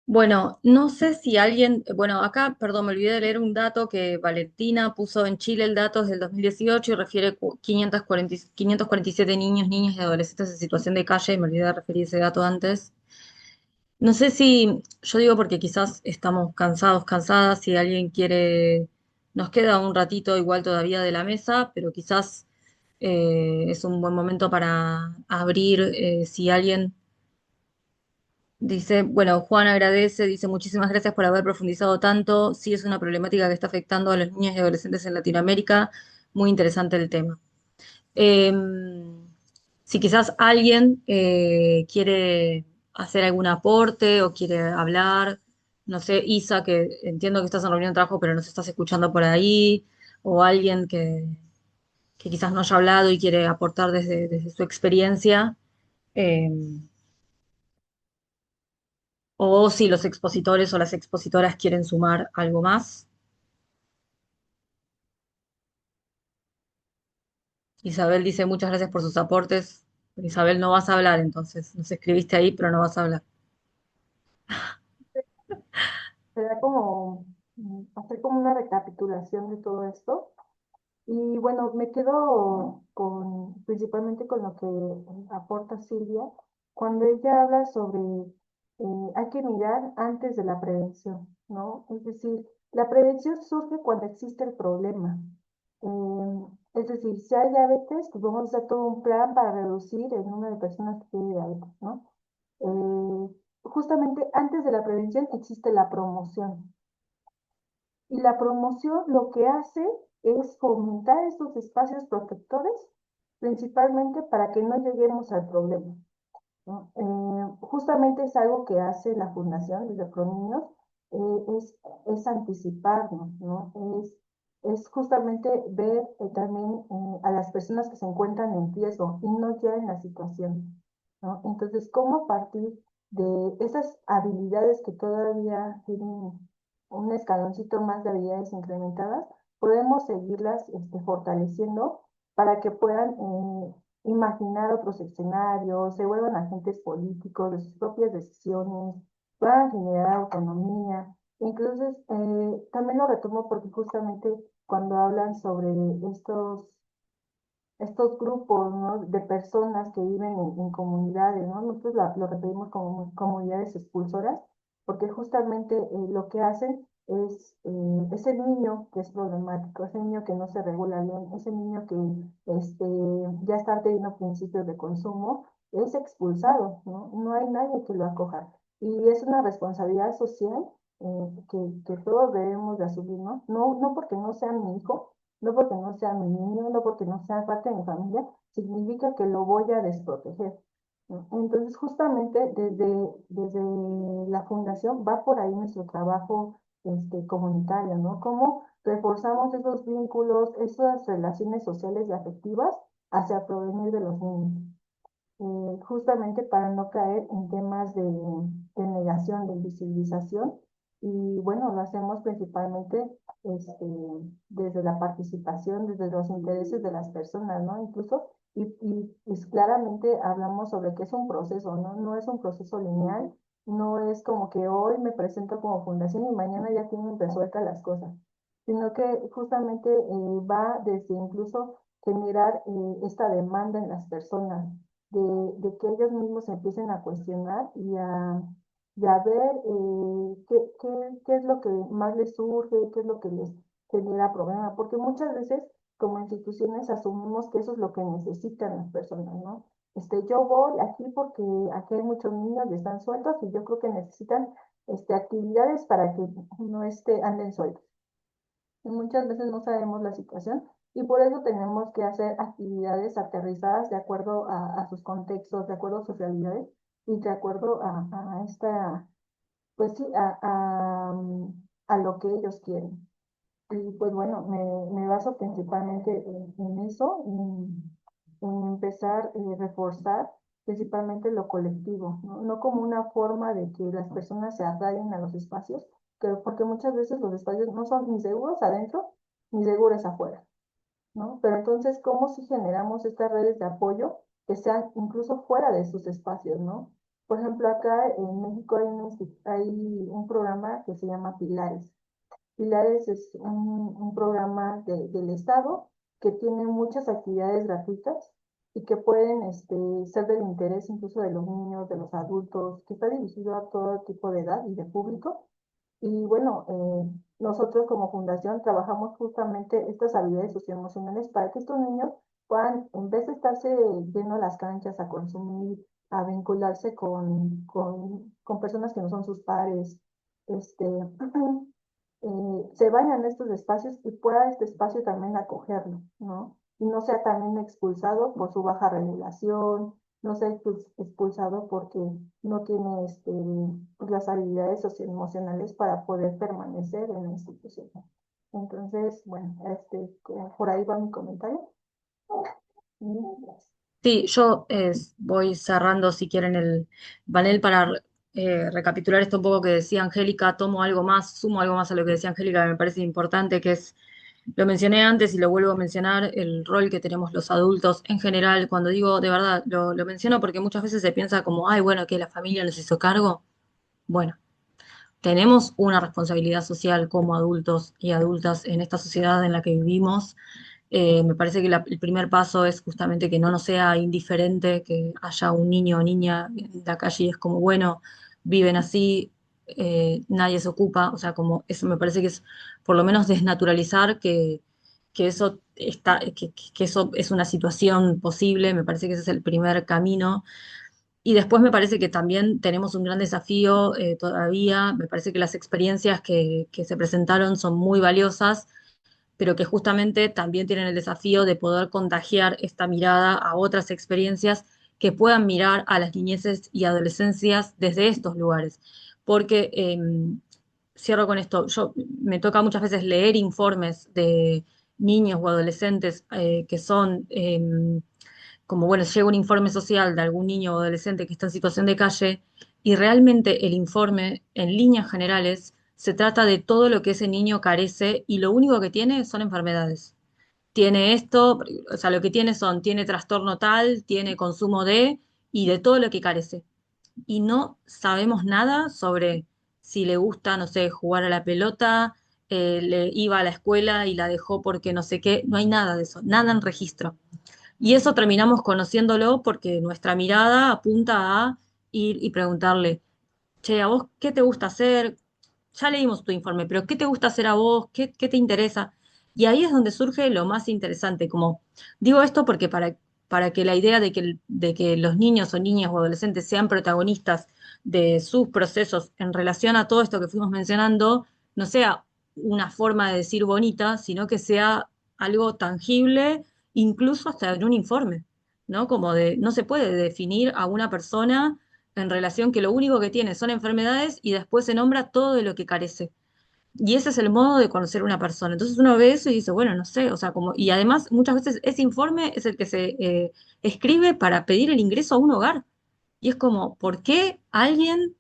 Bueno, no sé si alguien, bueno, acá, perdón, me olvidé de leer un dato que Valentina puso en Chile, el dato es del 2018 y refiere 547 niños, niñas y adolescentes en situación de calle, me olvidé de referir ese dato antes. No sé si, yo digo porque quizás estamos cansados, cansadas, si alguien quiere, nos queda un ratito igual todavía de la mesa, pero quizás es un buen momento para abrir, si alguien dice, bueno, Juan agradece, dice muchísimas gracias por haber profundizado tanto, sí es una problemática que está afectando a los niños y adolescentes en Latinoamérica, muy interesante el tema. Eh, si quizás alguien quiere hacer algún aporte o quiere hablar, no sé, Isa, que entiendo que estás en reunión de trabajo, pero nos estás escuchando por ahí, o alguien que quizás no haya hablado y quiere aportar desde su experiencia, eh, o si los expositores o las expositoras quieren sumar algo más. Isabel dice muchas gracias por sus aportes. Isabel, no vas a hablar entonces. Nos escribiste ahí, pero no vas a hablar. Será como hacer como una recapitulación de todo esto. Y bueno, me quedo principalmente con lo que aporta Silvia, cuando ella habla sobre hay que mirar antes de la prevención, ¿no? Es decir, la prevención surge cuando existe el problema. Es decir, si hay diabetes, pues vamos a hacer todo un plan para reducir el número de personas que tienen diabetes, ¿no? Justamente antes de la prevención existe la promoción. Y la promoción lo que hace es fomentar estos espacios protectores, principalmente para que no lleguemos al problema, ¿no? Justamente es algo que hace la Fundación desde Proniños, es anticiparnos, ¿no? Es justamente ver también a las personas que se encuentran en riesgo y no ya en la situación, ¿no? Entonces, ¿cómo partir de esas habilidades que todavía tienen un escaloncito más de habilidades incrementadas, podemos seguirlas fortaleciendo para que puedan imaginar otros escenarios, se vuelvan agentes políticos de sus propias decisiones, puedan generar autonomía? Entonces, también lo retomo porque justamente cuando hablan sobre estos grupos, ¿no? De personas que viven en comunidades, ¿no? Nosotros lo referimos como comunidades expulsoras, porque justamente lo que hacen es el niño que es problemático, ese niño que no se regula bien, ese niño que ya está teniendo principios de consumo, es expulsado, ¿no? No hay nadie que lo acoja. Y es una responsabilidad social que todos debemos de asumir, ¿no? No porque no sea mi hijo, no porque no sea mi niño, no porque no sea parte de mi familia, significa que lo voy a desproteger, ¿no? Entonces, justamente desde la fundación va por ahí nuestro trabajo comunitario, ¿no? Cómo reforzamos esos vínculos, esas relaciones sociales y afectivas hacia provenir de los niños, justamente para no caer en temas de negación, de invisibilización. Y bueno, lo hacemos principalmente este, desde la participación, desde los intereses de las personas, ¿no? Incluso, pues, claramente hablamos sobre que es un proceso, ¿no? No es un proceso lineal, no es como que hoy me presento como fundación y mañana ya tienen resueltas las cosas, sino que justamente va desde incluso generar esta demanda en las personas de que ellos mismos se empiecen a cuestionar y a ver qué es lo que más les surge, qué es lo que les genera problema, porque muchas veces como instituciones asumimos que eso es lo que necesitan las personas, ¿no? Yo voy aquí porque aquí hay muchos niños y están sueltos y yo creo que necesitan actividades para que no anden sueltos. Y muchas veces no sabemos la situación y por eso tenemos que hacer actividades aterrizadas de acuerdo a sus contextos, de acuerdo a sus realidades y de acuerdo a pues sí, a lo que ellos quieren. Y pues bueno, me baso principalmente en eso, en empezar a reforzar principalmente lo colectivo, ¿no? No como una forma de que las personas se arraiguen a los espacios, porque muchas veces los espacios no son ni seguros adentro ni seguros afuera, ¿no? Pero entonces, ¿cómo si generamos estas redes de apoyo que sean incluso fuera de sus espacios, ¿no? Por ejemplo, acá en México hay un programa que se llama Pilares. Pilares es un programa del Estado que tiene muchas actividades gratuitas y que pueden ser del interés incluso de los niños, de los adultos, que está dirigido a todo tipo de edad y de público. Y bueno, nosotros como fundación trabajamos justamente estas habilidades socioemocionales para que estos niños puedan, en vez de estarse yendo a las canchas a consumir, a vincularse con personas que no son sus pares, este, se vayan a estos espacios y pueda este espacio también acogerlo, ¿no? Y no sea también expulsado por su baja regulación, no sea expulsado porque no tiene pues, las habilidades socioemocionales para poder permanecer en la institución. Entonces, bueno, por ahí va mi comentario. Sí, yo voy cerrando, si quieren, el panel para recapitular esto un poco que decía Angélica, tomo algo más, sumo algo más a lo que decía Angélica, que me parece importante, que es, lo mencioné antes y lo vuelvo a mencionar, el rol que tenemos los adultos en general. Cuando digo, de verdad, lo menciono porque muchas veces se piensa como, ay, bueno, que la familia nos hizo cargo. Bueno, tenemos una responsabilidad social como adultos y adultas en esta sociedad en la que vivimos, Me parece que el primer paso es justamente que no nos sea indiferente que haya un niño o niña en la calle y es como, bueno, viven así, nadie se ocupa, o sea, como eso me parece que es por lo menos desnaturalizar que eso está, que eso es una situación posible, me parece que ese es el primer camino. Y después me parece que también tenemos un gran desafío todavía, me parece que las experiencias que se presentaron son muy valiosas, pero que justamente también tienen el desafío de poder contagiar esta mirada a otras experiencias que puedan mirar a las niñeces y adolescencias desde estos lugares. Porque, cierro con esto, yo me toca muchas veces leer informes de niños o adolescentes que son, como bueno, llega un informe social de algún niño o adolescente que está en situación de calle y realmente el informe, en líneas generales, se trata de todo lo que ese niño carece y lo único que tiene son enfermedades. Tiene esto, o sea, lo que tiene tiene trastorno tal, tiene consumo de, y de todo lo que carece. Y no sabemos nada sobre si le gusta, no sé, jugar a la pelota, le iba a la escuela y la dejó porque no sé qué, no hay nada de eso, nada en registro. Y eso terminamos conociéndolo porque nuestra mirada apunta a ir y preguntarle, che, ¿a vos qué te gusta hacer? Ya leímos tu informe, pero ¿qué te gusta hacer a vos? ¿Qué te interesa? Y ahí es donde surge lo más interesante. Como digo esto porque para que la idea de que los niños o niñas o adolescentes sean protagonistas de sus procesos en relación a todo esto que fuimos mencionando, no sea una forma de decir bonita, sino que sea algo tangible, incluso hasta en un informe, ¿no? Como de, no se puede definir a una persona en relación que lo único que tiene son enfermedades y después se nombra todo de lo que carece. Y ese es el modo de conocer a una persona. Entonces uno ve eso y dice, bueno, no sé, o sea, como, y además muchas veces ese informe es el que se escribe para pedir el ingreso a un hogar. Y es como, ¿por qué alguien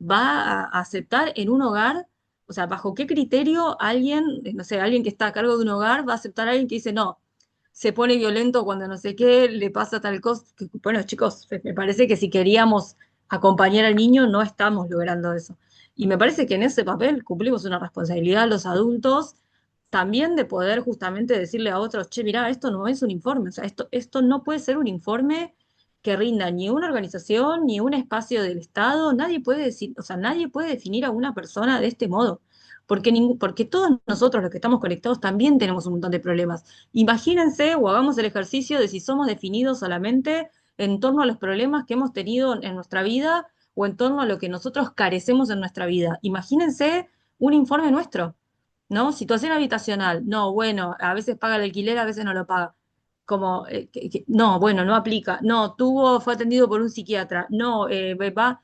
va a aceptar en un hogar? O sea, ¿bajo qué criterio alguien, no sé, alguien que está a cargo de un hogar va a aceptar a alguien que dice, no, se pone violento cuando no sé qué, le pasa tal cosa? Bueno, chicos, me parece que si queríamos acompañar al niño, no estamos logrando eso. Y me parece que en ese papel cumplimos una responsabilidad los adultos también de poder justamente decirle a otros, che, mirá, esto no es un informe, o sea, esto no puede ser un informe que rinda ni una organización ni un espacio del Estado, nadie puede decir, o sea, nadie puede definir a una persona de este modo, porque, porque todos nosotros los que estamos conectados también tenemos un montón de problemas. Imagínense o hagamos el ejercicio de si somos definidos solamente en torno a los problemas que hemos tenido en nuestra vida o en torno a lo que nosotros carecemos en nuestra vida. Imagínense un informe nuestro, ¿no? Situación habitacional, no, bueno, a veces paga el alquiler, a veces no lo paga. Como, no, bueno, no aplica. No, fue atendido por un psiquiatra. No, va,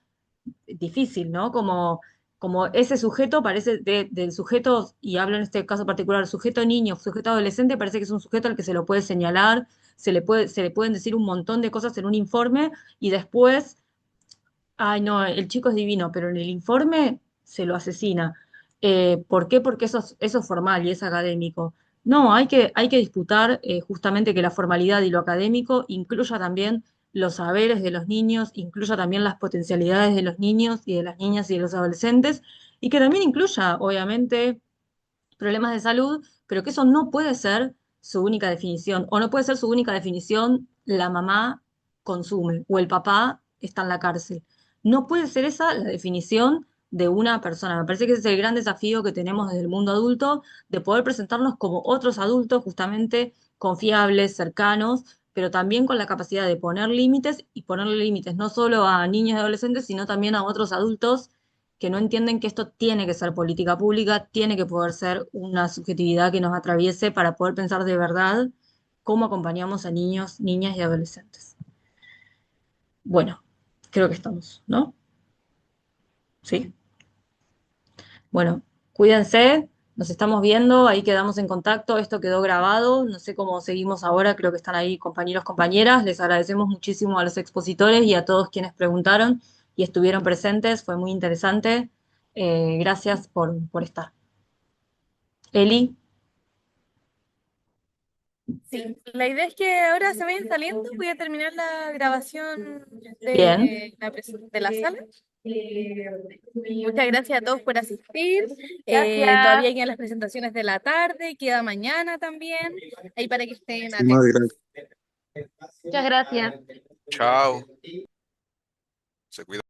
difícil, ¿no? Como ese sujeto parece, del sujeto, y hablo en este caso particular, sujeto niño, sujeto adolescente, parece que es un sujeto al que se lo puede señalar, se le pueden decir un montón de cosas en un informe, y después, ay, no, el chico es divino, pero en el informe se lo asesina. ¿Por qué? Porque eso es formal y es académico. No, hay que disputar justamente que la formalidad y lo académico incluya también los saberes de los niños, incluya también las potencialidades de los niños y de las niñas y de los adolescentes, y que también incluya, obviamente, problemas de salud, pero que eso no puede ser su única definición, o no puede ser su única definición, la mamá consume o el papá está en la cárcel. No puede ser esa la definición de una persona. Me parece que ese es el gran desafío que tenemos desde el mundo adulto, de poder presentarnos como otros adultos justamente confiables, cercanos, pero también con la capacidad de poner límites y ponerle límites no solo a niños y adolescentes, sino también a otros adultos que no entienden que esto tiene que ser política pública, tiene que poder ser una subjetividad que nos atraviese para poder pensar de verdad cómo acompañamos a niños, niñas y adolescentes. Bueno, creo que estamos, ¿no? Sí. Bueno, cuídense, nos estamos viendo, ahí quedamos en contacto, esto quedó grabado, no sé cómo seguimos ahora, creo que están ahí compañeros, compañeras, les agradecemos muchísimo a los expositores y a todos quienes preguntaron y estuvieron presentes, fue muy interesante. Gracias por estar. Eli. Sí, la idea es que ahora se vayan saliendo, voy a terminar la grabación Bien, de la sala Muchas gracias a todos por asistir. Gracias. Todavía quedan las presentaciones de la tarde, queda mañana también, ahí para que estén Muchísimas atentos. gracias. Muchas gracias. Chao. Se cuida.